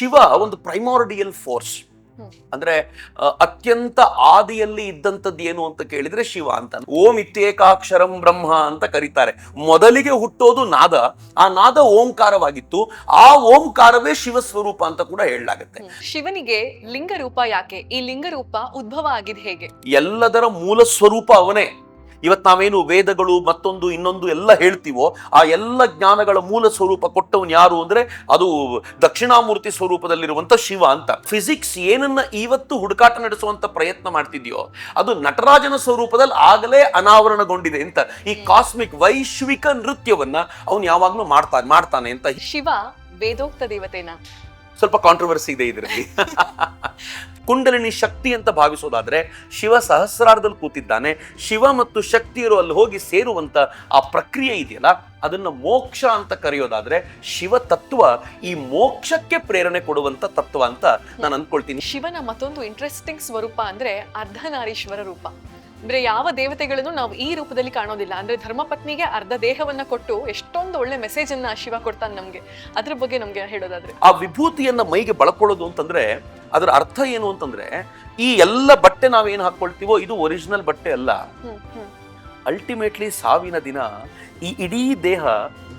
ಶಿವ ಒಂದು primordial force. ಅಂದ್ರೆ ಅತ್ಯಂತ ಆದಿಯಲ್ಲಿ ಇದ್ದಂಥದ್ದು ಏನು ಅಂತ ಕೇಳಿದ್ರೆ ಶಿವ ಅಂತ. ಓಂ ಇತ್ಯೇಕಾಕ್ಷರಂ ಬ್ರಹ್ಮ ಅಂತ ಕರೀತಾರೆ. ಮೊದಲಿಗೆ ಹುಟ್ಟೋದು ನಾದ, ಆ ನಾದ ಓಂಕಾರವಾಗಿತ್ತು, ಆ ಓಂಕಾರವೇ ಶಿವ ಸ್ವರೂಪ ಅಂತ ಕೂಡ ಹೇಳಲಾಗುತ್ತೆ. ಶಿವನಿಗೆ ಲಿಂಗ ರೂಪ ಯಾಕೆ? ಈ ಲಿಂಗ ರೂಪ ಉದ್ಭವ ಆಗಿದೆ ಹೇಗೆ? ಎಲ್ಲದರ ಮೂಲ ಸ್ವರೂಪ ಅವನೇ. ಇವತ್ತು ನಾವೇನು ವೇದಗಳು ಮತ್ತೊಂದು ಇನ್ನೊಂದು ಎಲ್ಲ ಹೇಳ್ತೀವೋ ಆ ಎಲ್ಲ ಜ್ಞಾನಗಳ ಮೂಲ ಸ್ವರೂಪ ಕೊಟ್ಟವನು ಯಾರು ಅಂದ್ರೆ ಅದು ದಕ್ಷಿಣಾಮೂರ್ತಿ ಸ್ವರೂಪದಲ್ಲಿರುವಂತ ಶಿವ ಅಂತ. ಫಿಸಿಕ್ಸ್ ಏನನ್ನ ಇವತ್ತು ಹುಡುಕಾಟ ನಡೆಸುವಂತ ಪ್ರಯತ್ನ ಮಾಡ್ತಿದ್ಯೋ ಅದು ನಟರಾಜನ ಸ್ವರೂಪದಲ್ಲಿ ಆಗಲೇ ಅನಾವರಣಗೊಂಡಿದೆ ಅಂತ. ಈ ಕಾಸ್ಮಿಕ್ ವೈಶ್ವಿಕ ನೃತ್ಯವನ್ನ ಅವನು ಯಾವಾಗ್ಲೂ ಮಾಡ್ತಾನೆ ಅಂತ. ಶಿವ ವೇದೋಕ್ತ ದೇವತೆನಾ? ಸ್ವಲ್ಪ ಕಾಂಟ್ರವರ್ಸಿ ಇದೆ ಇದರಲ್ಲಿ. ಕುಂಡಲಿನಿ ಶಕ್ತಿ ಅಂತ ಭಾವಿಸೋದಾದ್ರೆ ಶಿವ ಸಹಸ್ರಾರದಲ್ಲಿ ಕೂತಿದ್ದಾನೆ. ಶಿವ ಮತ್ತು ಶಕ್ತಿಯರು ಅಲ್ಲಿ ಹೋಗಿ ಸೇರುವಂತ ಆ ಪ್ರಕ್ರಿಯೆ ಇದೆಯಲ್ಲ, ಅದನ್ನ ಮೋಕ್ಷ ಅಂತ ಕರೆಯೋದಾದ್ರೆ ಶಿವ ತತ್ವ ಈ ಮೋಕ್ಷಕ್ಕೆ ಪ್ರೇರಣೆ ಕೊಡುವಂತ ತತ್ವ ಅಂತ ನಾನು ಅನ್ಕೊಳ್ತೀನಿ. ಶಿವನ ಮತ್ತೊಂದು ಇಂಟ್ರೆಸ್ಟಿಂಗ್ ಸ್ವರೂಪ ಅಂದ್ರೆ ಅರ್ಧನಾರೀಶ್ವರ ರೂಪ. ಅಂದ್ರೆ ಯಾವ ದೇವತೆಗಳನ್ನು ನಾವು ಈ ರೂಪದಲ್ಲಿ ಕಾಣೋದಿಲ್ಲ. ಅಂದ್ರೆ ಧರ್ಮಪತ್ನಿಗೆ ಅರ್ಧ ದೇಹವನ್ನ ಕೊಟ್ಟು ಎಷ್ಟೊಂದು ಒಳ್ಳೆ ಮೆಸೇಜ್ ಅನ್ನ ಶಿವ ಕೊಡ್ತಾನೆ ನಮ್ಗೆ. ಅದ್ರ ಬಗ್ಗೆ ನಮ್ಗೆ ಹೇಳೋದಾದ್ರೆ, ಆ ವಿಭೂತಿಯನ್ನ ಮೈಗೆ ಬಳಕೊಳ್ಳೋದು ಅಂತಂದ್ರೆ ಅದರ ಅರ್ಥ ಏನು ಅಂತಂದ್ರೆ ಈ ಎಲ್ಲ ಬಟ್ಟೆ ನಾವೇನು ಹಾಕೊಳ್ತೀವೋ ಇದು ಒರಿಜಿನಲ್ ಬಟ್ಟೆ ಅಲ್ಲ. ಅಲ್ಟಿಮೇಟ್ಲಿ ಸಾವಿನ ದಿನ ಈ ಇಡೀ ದೇಹ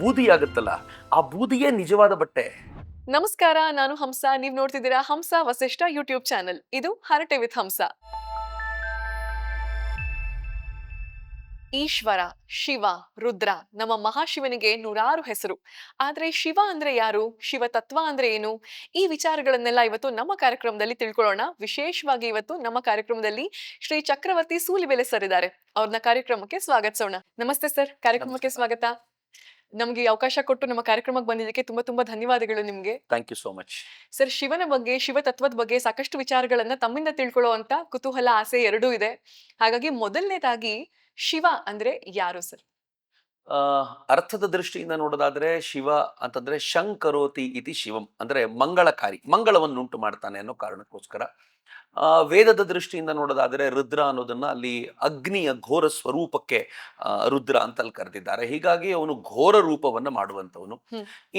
ಬೂದಿಯಾಗುತ್ತಲ್ಲ, ಆ ಬೂದಿಯೇ ನಿಜವಾದ ಬಟ್ಟೆ. ನಮಸ್ಕಾರ, ನಾನು ಹಂಸ. ನೀವ್ ನೋಡ್ತಿದ್ದೀರಾ ಹಂಸ ವಸಿಷ್ಠ ಯೂಟ್ಯೂಬ್ ಚಾನೆಲ್. ಇದು ಹರಟೆ ವಿತ್ ಹಂಸ. ಈಶ್ವರ, ಶಿವ, ರುದ್ರ, ನಮ್ಮ ಮಹಾಶಿವನಿಗೆ ನೂರಾರು ಹೆಸರು. ಆದ್ರೆ ಶಿವ ಅಂದ್ರೆ ಯಾರು? ಶಿವ ತತ್ವ ಅಂದ್ರೆ ಏನು? ಈ ವಿಚಾರಗಳನ್ನೆಲ್ಲ ಇವತ್ತು ನಮ್ಮ ಕಾರ್ಯಕ್ರಮದಲ್ಲಿ ತಿಳ್ಕೊಳ್ಳೋಣ. ವಿಶೇಷವಾಗಿ ಇವತ್ತು ನಮ್ಮ ಕಾರ್ಯಕ್ರಮದಲ್ಲಿ ಶ್ರೀ ಚಕ್ರವರ್ತಿ ಸೂಲಿಬೆಲೆ ಸರ್ ಇದ್ದಾರೆ. ಅವ್ರನ್ನ ಕಾರ್ಯಕ್ರಮಕ್ಕೆ ಸ್ವಾಗತಿಸೋಣ. ನಮಸ್ತೆ ಸರ್, ಕಾರ್ಯಕ್ರಮಕ್ಕೆ ಸ್ವಾಗತ. ನಮ್ಗೆ ಅವಕಾಶ ಕೊಟ್ಟು ನಮ್ಮ ಕಾರ್ಯಕ್ರಮಕ್ಕೆ ಬಂದಿದ್ದಕ್ಕೆ ತುಂಬಾ ತುಂಬಾ ಧನ್ಯವಾದಗಳು ನಿಮ್ಗೆ. Thank you so much. Sir, ಶಿವನ ಬಗ್ಗೆ, ಶಿವ ತತ್ವದ ಬಗ್ಗೆ ಸಾಕಷ್ಟು ವಿಚಾರಗಳನ್ನ ತಮ್ಮಿಂದ ತಿಳ್ಕೊಳ್ಳೋ ಅಂತ ಕುತೂಹಲ, ಆಸೆ ಎರಡೂ ಇದೆ. ಹಾಗಾಗಿ ಮೊದಲನೇದಾಗಿ ಶಿವ ಅಂದ್ರೆ ಯಾರು ಸರ್? ಅರ್ಥದ ದೃಷ್ಟಿಯಿಂದ ನೋಡೋದಾದ್ರೆ ಶಿವ ಅಂತಂದ್ರೆ ಶಂಕರೋತಿ ಇತಿ ಶಿವಂ, ಅಂದ್ರೆ ಮಂಗಳಕಾರಿ, ಮಂಗಳವನ್ನುಂಟು ಮಾಡ್ತಾನೆ ಅನ್ನೋ ಕಾರಣಕ್ಕೋಸ್ಕರ. ವೇದದ ದೃಷ್ಟಿಯಿಂದ ನೋಡೋದಾದ್ರೆ ರುದ್ರ ಅನ್ನೋದನ್ನ ಅಲ್ಲಿ ಅಗ್ನಿಯ ಘೋರ ಸ್ವರೂಪಕ್ಕೆ ರುದ್ರ ಅಂತ ಅಲ್ಲಿ ಕರೆದಿದ್ದಾರೆ. ಹೀಗಾಗಿ ಅವನು ಘೋರ ರೂಪವನ್ನ ಮಾಡುವಂತವನು.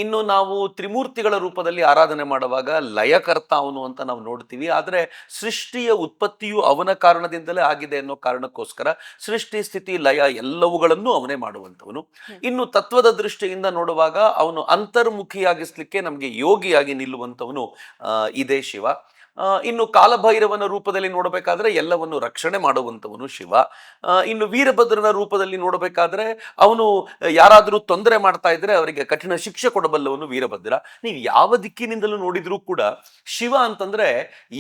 ಇನ್ನು ನಾವು ತ್ರಿಮೂರ್ತಿಗಳ ರೂಪದಲ್ಲಿ ಆರಾಧನೆ ಮಾಡುವಾಗ ಲಯಕರ್ತ ಅವನು ಅಂತ ನಾವು ನೋಡ್ತೀವಿ. ಆದ್ರೆ ಸೃಷ್ಟಿಯ ಉತ್ಪತ್ತಿಯು ಅವನ ಕಾರಣದಿಂದಲೇ ಆಗಿದೆ ಅನ್ನೋ ಕಾರಣಕ್ಕೋಸ್ಕರ ಸೃಷ್ಟಿ ಸ್ಥಿತಿ ಲಯ ಎಲ್ಲವುಗಳನ್ನು ಅವನೇ ಮಾಡುವಂತವನು. ಇನ್ನು ತತ್ವದ ದೃಷ್ಟಿಯಿಂದ ನೋಡುವಾಗ ಅವನು ಅಂತರ್ಮುಖಿಯಾಗಿಸ್ಲಿಕ್ಕೆ ನಮ್ಗೆ ಯೋಗಿಯಾಗಿ ನಿಲ್ಲುವಂತವನು ಇದೇ ಶಿವ. ಇನ್ನು ಕಾಲಭೈರವನ ರೂಪದಲ್ಲಿ ನೋಡಬೇಕಾದ್ರೆ ಎಲ್ಲವನ್ನು ರಕ್ಷಣೆ ಮಾಡುವಂತವನು ಶಿವ. ಇನ್ನು ವೀರಭದ್ರನ ರೂಪದಲ್ಲಿ ನೋಡಬೇಕಾದ್ರೆ ಅವನು ಯಾರಾದರೂ ತೊಂದರೆ ಮಾಡ್ತಾ ಇದ್ರೆ ಅವರಿಗೆ ಕಠಿಣ ಶಿಕ್ಷೆ ಕೊಡಬಲ್ಲವನು ವೀರಭದ್ರ. ನೀವು ಯಾವ ದಿಕ್ಕಿನಿಂದಲೂ ನೋಡಿದ್ರೂ ಕೂಡ ಶಿವ ಅಂತಂದ್ರೆ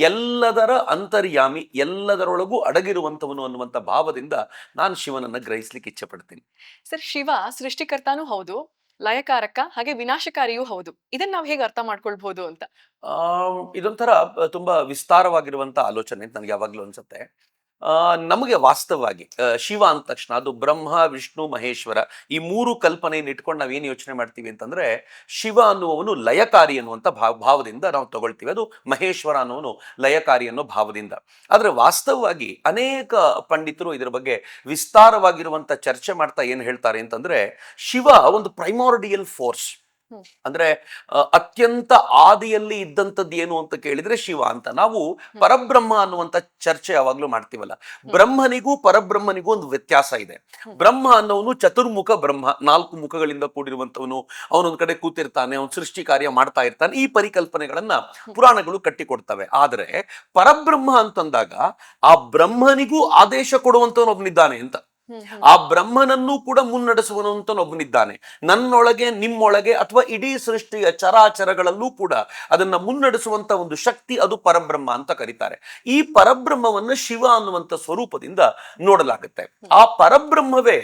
ಎಲ್ಲದರ ಅಂತರ್ಯಾಮಿ, ಎಲ್ಲದರೊಳಗೂ ಅಡಗಿರುವಂತವನು ಅನ್ನುವಂಥ ಭಾವದಿಂದ ನಾನು ಶಿವನನ್ನ ಗ್ರಹಿಸ್ಲಿಕ್ಕೆ ಇಚ್ಛೆ ಪಡ್ತೀನಿ. ಸರ್, ಶಿವ ಸೃಷ್ಟಿಕರ್ತಾನೂ ಹೌದು, ಲಯಕಾರಕ, ಹಾಗೆ ವಿನಾಶಕಾರಿಯೂ ಹೌದು. ಇದನ್ನ ನಾವು ಹೇಗೆ ಅರ್ಥ ಮಾಡ್ಕೊಳ್ಬಹುದು ಅಂತ? ಇದೊಂಥರ ತುಂಬಾ ವಿಸ್ತಾರವಾಗಿರುವಂತ ಆಲೋಚನೆ ಅಂತ ನನಗೆ ಯಾವಾಗ್ಲೂ ಅನ್ಸುತ್ತೆ. ನಮಗೆ ವಾಸ್ತವವಾಗಿ ಶಿವ ಅಂದ ತಕ್ಷಣ ಅದು ಬ್ರಹ್ಮ, ವಿಷ್ಣು, ಮಹೇಶ್ವರ ಈ ಮೂರು ಕಲ್ಪನೆಯನ್ನು ಇಟ್ಕೊಂಡು ನಾವೇನು ಯೋಚನೆ ಮಾಡ್ತೀವಿ ಅಂತಂದ್ರೆ ಶಿವ ಅನ್ನುವವನು ಲಯಕಾರಿ ಅನ್ನುವಂಥ ಭಾವದಿಂದ ನಾವು ತಗೊಳ್ತೀವಿ. ಅದು ಮಹೇಶ್ವರ ಅನ್ನುವನು ಲಯಕಾರಿ ಅನ್ನೋ ಭಾವದಿಂದ. ಆದ್ರೆ ವಾಸ್ತವವಾಗಿ ಅನೇಕ ಪಂಡಿತರು ಇದರ ಬಗ್ಗೆ ವಿಸ್ತಾರವಾಗಿರುವಂತ ಚರ್ಚೆ ಮಾಡ್ತಾ ಏನು ಹೇಳ್ತಾರೆ ಅಂತಂದ್ರೆ ಶಿವ ಒಂದು ಪ್ರೈಮಾರ್ಡಿಯಲ್ ಫೋರ್ಸ್. ಅಂದ್ರೆ ಅತ್ಯಂತ ಆದಿಯಲ್ಲಿ ಇದ್ದಂಥದ್ದು ಏನು ಅಂತ ಕೇಳಿದ್ರೆ ಶಿವ ಅಂತ. ನಾವು ಪರಬ್ರಹ್ಮ ಅನ್ನುವಂಥ ಚರ್ಚೆ ಯಾವಾಗ್ಲೂ ಮಾಡ್ತೀವಲ್ಲ, ಬ್ರಹ್ಮನಿಗೂ ಪರಬ್ರಹ್ಮನಿಗೂ ಒಂದು ವ್ಯತ್ಯಾಸ ಇದೆ. ಬ್ರಹ್ಮ ಅನ್ನೋನು ಚತುರ್ಮುಖ ಬ್ರಹ್ಮ, 4 ಮುಖಗಳಿಂದ ಕೂಡಿರುವಂತವನು. ಅವನೊಂದ್ ಕಡೆ ಕೂತಿರ್ತಾನೆ, ಅವನು ಸೃಷ್ಟಿ ಕಾರ್ಯ ಮಾಡ್ತಾ ಇರ್ತಾನೆ. ಈ ಪರಿಕಲ್ಪನೆಗಳನ್ನ ಪುರಾಣಗಳು ಕಟ್ಟಿಕೊಡ್ತವೆ. ಆದ್ರೆ ಪರಬ್ರಹ್ಮ ಅಂತಂದಾಗ ಆ ಬ್ರಹ್ಮನಿಗೂ ಆದೇಶ ಕೊಡುವಂತವನು ಒಬ್ಬನಿದ್ದಾನೆ ಅಂತ. ಆ ಬ್ರಹ್ಮನನ್ನು ಕೂಡ ಮುನ್ನಡೆಸುವಂತನೊಬ್ಬನಿದ್ದಾನೆ. ನನ್ನೊಳಗೆ, ನಿಮ್ಮೊಳಗೆ ಅಥವಾ ಇಡೀ ಸೃಷ್ಟಿಯ ಚರಾಚರಗಳಲ್ಲೂ ಕೂಡ ಅದನ್ನ ಮುನ್ನಡೆಸುವಂತ ಒಂದು ಶಕ್ತಿ, ಅದು ಪರಬ್ರಹ್ಮ ಅಂತ ಕರೀತಾರೆ. ಈ ಪರಬ್ರಹ್ಮವನ್ನ ಶಿವ ಅನ್ನುವಂಥ ಸ್ವರೂಪದಿಂದ ನೋಡಲಾಗುತ್ತೆ. ಆ ಪರಬ್ರಹ್ಮವೇ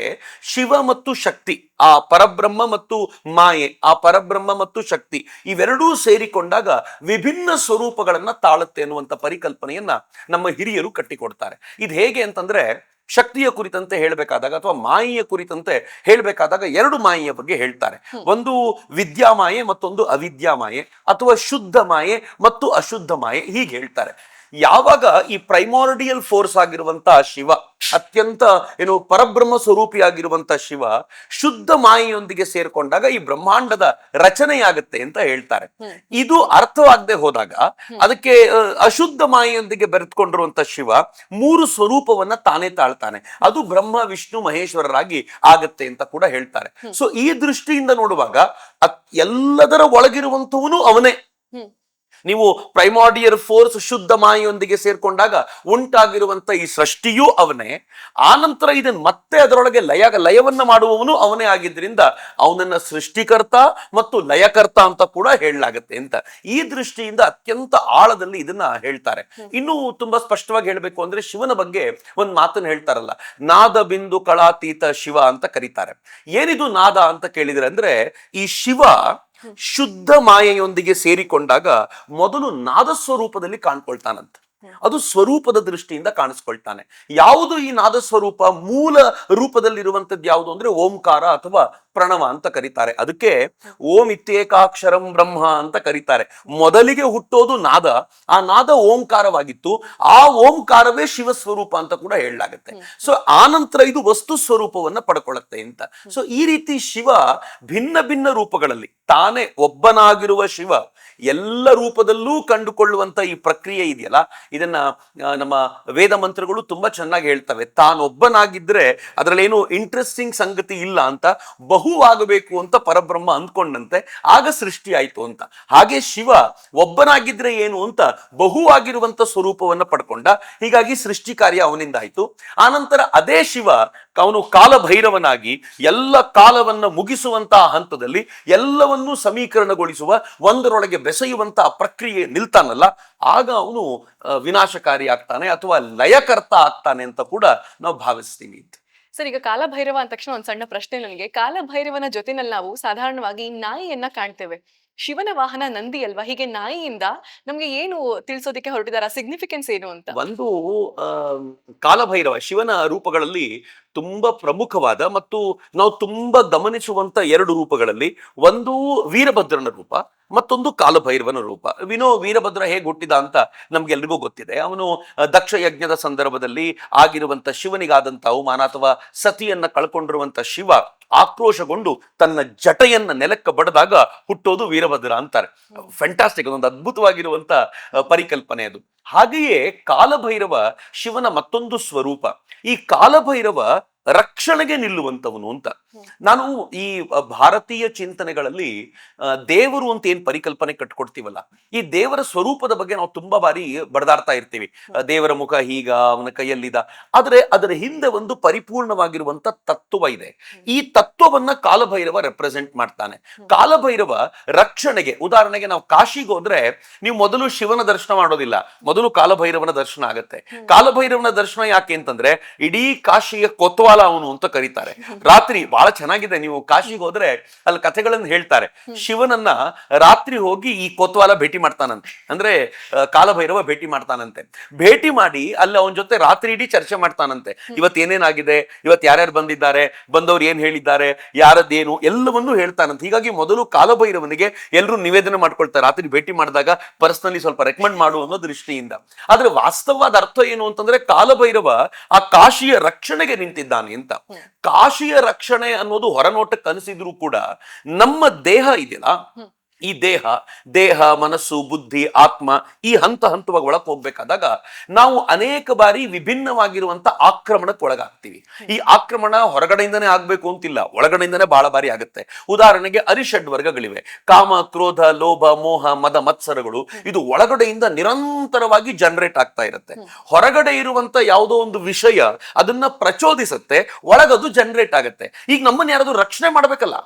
ಶಿವ ಮತ್ತು ಶಕ್ತಿ, ಆ ಪರಬ್ರಹ್ಮ ಮತ್ತು ಮಾಯೆ, ಆ ಪರಬ್ರಹ್ಮ ಮತ್ತು ಶಕ್ತಿ ಇವೆರಡೂ ಸೇರಿಕೊಂಡಾಗ ವಿಭಿನ್ನ ಸ್ವರೂಪಗಳನ್ನ ತಾಳುತ್ತೆ ಅನ್ನುವಂಥ ಪರಿಕಲ್ಪನೆಯನ್ನ ನಮ್ಮ ಹಿರಿಯರು ಕಟ್ಟಿಕೊಡ್ತಾರೆ. ಇದು ಹೇಗೆ ಅಂತಂದ್ರೆ ಶಕ್ತಿಯ ಕುರಿತಂತೆ ಹೇಳಬೇಕಾದಾಗ ಅಥವಾ ಮಾಯೆಯ ಕುರಿತಂತೆ ಹೇಳಬೇಕಾದಾಗ 2 ಮಾಯೆಯ ಬಗ್ಗೆ ಹೇಳ್ತಾರೆ. ಒಂದು ವಿದ್ಯಾಮಾಯೆ, ಮತ್ತೊಂದು ಅವಿದ್ಯಾಮಾಯೆ, ಅಥವಾ ಶುದ್ಧ ಮಾಯೆ ಮತ್ತು ಅಶುದ್ಧ ಮಾಯೆ, ಹೀಗೆ ಹೇಳ್ತಾರೆ. ಯಾವಾಗ ಈ ಪ್ರೈಮಾರ್ಡಿಯಲ್ ಫೋರ್ಸ್ ಆಗಿರುವಂತಹ ಶಿವ, ಅತ್ಯಂತ ಪರಬ್ರಹ್ಮ ಸ್ವರೂಪಿಯಾಗಿರುವಂತ ಶಿವ ಶುದ್ಧ ಮಾಯೆಯೊಂದಿಗೆ ಸೇರ್ಕೊಂಡಾಗ ಈ ಬ್ರಹ್ಮಾಂಡದ ರಚನೆಯಾಗುತ್ತೆ ಅಂತ ಹೇಳ್ತಾರೆ. ಇದು ಅರ್ಥವಾಗದೆ ಹೋದಾಗ ಅದಕ್ಕೆ ಅಶುದ್ಧ ಮಾಯೆಯೊಂದಿಗೆ ಬೆರೆತ್ಕೊಂಡಿರುವಂತ ಶಿವ 3 ಸ್ವರೂಪವನ್ನ ತಾನೇ ತಾಳ್ತಾನೆ. ಅದು ಬ್ರಹ್ಮ ವಿಷ್ಣು ಮಹೇಶ್ವರರಾಗಿ ಆಗತ್ತೆ ಅಂತ ಕೂಡ ಹೇಳ್ತಾರೆ. ಸೊ ಈ ದೃಷ್ಟಿಯಿಂದ ನೋಡುವಾಗ ಎಲ್ಲದರ ಒಳಗಿರುವಂತವನು ಅವನೇ. ನೀವು ಪ್ರೈಮಾರ್ಡಿಯಲ್ ಫೋರ್ಸ್ ಶುದ್ಧ ಮಾಯೆಯೊಂದಿಗೆ ಸೇರ್ಕೊಂಡಾಗ ಉಂಟಾಗಿರುವಂತ ಈ ಸೃಷ್ಟಿಯೂ ಅವನೇ. ಆನಂತರ ಇದನ್ನ ಮತ್ತೆ ಅದರೊಳಗೆ ಲಯವನ್ನ ಮಾಡುವವನು ಅವನೇ ಆಗಿದ್ರಿಂದ ಅವನನ್ನ ಸೃಷ್ಟಿಕರ್ತ ಮತ್ತು ಲಯಕರ್ತ ಅಂತ ಕೂಡ ಹೇಳಲಾಗತ್ತೆ ಅಂತ ಈ ದೃಷ್ಟಿಯಿಂದ ಅತ್ಯಂತ ಆಳದಲ್ಲಿ ಇದನ್ನ ಹೇಳ್ತಾರೆ. ಇನ್ನು ತುಂಬಾ ಸ್ಪಷ್ಟವಾಗಿ ಹೇಳ್ಬೇಕು ಅಂದ್ರೆ ಶಿವನ ಬಗ್ಗೆ ಒಂದ್ ಮಾತನ್ನ ಹೇಳ್ತಾರಲ್ಲ, ನಾದ ಬಿಂದು ಕಳಾತೀತ ಶಿವ ಅಂತ ಕರೀತಾರೆ. ಏನಿದು ನಾದ ಅಂತ ಕೇಳಿದ್ರೆ ಅಂದ್ರೆ ಈ ಶಿವ ಶುದ್ಧ ಮಾಯೆಯೊಂದಿಗೆ ಸೇರಿಕೊಂಡಾಗ ಮೊದಲು ನಾದ ಸ್ವರೂಪದಲ್ಲಿ ಕಾಣ್ಕೊಳ್ತಾನಂತ. ಅದು ಸ್ವರೂಪದ ದೃಷ್ಟಿಯಿಂದ ಕಾಣಿಸ್ಕೊಳ್ತಾನೆ. ಯಾವುದು ಈ ನಾದ ಸ್ವರೂಪ? ಮೂಲ ರೂಪದಲ್ಲಿರುವಂತದ್ದು ಯಾವುದು ಅಂದ್ರೆ ಓಂಕಾರ ಅಥವಾ ಪ್ರಣವ ಅಂತ ಕರೀತಾರೆ. ಅದಕ್ಕೆ ಓಂ ಇತ್ಯೇಕಾಕ್ಷರಂ ಬ್ರಹ್ಮ ಅಂತ ಕರೀತಾರೆ. ಮೊದಲಿಗೆ ಹುಟ್ಟೋದು ನಾದ, ಆ ನಾದ ಓಂಕಾರವಾಗಿತ್ತು. ಆ ಓಂಕಾರವೇ ಶಿವ ಸ್ವರೂಪ ಅಂತ ಕೂಡ ಹೇಳಲಾಗುತ್ತೆ. ಸೊ ಆನಂತರ ಇದು ವಸ್ತು ಸ್ವರೂಪವನ್ನ ಪಡ್ಕೊಳ್ಳುತ್ತೆ ಅಂತ. ಸೊ ಈ ರೀತಿ ಶಿವ ಭಿನ್ನ ಭಿನ್ನ ರೂಪಗಳಲ್ಲಿ, ತಾನೇ ಒಬ್ಬನಾಗಿರುವ ಶಿವ ಎಲ್ಲ ರೂಪದಲ್ಲೂ ಕಂಡುಕೊಳ್ಳುವಂತ ಈ ಪ್ರಕ್ರಿಯೆ ಇದೆಯಲ್ಲ, ಇದನ್ನ ನಮ್ಮ ವೇದ ಮಂತ್ರಗಳು ತುಂಬಾ ಚೆನ್ನಾಗಿ ಹೇಳ್ತವೆ. ತಾನೊಬ್ಬನಾಗಿದ್ರೆ ಅದರಲ್ಲಿ ಏನು ಇಂಟ್ರೆಸ್ಟಿಂಗ್ ಸಂಗತಿ ಇಲ್ಲ ಅಂತ, ಬಹುವಾಗಬೇಕು ಅಂತ ಪರಬ್ರಹ್ಮ ಅಂದ್ಕೊಂಡಂತೆ ಆಗ ಸೃಷ್ಟಿ ಆಯ್ತು ಅಂತ. ಹಾಗೆ ಶಿವ ಒಬ್ಬನಾಗಿದ್ರೆ ಏನು ಅಂತ ಬಹುವಾಗಿರುವಂತ ಸ್ವರೂಪವನ್ನ ಪಡ್ಕೊಂಡ. ಹೀಗಾಗಿ ಸೃಷ್ಟಿ ಕಾರ್ಯ ಅವನಿಂದ ಆಯ್ತು. ಆನಂತರ ಅದೇ ಶಿವ ಅವನು ಕಾಲಭೈರವನಾಗಿ ಎಲ್ಲ ಕಾಲವನ್ನ ಮುಗಿಸುವಂತಹ ಹಂತದಲ್ಲಿ ಎಲ್ಲವನ್ನೂ ಸಮೀಕರಣಗೊಳಿಸುವ, ಒಂದರೊಳಗೆ ಬೆಸೆಯುವಂತಹ ಪ್ರಕ್ರಿಯೆ ನಿಲ್ತಾನಲ್ಲ, ಆಗ ಅವನು ವಿನಾಶಕಾರಿ ಆಗ್ತಾನೆ ಅಥವಾ ಲಯಕರ್ತ ಆಗ್ತಾನೆ ಅಂತ ಕೂಡ ನಾವು ಭಾವಿಸ್ತೀವಿ. ಸರ್, ಈಗ ಕಾಲಭೈರವ ಅಂದ ತಕ್ಷಣ ಒಂದ್ ಸಣ್ಣ ಪ್ರಶ್ನೆ ನನಗೆ. ಕಾಲಭೈರವನ ಜೊತೆನಲ್ಲಿ ನಾವು ಸಾಧಾರಣವಾಗಿ ನಾಯಿಯನ್ನ ಕಾಣ್ತೇವೆ. ಶಿವನ ವಾಹನ ನಂದಿ ಅಲ್ವಾ? ಹೀಗೆ ನಾಯಿಯಿಂದ ನಮ್ಗೆ ಏನು ತಿಳಿಸೋದಕ್ಕೆ ಹೊರಟಿದಾರ? ಸಿಗ್ನಿಫಿಕೆನ್ಸ್ ಏನು ಅಂತ? ಒಂದು ಕಾಲಭೈರವ ಶಿವನ ರೂಪಗಳಲ್ಲಿ ತುಂಬಾ ಪ್ರಮುಖವಾದ ಮತ್ತು ನಾವು ತುಂಬಾ ಗಮನಿಸುವಂತ 2 ರೂಪಗಳಲ್ಲಿ ಒಂದು ವೀರಭದ್ರನ ರೂಪ, ಮತ್ತೊಂದು ಕಾಲಭೈರವನ ರೂಪ. ವೀರಭದ್ರ ಹೇಗೆ ಹುಟ್ಟಿದ ಅಂತ ನಮ್ಗೆಲ್ರಿಗೂ ಗೊತ್ತಿದೆ. ಅವನು ದಕ್ಷ ಯಜ್ಞದ ಸಂದರ್ಭದಲ್ಲಿ ಆಗಿರುವಂತ ಶಿವನಿಗಾದಂತ ಅವಮಾನ ಅಥವಾ ಸತಿಯನ್ನ ಕಳ್ಕೊಂಡಿರುವಂತ ಶಿವ ಆಕ್ರೋಶಗೊಂಡು ತನ್ನ ಜಟೆಯನ್ನ ನೆಲಕ್ಕೆ ಬಡದಾಗ ಹುಟ್ಟೋದು ವೀರಭದ್ರ ಅಂತಾರೆ. ಫ್ಯಾಂಟಾಸ್ಟಿಕ್, ಅದೊಂದು ಅದ್ಭುತವಾಗಿರುವಂತ ಪರಿಕಲ್ಪನೆ ಅದು. ಹಾಗೆಯೇ ಕಾಲಭೈರವ ಶಿವನ ಮತ್ತೊಂದು ಸ್ವರೂಪ. ಈ ಕಾಲಭೈರವ ರಕ್ಷಣೆಗೆ ನಿಲ್ಲುವಂತವನು ಅಂತ. ನಾನು ಈ ಭಾರತೀಯ ಚಿಂತನೆಗಳಲ್ಲಿ ದೇವರು ಅಂತ ಏನ್ ಪರಿಕಲ್ಪನೆ ಕಟ್ಕೊಡ್ತೀವಲ್ಲ, ಈ ದೇವರ ಸ್ವರೂಪದ ಬಗ್ಗೆ ನಾವು ತುಂಬಾ ಬಾರಿ ಬಡದಾಡ್ತಾ ಇರ್ತೀವಿ. ದೇವರ ಮುಖ ಹೀಗ, ಅವನ ಕೈಯಲ್ಲಿದ. ಆದ್ರೆ ಅದರ ಹಿಂದೆ ಒಂದು ಪರಿಪೂರ್ಣವಾಗಿರುವಂತ ತತ್ವ ಇದೆ. ಈ ತತ್ವವನ್ನ ಕಾಲಭೈರವ ರೆಪ್ರೆಸೆಂಟ್ ಮಾಡ್ತಾನೆ. ಕಾಲಭೈರವ ರಕ್ಷಣೆಗೆ, ಉದಾಹರಣೆಗೆ ನಾವು ಕಾಶಿಗೆ ಹೋದ್ರೆ ನೀವು ಮೊದಲು ಶಿವನ ದರ್ಶನ ಮಾಡೋದಿಲ್ಲ, ಮೊದಲು ಕಾಲಭೈರವನ ದರ್ಶನ ಆಗತ್ತೆ. ಕಾಲಭೈರವನ ದರ್ಶನ ಯಾಕೆ ಅಂತಂದ್ರೆ ಇಡೀ ಕಾಶಿಯ ಕೊತ್ವಾಲ ಅವನು ಅಂತ ಕರೀತಾರೆ. ರಾತ್ರಿ ಬಹಳ ಚೆನ್ನಾಗಿದೆ, ನೀವು ಕಾಶಿಗೆ ಹೋದ್ರೆ ಅಲ್ಲಿ ಕಥೆಗಳನ್ನು ಹೇಳ್ತಾರೆ. ಶಿವನನ್ನ ರಾತ್ರಿ ಹೋಗಿ ಈ ಕೊತ್ವಾಲ ಭೇಟಿ ಮಾಡ್ತಾನಂತೆ, ಅಂದ್ರೆ ಕಾಲಭೈರವ ಭೇಟಿ ಮಾಡ್ತಾನಂತೆ. ಭೇಟಿ ಮಾಡಿ ಅಲ್ಲಿ ಅವನ ಜೊತೆ ರಾತ್ರಿ ಇಡೀ ಚರ್ಚೆ ಮಾಡ್ತಾನಂತೆ. ಇವತ್ತು ಏನೇನಾಗಿದೆ, ಇವತ್ತು ಯಾರ್ಯಾರು ಬಂದಿದ್ದಾರೆ, ಬಂದವ್ರು ಏನ್ ಹೇಳಿದ್ದಾರೆ, ಯಾರದ್ದೇನು ಎಲ್ಲವನ್ನೂ ಹೇಳ್ತಾನಂತೆ. ಹೀಗಾಗಿ ಮೊದಲು ಕಾಲಭೈರವನಿಗೆ ಎಲ್ಲರೂ ನಿವೇದನೆ ಮಾಡ್ಕೊಳ್ತಾರೆ ರಾತ್ರಿ ಭೇಟಿ ಮಾಡಿದಾಗ, ಪರ್ಸನಲಿ ಸ್ವಲ್ಪ ರೆಕಮೆಂಡ್ ಮಾಡು ಅನ್ನೋ ದೃಷ್ಟಿಯಿಂದ. ಆದ್ರೆ ವಾಸ್ತವವಾದ ಅರ್ಥ ಏನು ಅಂತಂದ್ರೆ ಕಾಲಭೈರವ ಆ ಕಾಶಿಯ ರಕ್ಷಣೆಗೆ ನಿಂತಿದ್ದಾನೆ ಅಂತ. ಕಾಶಿಯ ರಕ್ಷಣೆ ಅನ್ನೋದು ಹೊರನೋಟಕ್ಕೆ ಅನಿಸಿದ್ರು ಕೂಡ ನಮ್ಮ ದೇಹ ಇದೆಯಲ್ಲ, ಈ ದೇಹ ಮನಸ್ಸು ಬುದ್ಧಿ ಆತ್ಮ ಈ ಹಂತವಾಗಿ ಒಳಗೆ ಹೋಗ್ಬೇಕಾದಾಗ ನಾವು ಅನೇಕ ಬಾರಿ ವಿಭಿನ್ನವಾಗಿರುವಂತ ಆಕ್ರಮಣಕ್ಕೆ ಒಳಗಾಗ್ತೀವಿ. ಈ ಆಕ್ರಮಣ ಹೊರಗಡೆಯಿಂದನೇ ಆಗ್ಬೇಕು ಅಂತಿಲ್ಲ, ಒಳಗಡೆಯಿಂದನೇ ಬಹಳ ಬಾರಿ ಆಗುತ್ತೆ. ಉದಾಹರಣೆಗೆ ಅರಿಷಡ್ ವರ್ಗಗಳಿವೆ, ಕಾಮ ಕ್ರೋಧ ಲೋಭ ಮೋಹ ಮದ ಮತ್ಸರಗಳು. ಇದು ಒಳಗಡೆಯಿಂದ ನಿರಂತರವಾಗಿ ಜನರೇಟ್ ಆಗ್ತಾ ಇರುತ್ತೆ. ಹೊರಗಡೆ ಇರುವಂತ ಯಾವುದೋ ಒಂದು ವಿಷಯ ಅದನ್ನ ಪ್ರಚೋದಿಸುತ್ತೆ, ಒಳಗದು ಜನರೇಟ್ ಆಗುತ್ತೆ. ಈಗ ನಮ್ಮನ್ನ ಯಾರಾದ್ರೂ ರಕ್ಷಣೆ ಮಾಡ್ಬೇಕಲ್ಲ,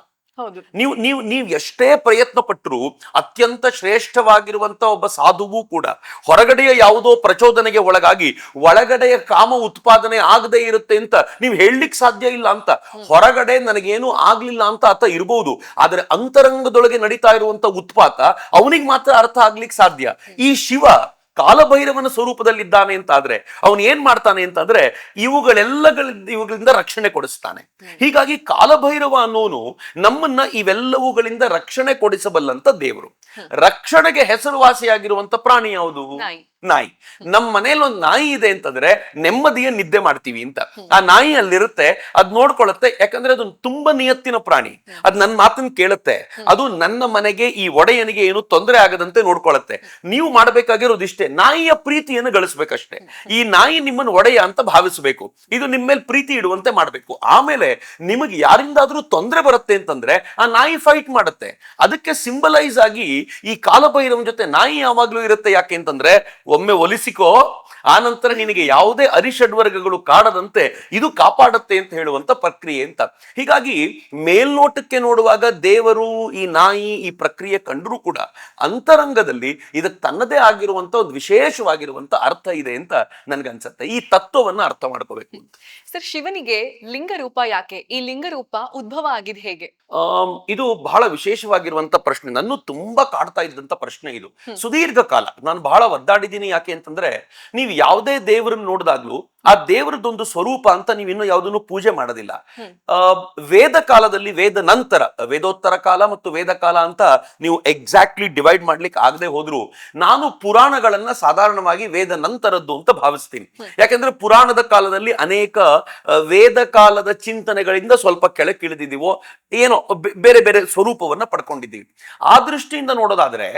ನೀವು ಎಷ್ಟೇ ಪ್ರಯತ್ನ ಪಟ್ಟರು ಅತ್ಯಂತ ಶ್ರೇಷ್ಠವಾಗಿರುವಂತ ಒಬ್ಬ ಸಾಧುವು ಕೂಡ ಹೊರಗಡೆಯ ಯಾವುದೋ ಪ್ರಚೋದನೆಗೆ ಒಳಗಾಗಿ ಒಳಗಡೆಯ ಕಾಮ ಉತ್ಪಾದನೆ ಆಗದೆ ಇರುತ್ತೆ ಅಂತ ನೀವು ಹೇಳಲಿಕ್ಕೆ ಸಾಧ್ಯ ಇಲ್ಲ ಅಂತ. ಹೊರಗಡೆ ನನಗೇನು ಆಗ್ಲಿಲ್ಲ ಅಂತ ಆತ ಇರಬಹುದು, ಆದ್ರೆ ಅಂತರಂಗದೊಳಗೆ ನಡೀತಾ ಇರುವಂತ ಉತ್ಪಾತ ಅವನಿಗೆ ಮಾತ್ರ ಅರ್ಥ ಆಗ್ಲಿಕ್ಕೆ ಸಾಧ್ಯ. ಈ ಶಿವ ಕಾಲಭೈರವನ ಸ್ವರೂಪದಲ್ಲಿದ್ದಾನೆ ಅಂತ ಆದ್ರೆ ಅವನು ಏನ್ ಮಾಡ್ತಾನೆ ಅಂತಂದ್ರೆ ಇವುಗಳಿಂದ ರಕ್ಷಣೆ ಕೊಡಿಸ್ತಾನೆ. ಹೀಗಾಗಿ ಕಾಲಭೈರವ ಅನ್ನೋನು ನಮ್ಮನ್ನ ಇವೆಲ್ಲವುಗಳಿಂದ ರಕ್ಷಣೆ ಕೊಡಿಸಬಲ್ಲಂತ ದೇವರು. ರಕ್ಷಣೆಗೆ ಹೆಸರುವಾಸಿಯಾಗಿರುವಂತ ಪ್ರಾಣಿ ಯಾವುದು? ನಾಯಿ. ನಮ್ಮ ಮನೇಲಿ ಒಂದು ನಾಯಿ ಇದೆ ಅಂತಂದ್ರೆ ನೆಮ್ಮದಿಯ ನಿದ್ದೆ ಮಾಡ್ತೀವಿ ಅಂತ. ಆ ನಾಯಿ ಅಲ್ಲಿರುತ್ತೆ, ಅದ್ ನೋಡ್ಕೊಳತ್ತೆ, ಯಾಕಂದ್ರೆ ಅದು ತುಂಬಾ ನಿಯತ್ತಿನ ಪ್ರಾಣಿ. ಅದ್ ನನ್ನ ಮಾತನ್ನ ಕೇಳುತ್ತೆ, ಅದು ನನ್ನ ಮನೆಗೆ ಈ ಒಡೆಯನಿಗೆ ಏನು ತೊಂದರೆ ಆಗದಂತೆ ನೋಡ್ಕೊಳತ್ತೆ. ನೀವು ಮಾಡ್ಬೇಕಾಗಿರೋದು ಇಷ್ಟೇ, ನಾಯಿಯ ಪ್ರೀತಿಯನ್ನು ಗಳಿಸ್ಬೇಕಷ್ಟೇ. ಈ ನಾಯಿ ನಿಮ್ಮನ್ನು ಒಡೆಯ ಅಂತ ಭಾವಿಸಬೇಕು, ಇದು ನಿಮ್ಮ ಮೇಲೆ ಪ್ರೀತಿ ಇಡುವಂತೆ ಮಾಡ್ಬೇಕು. ಆಮೇಲೆ ನಿಮಗೆ ಯಾರಿಂದಾದ್ರೂ ತೊಂದರೆ ಬರುತ್ತೆ ಅಂತಂದ್ರೆ ಆ ನಾಯಿ ಫೈಟ್ ಮಾಡುತ್ತೆ. ಅದಕ್ಕೆ ಸಿಂಬಲೈಸ್ ಆಗಿ ಈ ಕಾಲಭೈರವನ ಜೊತೆ ನಾಯಿ ಯಾವಾಗ್ಲೂ ಇರುತ್ತೆ. ಯಾಕೆ ಅಂತಂದ್ರೆ ಒಮ್ಮೆ ಒಲಿಸಿಕೋ, ಆ ನಂತರ ನಿನಗೆ ಯಾವುದೇ ಅರಿಷಡ್ವರ್ಗಗಳು ಕಾಡದಂತೆ ಇದು ಕಾಪಾಡುತ್ತೆ ಅಂತ ಹೇಳುವಂತ ಪ್ರಕ್ರಿಯೆ ಅಂತ. ಹೀಗಾಗಿ ಮೇಲ್ನೋಟಕ್ಕೆ ನೋಡುವಾಗ ದೇವರು, ಈ ನಾಯಿ, ಈ ಪ್ರಕ್ರಿಯೆ ಕಂಡರೂ ಕೂಡ ಅಂತರಂಗದಲ್ಲಿ ಇದಕ್ಕೆ ತನ್ನದೇ ಆಗಿರುವಂತ ಒಂದು ವಿಶೇಷವಾಗಿರುವಂತ ಅರ್ಥ ಇದೆ ಅಂತ ನನ್ಗನ್ಸತ್ತೆ. ಈ ತತ್ವವನ್ನ ಅರ್ಥ ಮಾಡ್ಕೋಬೇಕು ಅಂತ. ಸರ್, ಶಿವನಿಗೆ ಲಿಂಗ ರೂಪ ಯಾಕೆ? ಈ ಲಿಂಗ ರೂಪ ಉದ್ಭವ ಆಗಿದ್ ಹೇಗೆ? ಇದು ಬಹಳ ವಿಶೇಷವಾಗಿರುವಂತ ಪ್ರಶ್ನೆ, ನನ್ನ ತುಂಬಾ ಕಾಡ್ತಾ ಇದ್ದಂತ ಪ್ರಶ್ನೆ ಇದು. ಸುದೀರ್ಘ ಕಾಲ ನಾನು ಬಹಳ ಒದ್ದಾಡಿದ್ದೀನಿ. ಯಾಕೆ ಅಂತಂದ್ರೆ, ನೀವು ಯಾವುದೇ ದೇವರನ್ನು ನೋಡಿದಾಗ್ಲೂ ಆ ದೇವರದೊಂದು ಸ್ವರೂಪ ಅಂತ ನೀವು ಇನ್ನು ಯಾವುದನ್ನು ಪೂಜೆ ಮಾಡೋದಿಲ್ಲ. ವೇದ ಕಾಲದಲ್ಲಿ, ವೇದ ನಂತರ, ವೇದೋತ್ತರ ಕಾಲ ಮತ್ತು ವೇದ ಕಾಲ ಅಂತ ನೀವು ಎಕ್ಸಾಕ್ಟ್ಲಿ ಡಿವೈಡ್ ಮಾಡ್ಲಿಕ್ಕೆ ಆಗದೆ ಹೋದ್ರು, ನಾನು ಪುರಾಣಗಳನ್ನ ಸಾಧಾರಣವಾಗಿ ವೇದ ನಂತರದ್ದು ಅಂತ ಭಾವಿಸ್ತೀನಿ. ಯಾಕೆಂದ್ರೆ ಪುರಾಣದ ಕಾಲದಲ್ಲಿ ಅನೇಕ ವೇದ ಕಾಲದ ಚಿಂತನೆಗಳಿಂದ ಸ್ವಲ್ಪ ಕೆಳಗಿಳಿದಿದ್ದೀವೋ ಏನೋ ಬೇರೆ ಬೇರೆ ಸ್ವರೂಪವನ್ನ ಪಡ್ಕೊಂಡಿದ್ದೀವಿ. ಆ ದೃಷ್ಟಿಯಿಂದ ನೋಡೋದಾದ್ರೆ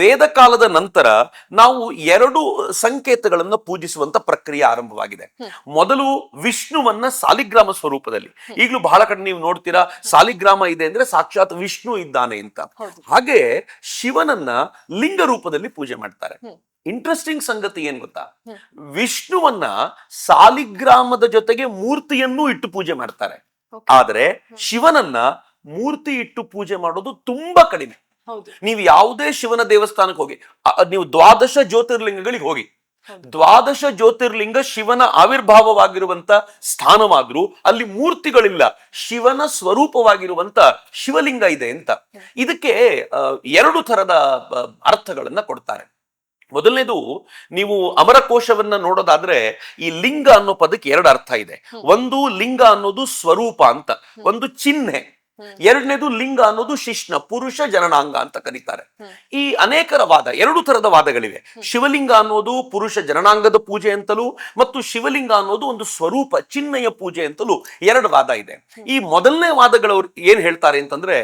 ವೇದ ಕಾಲದ ನಂತರ ನಾವು ಎರಡು ಸಂಕೇತಗಳನ್ನು ಪೂಜಿಸುವಂತ ಪ್ರಕ್ರಿಯೆ ಆರಂಭವಾಗಿದೆ. ಮೊದಲು ವಿಷ್ಣುವನ್ನ ಸಾಲಿಗ್ರಾಮ ಸ್ವರೂಪದಲ್ಲಿ, ಈಗಲೂ ಬಹಳ ಕಡೆ ನೀವು ನೋಡ್ತೀರಾ ಸಾಲಿಗ್ರಾಮ ಇದೆ ಅಂದ್ರೆ ಸಾಕ್ಷಾತ್ ವಿಷ್ಣು ಇದ್ದಾನೆ ಅಂತ. ಹಾಗೆ ಶಿವನನ್ನ ಲಿಂಗ ರೂಪದಲ್ಲಿ ಪೂಜೆ ಮಾಡ್ತಾರೆ. ಇಂಟ್ರೆಸ್ಟಿಂಗ್ ಸಂಗತಿ ಏನ್ ಗೊತ್ತಾ, ವಿಷ್ಣುವನ್ನ ಸಾಲಿಗ್ರಾಮದ ಜೊತೆಗೆ ಮೂರ್ತಿಯನ್ನೂ ಇಟ್ಟು ಪೂಜೆ ಮಾಡ್ತಾರೆ. ಆದ್ರೆ ಶಿವನನ್ನ ಮೂರ್ತಿ ಇಟ್ಟು ಪೂಜೆ ಮಾಡೋದು ತುಂಬಾ ಕಡಿಮೆ. ನೀವು ಯಾವುದೇ ಶಿವನ ದೇವಸ್ಥಾನಕ್ಕೆ ಹೋಗಿ, ನೀವು ದ್ವಾದಶ ಜ್ಯೋತಿರ್ಲಿಂಗಗಳಿಗೆ ಹೋಗಿ, ದ್ವಾದಶ ಜ್ಯೋತಿರ್ಲಿಂಗ ಶಿವನ ಆವಿರ್ಭಾವವಾಗಿರುವಂತ ಸ್ಥಾನವಾದ್ರೂ ಅಲ್ಲಿ ಮೂರ್ತಿಗಳಿಲ್ಲ, ಶಿವನ ಸ್ವರೂಪವಾಗಿರುವಂತ ಶಿವಲಿಂಗ ಇದೆ ಅಂತ. ಇದಕ್ಕೆ ಎರಡು ತರದ ಅರ್ಥಗಳನ್ನ ಕೊಡ್ತಾರೆ. ಮೊದಲನೇದು, ನೀವು ಅಮರಕೋಶವನ್ನ ನೋಡೋದಾದ್ರೆ ಈ ಲಿಂಗ ಅನ್ನೋ ಪದಕ್ಕೆ ಎರಡು ಅರ್ಥ ಇದೆ. ಒಂದು, ಲಿಂಗ ಅನ್ನೋದು ಸ್ವರೂಪ ಅಂತ, ಒಂದು ಚಿಹ್ನೆ. ಎರಡನೇದು, ಲಿಂಗ ಅನ್ನೋದು ಶಿಷ್ಣ, ಪುರುಷ ಜನನಾಂಗ ಅಂತ ಕರೀತಾರೆ. ಈ ಅನೇಕರ ವಾದ, ಎರಡು ತರದ ವಾದಗಳಿವೆ. ಶಿವಲಿಂಗ ಅನ್ನೋದು ಪುರುಷ ಜನನಾಂಗದ ಪೂಜೆ ಅಂತಲೂ, ಮತ್ತು ಶಿವಲಿಂಗ ಅನ್ನೋದು ಒಂದು ಸ್ವರೂಪ, ಚಿಹ್ನೆಯ ಪೂಜೆ ಅಂತಲೂ ಎರಡು ವಾದ ಇದೆ. ಈ ಮೊದಲನೇ ವಾದಗಳವ್ರು ಏನ್ ಹೇಳ್ತಾರೆ ಅಂತಂದ್ರೆ,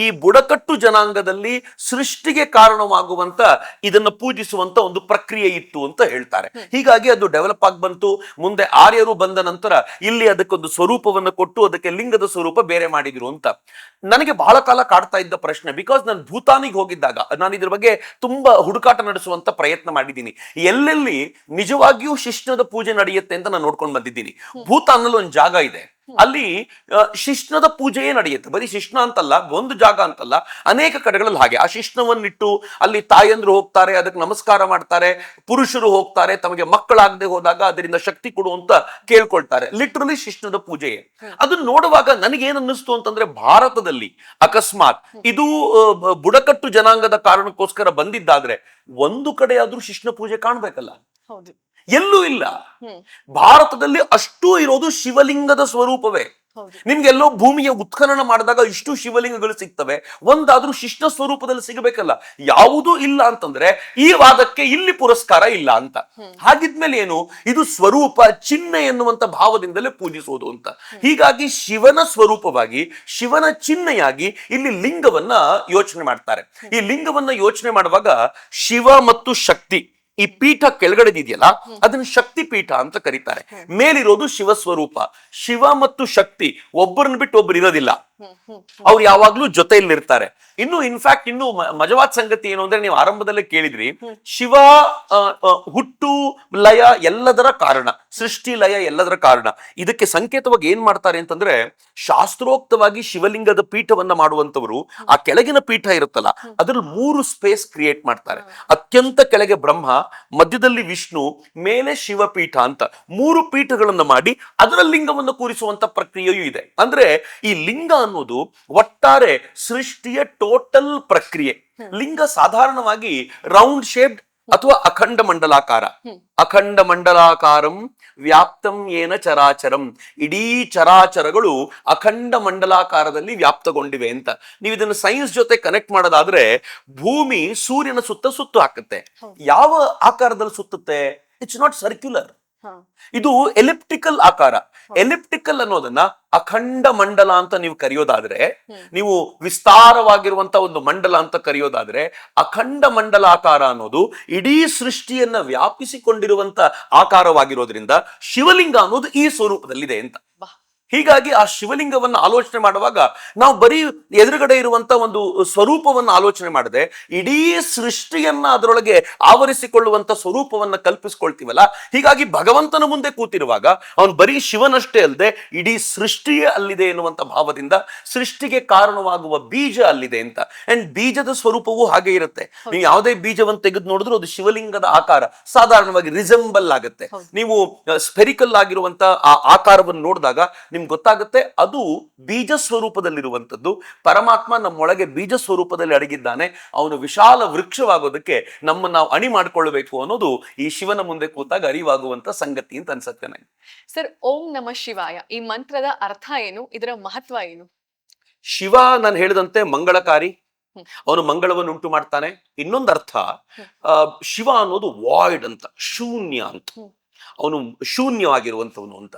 ಈ ಬುಡಕಟ್ಟು ಜನಾಂಗದಲ್ಲಿ ಸೃಷ್ಟಿಗೆ ಕಾರಣವಾಗುವಂತ ಇದನ್ನ ಪೂಜಿಸುವಂತ ಒಂದು ಪ್ರಕ್ರಿಯೆ ಇತ್ತು ಅಂತ ಹೇಳ್ತಾರೆ. ಹೀಗಾಗಿ ಅದು ಡೆವಲಪ್ ಆಗಿ ಬಂತು. ಮುಂದೆ ಆರ್ಯರು ಬಂದ ನಂತರ ಇಲ್ಲಿ ಅದಕ್ಕೊಂದು ಸ್ವರೂಪವನ್ನು ಕೊಟ್ಟು ಅದಕ್ಕೆ ಲಿಂಗದ ಸ್ವರೂಪ ಬೇರೆ ಮಾಡಿದ್ರು ಅಂತ. ನನಗೆ ಬಹಳ ಕಾಲ ಕಾಡ್ತಾ ಇದ್ದ ಪ್ರಶ್ನೆ, ಬಿಕಾಸ್ ನಾನು ಭೂತಾನಿಗೆ ಹೋಗಿದ್ದಾಗ ನಾನು ಇದ್ರ ಬಗ್ಗೆ ತುಂಬಾ ಹುಡುಕಾಟ ನಡೆಸುವಂತ ಪ್ರಯತ್ನ ಮಾಡಿದ್ದೀನಿ. ಎಲ್ಲೆಲ್ಲಿ ನಿಜವಾಗಿಯೂ ಶಿಷ್ಣದ ಪೂಜೆ ನಡೆಯುತ್ತೆ ಅಂತ ನಾನು ನೋಡ್ಕೊಂಡು ಬಂದಿದ್ದೀನಿ. ಭೂತಾನಲ್ಲಿ ಒಂದು ಜಾಗ ಇದೆ, ಅಲ್ಲಿ ಶಿಷ್ಣದ ಪೂಜೆಯೇ ನಡೆಯುತ್ತೆ. ಬರೀ ಶಿಷ್ಣ ಅಂತಲ್ಲ, ಒಂದು ಜಾಗ ಅಂತಲ್ಲ, ಅನೇಕ ಕಡೆಗಳಲ್ಲಿ ಹಾಗೆ ಆ ಶಿಷ್ಣವನ್ನಿಟ್ಟು ಅಲ್ಲಿ ತಾಯಂದ್ರು ಹೋಗ್ತಾರೆ, ಅದಕ್ಕೆ ನಮಸ್ಕಾರ ಮಾಡ್ತಾರೆ. ಪುರುಷರು ಹೋಗ್ತಾರೆ, ತಮಗೆ ಮಕ್ಕಳಾಗದೆ ಹೋದಾಗ ಅದರಿಂದ ಶಕ್ತಿ ಕೊಡು ಅಂತ ಕೇಳ್ಕೊಳ್ತಾರೆ. ಲಿಟ್ರಲಿ ಶಿಷ್ಣದ ಪೂಜೆಯೇ. ಅದನ್ನ ನೋಡುವಾಗ ನನಗೇನ್ ಅನ್ನಿಸ್ತು ಅಂತಂದ್ರೆ, ಭಾರತದಲ್ಲಿ ಅಕಸ್ಮಾತ್ ಇದು ಬುಡಕಟ್ಟು ಜನಾಂಗದ ಕಾರಣಕ್ಕೋಸ್ಕರ ಬಂದಿದ್ದಾದ್ರೆ ಒಂದು ಕಡೆ ಆದ್ರೂ ಶಿಷ್ಣ ಪೂಜೆ ಕಾಣ್ಬೇಕಲ್ಲ. ಎಲ್ಲೂ ಇಲ್ಲ. ಭಾರತದಲ್ಲಿ ಅಷ್ಟೂ ಇರೋದು ಶಿವಲಿಂಗದ ಸ್ವರೂಪವೇ. ನಿಮ್ಗೆಲ್ಲೋ ಭೂಮಿಯ ಉತ್ಖನನ ಮಾಡಿದಾಗ ಇಷ್ಟು ಶಿವಲಿಂಗಗಳು ಸಿಗ್ತವೆ, ಒಂದಾದ್ರೂ ಶಿಷ್ಣ ಸ್ವರೂಪದಲ್ಲಿ ಸಿಗಬೇಕಲ್ಲ. ಯಾವುದೂ ಇಲ್ಲ ಅಂತಂದ್ರೆ ಈ ವಾದಕ್ಕೆ ಇಲ್ಲಿ ಪುರಸ್ಕಾರ ಇಲ್ಲ ಅಂತ. ಹಾಗಿದ್ಮೇಲೆ ಏನು, ಇದು ಸ್ವರೂಪ, ಚಿಹ್ನೆ ಎನ್ನುವಂತ ಭಾವದಿಂದಲೇ ಪೂಜಿಸೋದು ಅಂತ. ಹೀಗಾಗಿ ಶಿವನ ಸ್ವರೂಪವಾಗಿ, ಶಿವನ ಚಿಹ್ನೆಯಾಗಿ ಇಲ್ಲಿ ಲಿಂಗವನ್ನ ಯೋಚನೆ ಮಾಡ್ತಾರೆ. ಈ ಲಿಂಗವನ್ನ ಯೋಚನೆ ಮಾಡುವಾಗ ಶಿವ ಮತ್ತು ಶಕ್ತಿ, ಈ ಪೀಠ ಕೆಳಗಡೆದಿದೆಯಲ್ಲ ಅದನ್ನ ಶಕ್ತಿ ಪೀಠ ಅಂತ ಕರೀತಾರೆ. ಮೇಲಿರೋದು ಶಿವ ಸ್ವರೂಪ. ಶಿವ ಮತ್ತು ಶಕ್ತಿ ಒಬ್ಬರನ್ನ ಬಿಟ್ಟು ಒಬ್ರು ಇರೋದಿಲ್ಲ, ಅವ್ರು ಯಾವಾಗ್ಲೂ ಜೊತೆಯಲ್ಲಿರ್ತಾರೆ. ಇನ್ನು ಇನ್ಫ್ಯಾಕ್ಟ್ ಇನ್ನು ಮಜವಾದ ಸಂಗತಿ ಏನು ಅಂದ್ರೆ, ನೀವು ಆರಂಭದಲ್ಲೇ ಕೇಳಿದ್ರಿ, ಶಿವ ಹುಟ್ಟು ಲಯ ಎಲ್ಲದರ ಕಾರಣ, ಸೃಷ್ಟಿ ಲಯ ಎಲ್ಲದರ ಕಾರಣ. ಇದಕ್ಕೆ ಸಂಕೇತವಾಗಿ ಏನ್ ಮಾಡ್ತಾರೆ ಅಂತಂದ್ರೆ, ಶಾಸ್ತ್ರೋಕ್ತವಾಗಿ ಶಿವಲಿಂಗದ ಪೀಠವನ್ನ ಮಾಡುವಂತವರು ಆ ಕೆಳಗಿನ ಪೀಠ ಇರುತ್ತಲ್ಲ ಅದ್ರಲ್ಲಿ 3 ಸ್ಪೇಸ್ ಕ್ರಿಯೇಟ್ ಮಾಡ್ತಾರೆ. ಅತ್ಯಂತ ಕೆಳಗೆ ಬ್ರಹ್ಮ, ಮಧ್ಯದಲ್ಲಿ ವಿಷ್ಣು, ಮೇಲೆ ಶಿವಪೀಠ ಅಂತ 3 ಪೀಠಗಳನ್ನ ಮಾಡಿ ಅದರ ಲಿಂಗವನ್ನು ಕೂರಿಸುವಂತ ಪ್ರಕ್ರಿಯೆಯೂ ಇದೆ. ಅಂದ್ರೆ ಈ ಲಿಂಗ ಅನ್ನೋದು ಒಟ್ಟಾರೆ ಸೃಷ್ಟಿಯ ಟೋಟಲ್ ಪ್ರಕ್ರಿಯೆ. ಲಿಂಗ ಸಾಧಾರಣವಾಗಿ ರೌಂಡ್ ಶೇಪ್ಡ್ ಅಥವಾ ಅಖಂಡ ಮಂಡಲಾಕಾರ. ಹ್ಮ್. ಅಖಂಡ ಮಂಡಲಾಕಾರಂ ವ್ಯಾಪ್ತಂ ಏನ ಚರಾಚರಂ, ಇಡೀ ಚರಾಚರಗಳು ಅಖಂಡ ಮಂಡಲಾಕಾರದಲ್ಲಿ ವ್ಯಾಪ್ತಗೊಂಡಿವೆ ಅಂತ. ನೀವು ಇದನ್ನು ಸೈನ್ಸ್ ಜೊತೆ ಕನೆಕ್ಟ್ ಮಾಡೋದಾದ್ರೆ ಭೂಮಿ ಸೂರ್ಯನ ಸುತ್ತ ಸುತ್ತು ಹಾಕುತ್ತೆ. ಹೌದು. ಯಾವ ಆಕಾರದಲ್ಲಿ ಸುತ್ತುತ್ತೆ? ಇಟ್ಸ್ ನಾಟ್ ಸರ್ಕ್ಯುಲರ್, ಹಾ. ಇದು ಎಲಿಪ್ಟಿಕಲ್ ಆಕಾರ. ಎಲಿಪ್ಟಿಕಲ್ ಅನ್ನೋದನ್ನ ಅಖಂಡ ಮಂಡಲ ಅಂತ ನೀವು ಕರೆಯೋದಾದ್ರೆ, ನೀವು ವಿಸ್ತಾರವಾಗಿರುವಂತ ಒಂದು ಮಂಡಲ ಅಂತ ಕರೆಯೋದಾದ್ರೆ, ಅಖಂಡ ಮಂಡಲಾಕಾರ ಅನ್ನೋದು ಇಡೀ ಸೃಷ್ಟಿಯನ್ನ ವ್ಯಾಪಿಸಿಕೊಂಡಿರುವಂತ ಆಕಾರವಾಗಿರೋದ್ರಿಂದ ಶಿವಲಿಂಗ ಅನ್ನೋದು ಈ ಸ್ವರೂಪದಲ್ಲಿದೆ ಅಂತ. ಬಾ. ಹೀಗಾಗಿ ಆ ಶಿವಲಿಂಗವನ್ನು ಆಲೋಚನೆ ಮಾಡುವಾಗ ನಾವು ಬರೀ ಎದುರುಗಡೆ ಇರುವಂತ ಒಂದು ಸ್ವರೂಪವನ್ನು ಆಲೋಚನೆ ಮಾಡದೆ ಇಡೀ ಸೃಷ್ಟಿಯನ್ನ ಅದರೊಳಗೆ ಆವರಿಸಿಕೊಳ್ಳುವಂತ ಸ್ವರೂಪವನ್ನ ಕಲ್ಪಿಸ್ಕೊಳ್ತೀವಲ್ಲ. ಹೀಗಾಗಿ ಭಗವಂತನ ಮುಂದೆ ಕೂತಿರುವಾಗ ಅವನು ಬರೀ ಶಿವನಷ್ಟೇ ಅಲ್ಲದೆ ಇಡೀ ಸೃಷ್ಟಿಯೇ ಅಲ್ಲಿದೆ ಎನ್ನುವಂತ ಭಾವದಿಂದ ಸೃಷ್ಟಿಗೆ ಕಾರಣವಾಗುವ ಬೀಜ ಅಲ್ಲಿದೆ ಅಂತ. ಅಂಡ್ ಬೀಜದ ಸ್ವರೂಪವೂ ಹಾಗೆ ಇರುತ್ತೆ. ನೀವು ಯಾವುದೇ ಬೀಜವನ್ನು ತೆಗೆದು ನೋಡಿದ್ರು ಅದು ಶಿವಲಿಂಗದ ಆಕಾರ ಸಾಧಾರಣವಾಗಿ ರಿಸೆಂಬಲ್ ಆಗುತ್ತೆ. ನೀವು ಸ್ಪೆರಿಕಲ್ ಆಗಿರುವಂತ ಆ ಆಕಾರವನ್ನು ನೋಡಿದಾಗ ನಿಮ್ಗೆ ಗೊತ್ತಾಗುತ್ತೆ ಅದು ಬೀಜ ಸ್ವರೂಪದಲ್ಲಿರುವಂಥದ್ದು. ಪರಮಾತ್ಮ ನಮ್ಮೊಳಗೆ ಬೀಜ ಸ್ವರೂಪದಲ್ಲಿ ಅಡಗಿದ್ದಾನೆ. ಅವನು ವಿಶಾಲ ವೃಕ್ಷವಾಗೋದಕ್ಕೆ ನಮ್ಮ ನಾವು ಅಣಿ ಮಾಡಿಕೊಳ್ಳಬೇಕು ಅನ್ನೋದು ಈ ಶಿವನ ಮುಂದೆ ಕೂತಾಗ ಅರಿವಾಗುವಂತ ಸಂಗತಿ ಅಂತ ಅನ್ಸುತ್ತೆ ನನಗೆ. ಸರ್, ಓಂ ನಮ ಶಿವಾಯ ಈ ಮಂತ್ರದ ಅರ್ಥ ಏನು? ಇದರ ಮಹತ್ವ ಏನು? ಶಿವ ನಾನು ಹೇಳಿದಂತೆ ಮಂಗಳಕಾರಿ, ಅವನು ಮಂಗಳವನ್ನು ಉಂಟು ಮಾಡ್ತಾನೆ. ಇನ್ನೊಂದು ಅರ್ಥ ಶಿವ ಅನ್ನೋದು ವಾಯ್ಡ್ ಅಂತ, ಶೂನ್ಯ ಅಂತ. ಅವನು ಶೂನ್ಯವಾಗಿರುವಂತವನು ಅಂತ.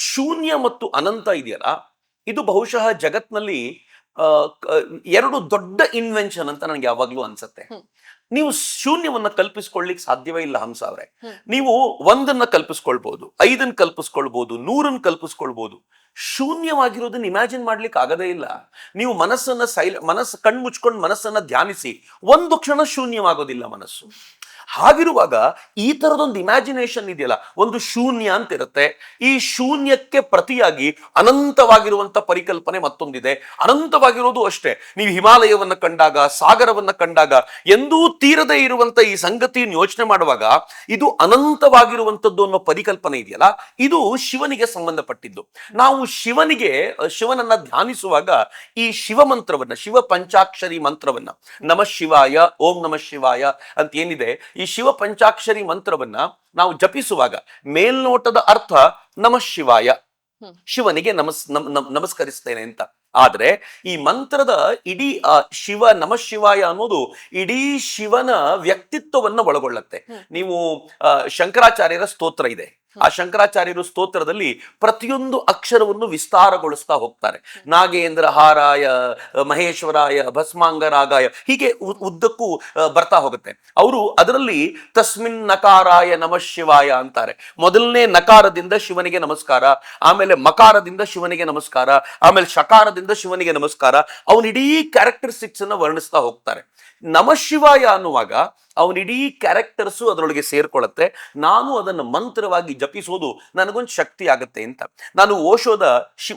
ಶೂನ್ಯ ಮತ್ತು ಅನಂತ ಇದೆಯಲ್ಲ, ಇದು ಬಹುಶಃ ಜಗತ್ನಲ್ಲಿ ಎರಡು ದೊಡ್ಡ ಇನ್ವೆನ್ಷನ್ ಅಂತ ನನಗೆ ಯಾವಾಗ್ಲೂ ಅನ್ಸುತ್ತೆ. ನೀವು ಶೂನ್ಯವನ್ನ ಕಲ್ಪಿಸ್ಕೊಳ್ಳಿಕ್ ಸಾಧ್ಯವೇ ಇಲ್ಲ ಹಂಸ ಅವ್ರೆ. ನೀವು ಒಂದನ್ನ ಕಲ್ಪಿಸ್ಕೊಳ್ಬಹುದು, 5 ಕಲ್ಪಿಸ್ಕೊಳ್ಬಹುದು, 100 ಕಲ್ಪಿಸ್ಕೊಳ್ಬಹುದು. ಶೂನ್ಯವಾಗಿರೋದನ್ನ ಇಮ್ಯಾಜಿನ್ ಮಾಡ್ಲಿಕ್ಕೆ ಆಗದೇ ಇಲ್ಲ. ನೀವು ಮನಸ್ಸನ್ನ ಮನಸ್ಸು ಕಣ್ಣು ಮುಚ್ಕೊಂಡು ಮನಸ್ಸನ್ನ ಧ್ಯಾನಿಸಿ, ಒಂದು ಕ್ಷಣ ಶೂನ್ಯವಾಗೋದಿಲ್ಲ ಮನಸ್ಸು. ಹಾಗಿರುವಾಗ ಈ ತರದೊಂದು ಇಮ್ಯಾಜಿನೇಷನ್ ಇದೆಯಲ್ಲ, ಒಂದು ಶೂನ್ಯ ಅಂತ ಇರುತ್ತೆ. ಈ ಶೂನ್ಯಕ್ಕೆ ಪ್ರತಿಯಾಗಿ ಅನಂತವಾಗಿರುವಂತ ಪರಿಕಲ್ಪನೆ ಮತ್ತೊಂದಿದೆ. ಅನಂತವಾಗಿರೋದು ಅಷ್ಟೇ. ನೀವು ಹಿಮಾಲಯವನ್ನ ಕಂಡಾಗ, ಸಾಗರವನ್ನ ಕಂಡಾಗ, ಎಂದೂ ತೀರದೇ ಇರುವಂತ ಈ ಸಂಗತಿಯನ್ನು ಯೋಚನೆ ಮಾಡುವಾಗ ಇದು ಅನಂತವಾಗಿರುವಂತದ್ದು ಅನ್ನೋ ಪರಿಕಲ್ಪನೆ ಇದೆಯಲ್ಲ, ಇದು ಶಿವನಿಗೆ ಸಂಬಂಧಪಟ್ಟಿದ್ದು. ನಾವು ಶಿವನನ್ನ ಧ್ಯಾನಿಸುವಾಗ ಈ ಶಿವ ಮಂತ್ರವನ್ನ, ಶಿವ ಪಂಚಾಕ್ಷರಿ ಮಂತ್ರವನ್ನ, ನಮಃ ಶಿವಾಯ, ಓಂ ನಮಃ ಶಿವಾಯ ಅಂತ ಏನಿದೆ, ಈ ಶಿವ ಪಂಚಾಕ್ಷರಿ ಮಂತ್ರವನ್ನ ನಾವು ಜಪಿಸುವಾಗ ಮೇಲ್ನೋಟದ ಅರ್ಥ ನಮಃ ಶಿವಾಯ, ಶಿವನಿಗೆ ನಮಸ್ಕರಿಸ್ತೇನೆ ಅಂತ. ಆದ್ರೆ ಈ ಮಂತ್ರದ ಇಡೀ ಶಿವ ನಮಃ ಶಿವಾಯ ಅನ್ನೋದು ಇಡೀ ಶಿವನ ವ್ಯಕ್ತಿತ್ವವನ್ನ ಒಳಗೊಳ್ಳುತ್ತೆ. ನೀವು ಶಂಕರಾಚಾರ್ಯರ ಸ್ತೋತ್ರ ಇದೆ, ಆ ಶಂಕರಾಚಾರ್ಯರು ಸ್ತೋತ್ರದಲ್ಲಿ ಪ್ರತಿಯೊಂದು ಅಕ್ಷರವನ್ನು ವಿಸ್ತಾರಗೊಳಿಸ್ತಾ ಹೋಗ್ತಾರೆ. ನಾಗೇಂದ್ರ ಹಾರಾಯ, ಮಹೇಶ್ವರಾಯ, ಭಸ್ಮಾಂಗರಾಗಾಯ, ಹೀಗೆ ಉದ್ದಕ್ಕೂ ಬರ್ತಾ ಹೋಗುತ್ತೆ. ಅವರು ಅದರಲ್ಲಿ ತಸ್ಮಿನ್ ನಕಾರಾಯ ನಮಃ ಶಿವಾಯ ಅಂತಾರೆ. ಮೊದಲನೇ ನಕಾರದಿಂದ ಶಿವನಿಗೆ ನಮಸ್ಕಾರ, ಆಮೇಲೆ ಮಕಾರದಿಂದ ಶಿವನಿಗೆ ನಮಸ್ಕಾರ, ಆಮೇಲೆ ಶಕಾರದಿಂದ ಶಿವನಿಗೆ ನಮಸ್ಕಾರ. ಅವನ ಇಡೀ ಕ್ಯಾರೆಕ್ಟರಿಸ್ಟಿಕ್ಸ್ ಅನ್ನ ವರ್ಣಿಸ್ತಾ ಹೋಗ್ತಾರೆ. ನಮಃ ಶಿವಾಯ ಅನ್ನುವಾಗ ಅವನ ಇಡೀ ಕ್ಯಾರೆಕ್ಟರ್ಸು ಅದರೊಳಗೆ ಸೇರ್ಕೊಳ್ಳುತ್ತೆ. ನಾನು ಅದನ್ನು ಮಂತ್ರವಾಗಿ ಜಪಿಸೋದು ನನಗೊಂದು ಶಕ್ತಿ ಆಗುತ್ತೆ ಅಂತ. ನಾನು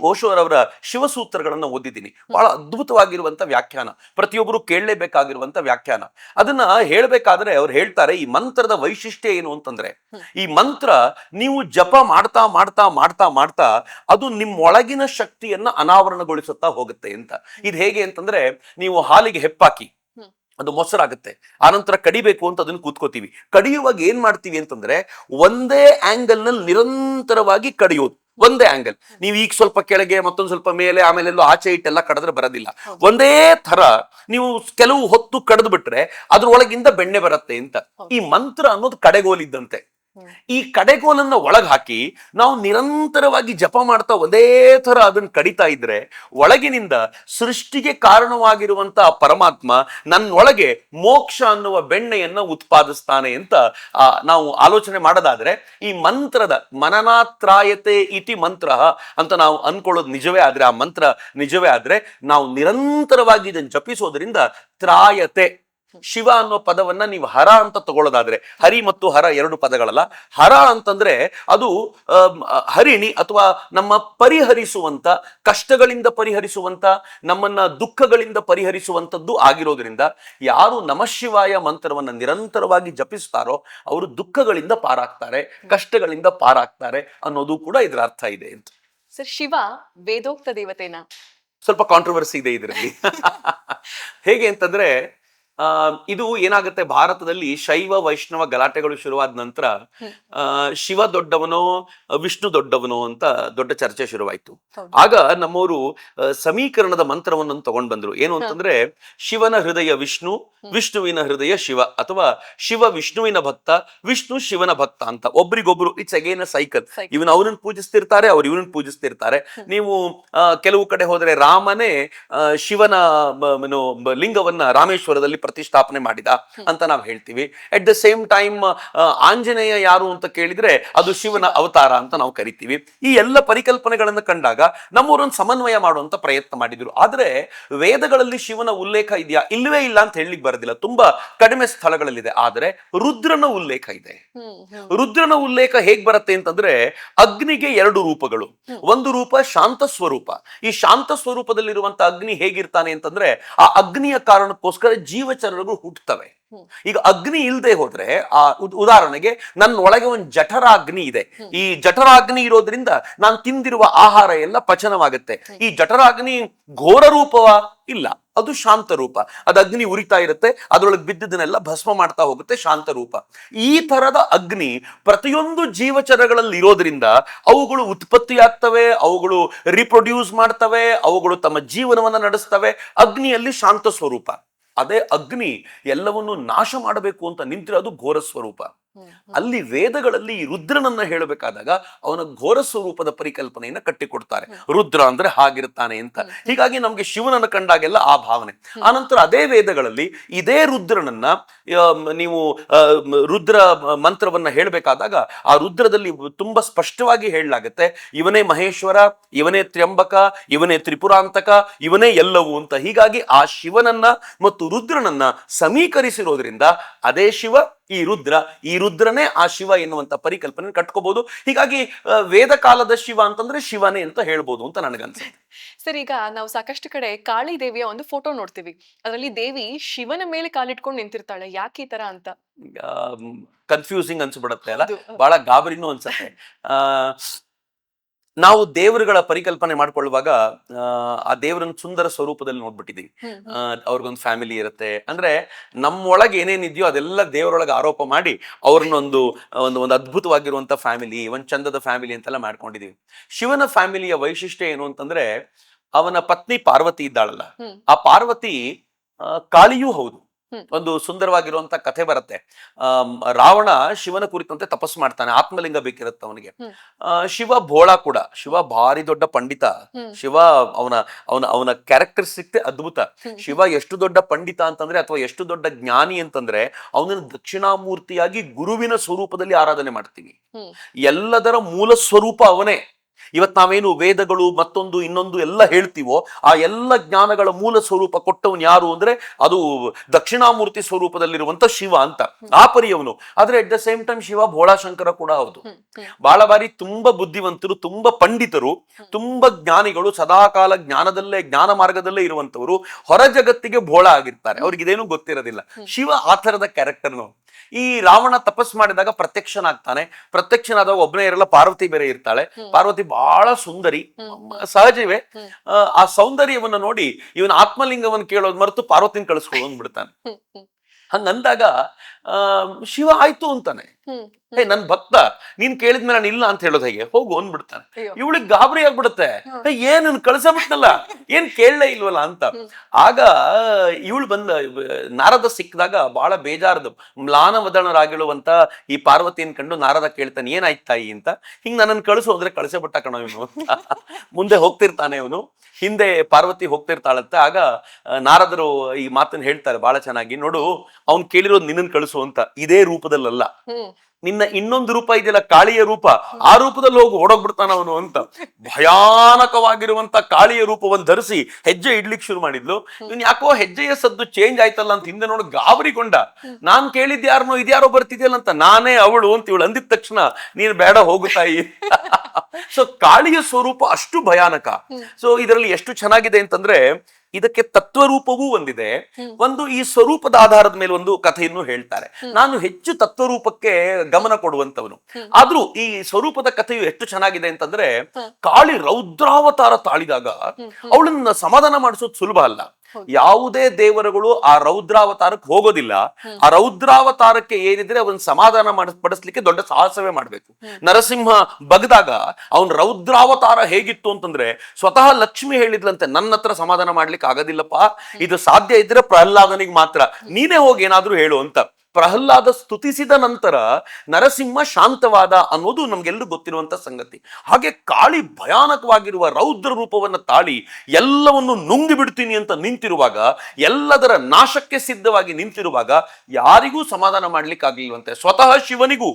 ಓಶೋರವರ ಶಿವಸೂತ್ರಗಳನ್ನು ಓದಿದ್ದೀನಿ. ಬಹಳ ಅದ್ಭುತವಾಗಿರುವಂತ ವ್ಯಾಖ್ಯಾನ, ಪ್ರತಿಯೊಬ್ಬರು ಕೇಳಲೇಬೇಕಾಗಿರುವಂತ ವ್ಯಾಖ್ಯಾನ. ಅದನ್ನ ಹೇಳ್ಬೇಕಾದ್ರೆ ಅವ್ರು ಹೇಳ್ತಾರೆ, ಈ ಮಂತ್ರದ ವೈಶಿಷ್ಟ್ಯ ಏನು ಅಂತಂದ್ರೆ, ಈ ಮಂತ್ರ ನೀವು ಜಪ ಮಾಡ್ತಾ ಮಾಡ್ತಾ ಮಾಡ್ತಾ ಮಾಡ್ತಾ ಅದು ನಿಮ್ಮೊಳಗಿನ ಶಕ್ತಿಯನ್ನ ಅನಾವರಣಗೊಳಿಸುತ್ತಾ ಹೋಗುತ್ತೆ ಅಂತ. ಇದು ಹೇಗೆ ಅಂತಂದ್ರೆ, ನೀವು ಹಾಲಿಗೆ ಹೆಪ್ಪಾಕಿ ಅದು ಮೊಸರಾಗುತ್ತೆ, ಆನಂತರ ಕಡಿಬೇಕು ಅಂತ ಅದನ್ನ ಕೂತ್ಕೋತೀವಿ. ಕಡಿಯುವಾಗ ಏನ್ ಮಾಡ್ತೀವಿ ಅಂತಂದ್ರೆ, ಒಂದೇ ಆಂಗಲ್ ನಲ್ಲಿ ನಿರಂತರವಾಗಿ ಕಡಿಯೋದು. ಒಂದೇ ಆಂಗಲ್. ನೀವು ಈಗ ಸ್ವಲ್ಪ ಕೆಳಗೆ, ಮತ್ತೊಂದು ಸ್ವಲ್ಪ ಮೇಲೆ, ಆಮೇಲೆ ಎಲ್ಲೋ ಆಚೆ ಇಟ್ಟೆಲ್ಲ ಕಡಿದ್ರೆ ಬರೋದಿಲ್ಲ. ಒಂದೇ ತರ ನೀವು ಕೆಲವು ಹೊತ್ತು ಕಡಿದು ಬಿಟ್ರೆ ಅದ್ರೊಳಗಿಂದ ಬೆಣ್ಣೆ ಬರುತ್ತೆ ಅಂತ. ಈ ಮಂತ್ರ ಅನ್ನೋದು ಕಡೆಗೋಲಿದ್ದಂತೆ. ಈ ಕಡೆಗೋಲನ್ನ ಒಳಗ್ ಹಾಕಿ ನಾವು ನಿರಂತರವಾಗಿ ಜಪ ಮಾಡ್ತಾ ಒಂದೇ ತರ ಅದನ್ನ ಕಡಿತಾ ಇದ್ರೆ ಒಳಗಿನಿಂದ ಸೃಷ್ಟಿಗೆ ಕಾರಣವಾಗಿರುವಂತ ಪರಮಾತ್ಮ ನನ್ನೊಳಗೆ ಮೋಕ್ಷ ಅನ್ನುವ ಬೆಣ್ಣೆಯನ್ನ ಉತ್ಪಾದಿಸ್ತಾನೆ ಅಂತ ನಾವು ಆಲೋಚನೆ ಮಾಡೋದಾದ್ರೆ, ಈ ಮಂತ್ರದ ಮನನಾತ್ರಾಯತೆ ಇತಿ ಮಂತ್ರ ಅಂತ ನಾವು ಅನ್ಕೊಳ್ಳೋದು ನಿಜವೇ ಆದ್ರೆ, ಆ ಮಂತ್ರ ನಿಜವೇ ಆದ್ರೆ, ನಾವು ನಿರಂತರವಾಗಿ ಇದನ್ನು ಜಪಿಸೋದ್ರಿಂದ ತ್ರಾಯತೆ, ಶಿವ ಅನ್ನೋ ಪದವನ್ನ ನೀವು ಹರ ಅಂತ ತಗೊಳ್ಳೋದಾದ್ರೆ, ಹರಿ ಮತ್ತು ಹರ ಎರಡು ಪದಗಳಲ್ಲ. ಹರ ಅಂತಂದ್ರೆ ಅದು ಹರಿಣಿ ಅಥವಾ ನಮ್ಮ ಪರಿಹರಿಸುವಂತ, ಕಷ್ಟಗಳಿಂದ ಪರಿಹರಿಸುವಂತ, ನಮ್ಮನ್ನ ದುಃಖಗಳಿಂದ ಪರಿಹರಿಸುವಂತದ್ದು ಆಗಿರೋದ್ರಿಂದ ಯಾರು ನಮಃ ಶಿವಾಯ ಮಂತ್ರವನ್ನ ನಿರಂತರವಾಗಿ ಜಪಿಸ್ತಾರೋ ಅವರು ದುಃಖಗಳಿಂದ ಪಾರಾಗ್ತಾರೆ, ಕಷ್ಟಗಳಿಂದ ಪಾರಾಗ್ತಾರೆ ಅನ್ನೋದು ಕೂಡ ಇದರ ಅರ್ಥ ಇದೆ ಅಂತ. ಸರ್, ಶಿವ ವೇದೋಕ್ತ ದೇವತೆನಾ? ಸ್ವಲ್ಪ ಕಾಂಟ್ರವರ್ಸಿ ಇದೆ ಇದರಲ್ಲಿ. ಹೇಗೆ ಅಂತಂದ್ರೆ, ಇದು ಏನಾಗುತ್ತೆ, ಭಾರತದಲ್ಲಿ ಶೈವ ವೈಷ್ಣವ ಗಲಾಟೆಗಳು ಶುರುವಾದ ನಂತರ ಶಿವ ದೊಡ್ಡವನೋ ವಿಷ್ಣು ದೊಡ್ಡವನೋ ಅಂತ ದೊಡ್ಡ ಚರ್ಚೆ ಶುರುವಾಯ್ತು. ಹೌದು. ಆಗ ನಮ್ಮವರು ಸಮೀಕರಣದ ಮಂತ್ರವನ್ನು ತಗೊಂಡ್ ಬಂದ್ರು. ಏನು ಅಂತಂದ್ರೆ, ಶಿವನ ಹೃದಯ ವಿಷ್ಣು, ವಿಷ್ಣುವಿನ ಹೃದಯ ಶಿವ, ಅಥವಾ ಶಿವ ವಿಷ್ಣುವಿನ ಭಕ್ತ, ವಿಷ್ಣು ಶಿವನ ಭಕ್ತ ಅಂತ. ಒಬ್ರಿಗೊಬ್ರು ಇಟ್ಸ್ ಅಗೇನ್ ಅ ಸೈಕಲ್. ಇವನು ಅವನನ್ನು ಪೂಜಿಸ್ತಿರ್ತಾರೆ, ಅವ್ರು ಇವನನ್ನು ಪೂಜಿಸ್ತಿರ್ತಾರೆ. ನೀವು ಕೆಲವು ಕಡೆ ಹೋದ್ರೆ ರಾಮನೇ ಶಿವನ ಲಿಂಗವನ್ನ ರಾಮೇಶ್ವರದಲ್ಲಿ ಪ್ರತಿಷ್ಠಾಪನೆ ಮಾಡಿದ ಅಂತ ನಾವು ಹೇಳ್ತೀವಿ. At the same time Anjaneya ಯಾರು ಅಂತ ಕೇಳಿದ್ರೆ ಅದು ಶಿವನ ಅವತಾರ ಅಂತ ನಾವು ಕರಿತೀವಿ. ಈ ಎಲ್ಲ ಪರಿಕಲ್ಪನೆಗಳನ್ನು ಕಂಡಾಗ ನಮ್ಮವರನ್ನು ಸಮನ್ವಯ ಮಾಡುವಂತ ಪ್ರಯತ್ನ ಮಾಡಿದ್ರು. ಆದ್ರೆ ವೇದಗಳಲ್ಲಿ ಶಿವನ ಉಲ್ಲೇಖ ಇದೆಯಾ? ಇಲ್ಲವೇ ಇಲ್ಲ ಅಂತ ಹೇಳಲಿಕ್ಕೆ ಬರೋದಿಲ್ಲ, ತುಂಬಾ ಕಡಿಮೆ ಸ್ಥಳಗಳಲ್ಲಿದೆ. ಆದ್ರೆ ರುದ್ರನ ಉಲ್ಲೇಖ ಇದೆ. ರುದ್ರನ ಉಲ್ಲೇಖ ಹೇಗ್ ಬರುತ್ತೆ ಅಂತಂದ್ರೆ, ಅಗ್ನಿಗೆ ಎರಡು ರೂಪಗಳು. ಒಂದು ರೂಪ ಶಾಂತ ಸ್ವರೂಪ. ಈ ಶಾಂತ ಸ್ವರೂಪದಲ್ಲಿರುವಂತ ಅಗ್ನಿ ಹೇಗಿರ್ತಾನೆ ಅಂತಂದ್ರೆ, ಆ ಅಗ್ನಿಯ ಕಾರಣಕ್ಕೋಸ್ಕರ ಜೀವಚರಗಳು ಹುಟ್ಟುತ್ತವೆ. ಈಗ ಅಗ್ನಿ ಇಲ್ಲದೆ ಹೋದ್ರೆ, ಆ ಉದಾಹರಣೆಗೆ ನನ್ನ ಒಳಗೆ ಒಂದು ಜಠರಾಗ್ನಿ ಇದೆ. ಈ ಜಠರಾಗ್ನಿ ಇರೋದ್ರಿಂದ ನಾನು ತಿಂದಿರುವ ಆಹಾರ ಎಲ್ಲ ಪಚನವಾಗುತ್ತೆ. ಈ ಜಠರಾಗ್ನಿ ಘೋರ ರೂಪವ? ಇಲ್ಲ, ಅದು ಶಾಂತ ರೂಪ. ಅದು ಅಗ್ನಿ ಉರಿತಾ ಇರುತ್ತೆ, ಅದರೊಳಗೆ ಬಿದ್ದದನ್ನೆಲ್ಲ ಭಸ್ಮ ಮಾಡ್ತಾ ಹೋಗುತ್ತೆ, ಶಾಂತ ರೂಪ. ಈ ತರದ ಅಗ್ನಿ ಪ್ರತಿಯೊಂದು ಜೀವಚರಗಳಲ್ಲಿ ಇರೋದ್ರಿಂದ ಅವುಗಳು ಉತ್ಪತ್ತಿಯಾಗ್ತವೆ, ಅವುಗಳು ರಿಪ್ರೊಡ್ಯೂಸ್ ಮಾಡ್ತವೆ, ಅವುಗಳು ತಮ್ಮ ಜೀವನವನ್ನ ನಡೆಸ್ತವೆ. ಅಗ್ನಿಯಲ್ಲಿ ಶಾಂತ ಸ್ವರೂಪ. ಅದೇ ಅಗ್ನಿ ಎಲ್ಲವನ್ನು ನಾಶ ಮಾಡಬೇಕು ಅಂತ ನಿಂತಿರೋದು ಅದು ಘೋರ ಸ್ವರೂಪ. ಅಲ್ಲಿ ವೇದಗಳಲ್ಲಿ ಈ ರುದ್ರನನ್ನ ಹೇಳಬೇಕಾದಾಗ ಅವನ ಘೋರ ಸ್ವರೂಪದ ಪರಿಕಲ್ಪನೆಯನ್ನ ಕಟ್ಟಿಕೊಡ್ತಾರೆ. ರುದ್ರ ಅಂದ್ರೆ ಹಾಗಿರ್ತಾನೆ ಅಂತ. ಹೀಗಾಗಿ ನಮ್ಗೆ ಶಿವನನ್ನ ಕಂಡಾಗೆಲ್ಲ ಆ ಭಾವನೆ. ಆನಂತರ ಅದೇ ವೇದಗಳಲ್ಲಿ ಇದೇ ರುದ್ರನನ್ನ ನೀವು ರುದ್ರ ಮಂತ್ರವನ್ನ ಹೇಳಬೇಕಾದಾಗ ಆ ರುದ್ರದಲ್ಲಿ ತುಂಬಾ ಸ್ಪಷ್ಟವಾಗಿ ಹೇಳಲಾಗುತ್ತೆ, ಇವನೇ ಮಹೇಶ್ವರ, ಇವನೇ ತ್ರ್ಯಂಬಕ, ಇವನೇ ತ್ರಿಪುರಾಂತಕ, ಇವನೇ ಎಲ್ಲವೂ ಅಂತ. ಹೀಗಾಗಿ ಆ ಶಿವನನ್ನ ಮತ್ತು ರುದ್ರನನ್ನ ಸಮೀಕರಿಸಿರೋದ್ರಿಂದ ಅದೇ ಶಿವ, ಈ ರುದ್ರ, ಈ ರುದ್ರನೇ ಆ ಶಿವ ಎನ್ನುವಂತ ಪರಿಕಲ್ಪನೆ ಕಟ್ಕೋಬಹುದು. ಹೀಗಾಗಿ ವೇದ ಕಾಲದ ಶಿವ ಅಂತಂದ್ರೆ ಶಿವನೇ ಅಂತ ಹೇಳ್ಬೋದು ಅಂತ ನನಗನ್ಸುತ್ತೆ. ಸರ್, ಈಗ ನಾವು ಸಾಕಷ್ಟು ಕಡೆ ಕಾಳಿ ದೇವಿಯ ಒಂದು ಫೋಟೋ ನೋಡ್ತೀವಿ. ಅದರಲ್ಲಿ ದೇವಿ ಶಿವನ ಮೇಲೆ ಕಾಲಿಟ್ಕೊಂಡು ನಿಂತಿರ್ತಾಳೆ. ಯಾಕೆ ಈ ತರ ಅಂತ ಕನ್ಫ್ಯೂಸಿಂಗ್ ಅನ್ಸ್ಬಿಡತ್ತೆ ಅಲ್ಲ, ಬಹಳ ಗಾಬರಿನೂ ಅನ್ಸತ್ತೆ. ನಾವು ದೇವರುಗಳ ಪರಿಕಲ್ಪನೆ ಮಾಡ್ಕೊಳ್ಳುವಾಗ ಆ ದೇವರನ್ನ ಸುಂದರ ಸ್ವರೂಪದಲ್ಲಿ ನೋಡ್ಬಿಟ್ಟಿದೀವಿ. ಅವ್ರಿಗೊಂದು ಫ್ಯಾಮಿಲಿ ಇರುತ್ತೆ, ಅಂದ್ರೆ ನಮ್ಮೊಳಗೆ ಏನೇನಿದೆಯೋ ಅದೆಲ್ಲ ದೇವರೊಳಗೆ ಆರೋಪ ಮಾಡಿ ಅವ್ರನ್ನೊಂದು ಒಂದು ಅದ್ಭುತವಾಗಿರುವಂತ ಫ್ಯಾಮಿಲಿ, ಒಂದ್ ಚಂದದ ಫ್ಯಾಮಿಲಿ ಅಂತೆಲ್ಲ ಮಾಡ್ಕೊಂಡಿದೀವಿ. ಶಿವನ ಫ್ಯಾಮಿಲಿಯ ವೈಶಿಷ್ಟ್ಯ ಏನು ಅಂತಂದ್ರೆ, ಅವನ ಪತ್ನಿ ಪಾರ್ವತಿ ಇದ್ದಾಳಲ್ಲ, ಆ ಪಾರ್ವತಿ ಕಾಳಿಯೂ ಹೌದು. ಒಂದು ಸುಂದರವಾಗಿರುವಂತ ಕಥೆ ಬರುತ್ತೆ. ರಾವಣ ಶಿವನ ಕುರಿತಂತೆ ತಪಸ್ಸು ಮಾಡ್ತಾನೆ, ಆತ್ಮಲಿಂಗ ಬೇಕಿರುತ್ತೆ ಅವನಿಗೆ. ಶಿವ ಭೋಳ ಕೂಡ, ಶಿವ ಭಾರಿ ದೊಡ್ಡ ಪಂಡಿತ. ಶಿವ ಅವನ ಅವನ ಅವನ ಕ್ಯಾರೆಕ್ಟರಿಸ್ಟಿಕ್ ಅದ್ಭುತ. ಶಿವ ಎಷ್ಟು ದೊಡ್ಡ ಪಂಡಿತ ಅಂತಂದ್ರೆ, ಅಥವಾ ಎಷ್ಟು ದೊಡ್ಡ ಜ್ಞಾನಿ ಅಂತಂದ್ರೆ, ಅವನನ್ನು ದಕ್ಷಿಣಾಮೂರ್ತಿಯಾಗಿ ಗುರುವಿನ ಸ್ವರೂಪದಲ್ಲಿ ಆರಾಧನೆ ಮಾಡ್ತೀವಿ. ಎಲ್ಲದರ ಮೂಲ ಸ್ವರೂಪ ಅವನೇ. ಇವತ್ ನಾವೇನು ವೇದಗಳು ಮತ್ತೊಂದು ಇನ್ನೊಂದು ಎಲ್ಲ ಹೇಳ್ತೀವೋ, ಆ ಎಲ್ಲ ಜ್ಞಾನಗಳ ಮೂಲ ಸ್ವರೂಪ ಕೊಟ್ಟವನು ಯಾರು ಅಂದ್ರೆ ಅದು ದಕ್ಷಿಣಾಮೂರ್ತಿ ಸ್ವರೂಪದಲ್ಲಿರುವಂತ ಶಿವ ಅಂತ, ಆ ಪರಿಯವನು. ಆದ್ರೆ at the same time Shiva Bholashankar ಕೂಡ ಹೌದು. ಬಹಳ ಬಾರಿ ತುಂಬಾ ಬುದ್ಧಿವಂತರು, ತುಂಬಾ ಪಂಡಿತರು, ತುಂಬಾ ಜ್ಞಾನಿಗಳು, ಸದಾಕಾಲ ಜ್ಞಾನದಲ್ಲೇ, ಜ್ಞಾನ ಮಾರ್ಗದಲ್ಲೇ ಇರುವಂತವರು ಹೊರ ಜಗತ್ತಿಗೆ ಭೋಳ ಆಗಿರ್ತಾರೆ, ಅವ್ರಿಗೆ ಇದೇನು ಗೊತ್ತಿರೋದಿಲ್ಲ. ಶಿವ ಆ ತರದ ಕ್ಯಾರೆಕ್ಟರ್ನು. ಈ ರಾವಣ ತಪಸ್ ಮಾಡಿದಾಗ ಪ್ರತ್ಯಕ್ಷನಾಗ್ತಾನೆ. ಪ್ರತ್ಯಕ್ಷನಾದಾಗ ಒಬ್ಬನೇ ಇರಲ್ಲ, ಪಾರ್ವತಿ ಬೇರೆ ಇರ್ತಾಳೆ. ಪಾರ್ವತಿ ಬಹಳ ಸುಂದರಿ, ಸಹಜವೇ. ಆ ಸೌಂದರ್ಯವನ್ನ ನೋಡಿ ಇವನ ಆತ್ಮಲಿಂಗವನ್ನು ಕೇಳೋದು ಮರೆತು ಪಾರ್ವತಿನ ಕಳಿಸ್ಕೊಳ್ಳೋದು ಬಿಡ್ತಾನೆ. ಹಂಗಂದಾಗ ಶಿವ ಆಯ್ತು ಅಂತಾನೆ, ಹೇ ನನ್ ಭಕ್ತ, ನೀನ್ ಕೇಳಿದ್ಮೇಲೆ ನಾನು ಇಲ್ಲ ಅಂತ ಹೇಳೋದು ಹೇಗೆ, ಹೋಗು ಅಂದ್ಬಿಡ್ತಾನೆ. ಇವಳಿಗೆ ಗಾಬರಿ ಆಗ್ಬಿಡುತ್ತೆ, ಏನ್ ಕಳ್ಸಬಿಟ್ನಲ್ಲ, ಏನ್ ಕೇಳಲೇ ಇಲ್ವಲ್ಲ ಅಂತ. ಆಗ ಇವಳು ಬಂದ ನಾರದ ಸಿಕ್ಕಿದಾಗ ಬಹಳ ಬೇಜಾರದು, ಮ್ಲಾನವದನರಾಗಿಳುವಂತ ಈ ಪಾರ್ವತಿಯನ್ನು ಕಂಡು ನಾರದ ಕೇಳ್ತಾನೆ, ಏನಾಯ್ತು ತಾಯಿ ಅಂತ. ಹಿಂಗ್ ನನ್ನನ್ನು ಕಳಿಸು ಅಂದ್ರೆ ಕಳಿಸೇ ಬಿಟ್ಟ ಕಣೋ ಇವನು. ಮುಂದೆ ಹೋಗ್ತಿರ್ತಾನೆ ಅವನು, ಹಿಂದೆ ಪಾರ್ವತಿ ಹೋಗ್ತಿರ್ತಾಳಂತೆ. ಆಗ ನಾರದರು ಈ ಮಾತನ್ನ ಹೇಳ್ತಾರೆ ಬಹಳ ಚೆನ್ನಾಗಿ, ನೋಡು ಅವ್ನ್ ಕೇಳಿರೋದು ನಿನ್ನನ್ನು ಕಳಿಸು ಅಂತ, ಇದೇ ರೂಪದಲ್ಲಲ್ಲ, ನಿನ್ನ ಇನ್ನೊಂದು ರೂಪ ಇದೆಯಲ್ಲ ಕಾಳಿಯ ರೂಪ, ಆ ರೂಪದಲ್ಲಿ ಹೋಗಿ ಓಡೋಗ್ಬಿಡ್ತಾನ ಅವನು ಅಂತ. ಭಯಾನಕವಾಗಿರುವಂತ ಕಾಳಿಯ ರೂಪವನ್ನು ಧರಿಸಿ ಹೆಜ್ಜೆ ಇಡ್ಲಿಕ್ಕೆ ಶುರು ಮಾಡಿದ್ಲು. ಇವ್ನು ಯಾಕೋ ಹೆಜ್ಜೆಯ ಸದ್ದು ಚೇಂಜ್ ಆಯ್ತಲ್ಲ ಅಂತ ಹಿಂದೆ ನೋಡಿ ಗಾಬರಿಗೊಂಡ. ನಾನ್ ಕೇಳಿದ್ ಯಾರನೋ ಇದ್ಯಾರೋ ಬರ್ತಿದ್ಯಲ್ಲ ಅಂತ, ನಾನೇ ಅವಳು ಅಂತ ಇವಳು ಅಂದಿದ ತಕ್ಷಣ ನೀನು ಬೇಡ ಹೋಗುತ್ತಾಯಿ. ಸೊ ಕಾಳಿಯ ಸ್ವರೂಪ ಅಷ್ಟು ಭಯಾನಕ. ಸೊ ಇದರಲ್ಲಿ ಎಷ್ಟು ಚೆನ್ನಾಗಿದೆ ಅಂತಂದ್ರೆ, ಇದಕ್ಕೆ ತತ್ವರೂಪವೂ ಒಂದಿದೆ, ಒಂದು ಈ ಸ್ವರೂಪದ ಆಧಾರದ ಮೇಲೆ ಒಂದು ಕಥೆಯನ್ನು ಹೇಳ್ತಾರೆ. ನಾನು ಹೆಚ್ಚು ತತ್ವರೂಪಕ್ಕೆ ಗಮನ ಕೊಡುವಂತವನು, ಆದ್ರೂ ಈ ಸ್ವರೂಪದ ಕಥೆಯು ಎಷ್ಟು ಚೆನ್ನಾಗಿದೆ ಅಂತಂದ್ರೆ, ಕಾಳಿ ರೌದ್ರಾವತಾರ ತಾಳಿದಾಗ ಅವಳನ್ನ ಸಮಾಧಾನ ಮಾಡಿಸೋದು ಸುಲಭ ಅಲ್ಲ. ಹೌದು. ಯಾವುದೇ ದೇವರುಗಳು ಆ ರೌದ್ರಾವತಾರಕ್ಕೆ ಹೋಗೋದಿಲ್ಲ. ಆ ರೌದ್ರಾವತಾರಕ್ಕೆ ಏನಿದ್ರೆ ಅವನ್ ಸಮಾಧಾನ ಪಡಿಸ್ಲಿಕ್ಕೆ ದೊಡ್ಡ ಸಾಹಸವೇ ಮಾಡ್ಬೇಕು. ನರಸಿಂಹ ಬಗ್ದಾಗ ಅವನ್ ರೌದ್ರಾವತಾರ ಹೇಗಿತ್ತು ಅಂತಂದ್ರೆ, ಸ್ವತಃ ಲಕ್ಷ್ಮಿ ಹೇಳಿದ್ಲಂತೆ, ನನ್ನ ಹತ್ರ ಸಮಾಧಾನ ಮಾಡ್ಲಿಕ್ಕೆ ಆಗೋದಿಲ್ಲಪ್ಪ, ಇದು ಸಾಧ್ಯ ಇದ್ರೆ ಪ್ರಹ್ಲಾದನಿಗೆ ಮಾತ್ರ, ನೀನೇ ಹೋಗಿ ಏನಾದ್ರೂ ಹೇಳು ಅಂತ. ಪ್ರಹ್ಲಾದ ಸ್ತುತಿಸಿದ ನಂತರ ನರಸಿಂಹ ಶಾಂತವಾದ ಅನ್ನೋದು ನಮ್ಗೆಲ್ಲರೂ ಗೊತ್ತಿರುವಂತ ಸಂಗತಿ. ಹಾಗೆ ಕಾಳಿ ಭಯಾನಕವಾಗಿರುವ ರೌದ್ರ ರೂಪವನ್ನ ತಾಳಿ ಎಲ್ಲವನ್ನು ನುಂಗಿ ಬಿಡ್ತೀನಿ ಅಂತ ನಿಂತಿರುವಾಗ, ಎಲ್ಲದರ ನಾಶಕ್ಕೆ ಸಿದ್ಧವಾಗಿ ನಿಂತಿರುವಾಗ ಯಾರಿಗೂ ಸಮಾಧಾನ ಮಾಡ್ಲಿಕ್ಕೆ ಆಗ್ಲಿಲ್ವಂತೆ. ಸ್ವತಃ ಶಿವನಿಗೂ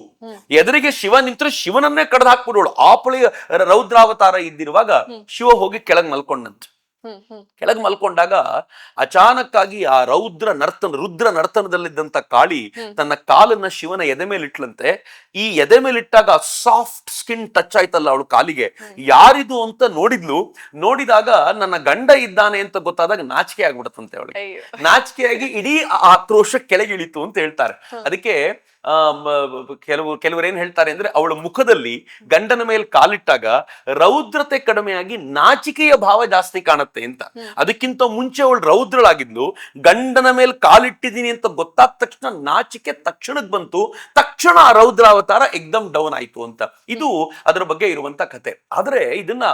ಎದುರಿಗೆ ಶಿವ ನಿಂತರೆ ಶಿವನನ್ನೇ ಕಡ್ದು ಹಾಕ್ಬಿಡೋಳು ಆ ಪಳಿಯ ರೌದ್ರಾವತಾರ ಇದ್ದಿರುವಾಗ ಶಿವ ಹೋಗಿ ಕೆಳಗ್ ಮಲ್ಕೊಂಡಂತೆ. ಕೆಳಗೆ ಮಲ್ಕೊಂಡಾಗ ಅಚಾನಕ್ಕಾಗಿ ಆ ರುದ್ರ ನರ್ತನದಲ್ಲಿದ್ದಂತ ಕಾಳಿ ತನ್ನ ಕಾಲನ್ನ ಶಿವನ ಎದೆ ಮೇಲೆ ಇಟ್ಲಂತೆ. ಈ ಎದೆ ಮೇಲಿಟ್ಟಾಗ ಸಾಫ್ಟ್ ಸ್ಕಿನ್ ಟಚ್ ಆಯ್ತಲ್ಲ ಅವಳು ಕಾಲಿಗೆ, ಯಾರಿದು ಅಂತ ನೋಡಿದ್ಲು. ನೋಡಿದಾಗ ನನ್ನ ಗಂಡ ಇದ್ದಾನೆ ಅಂತ ಗೊತ್ತಾದಾಗ ನಾಚಿಕೆ ಆಗ್ಬಿಡತ್ತಂತೆ ಅವಳಿಗೆ. ನಾಚಿಕೆಯಾಗಿ ಇಡೀ ಆಕ್ರೋಶ ಕೆಳಗಿಳಿತು ಅಂತ ಹೇಳ್ತಾರೆ. ಅದಕ್ಕೆ ಕೆಲವರು ಏನ್ ಹೇಳ್ತಾರೆ ಅಂದ್ರೆ, ಅವಳ ಮುಖದಲ್ಲಿ ಗಂಡನ ಮೇಲೆ ಕಾಲಿಟ್ಟಾಗ ರೌದ್ರತೆ ಕಡಿಮೆಯಾಗಿ ನಾಚಿಕೆಯ ಭಾವ ಜಾಸ್ತಿ ಕಾಣುತ್ತೆ ಅಂತ. ಅದಕ್ಕಿಂತ ಮುಂಚೆ ಅವಳು ರೌದ್ರಳಾಗಿದ್ಲು, ಗಂಡನ ಮೇಲೆ ಕಾಲಿಟ್ಟಿದ್ದೀನಿ ಅಂತ ಗೊತ್ತಾದ ತಕ್ಷಣ ನಾಚಿಕೆ ತಕ್ಷಣಕ್ಕೆ ಬಂತು, ತಕ್ಷಣ ಆ ರೌದ್ರಾವತಾರ ಎಕ್ದಮ್ ಡೌನ್ ಆಯ್ತು ಅಂತ. ಇದು ಅದರ ಬಗ್ಗೆ ಇರುವಂತ ಕತೆ. ಆದ್ರೆ ಇದನ್ನ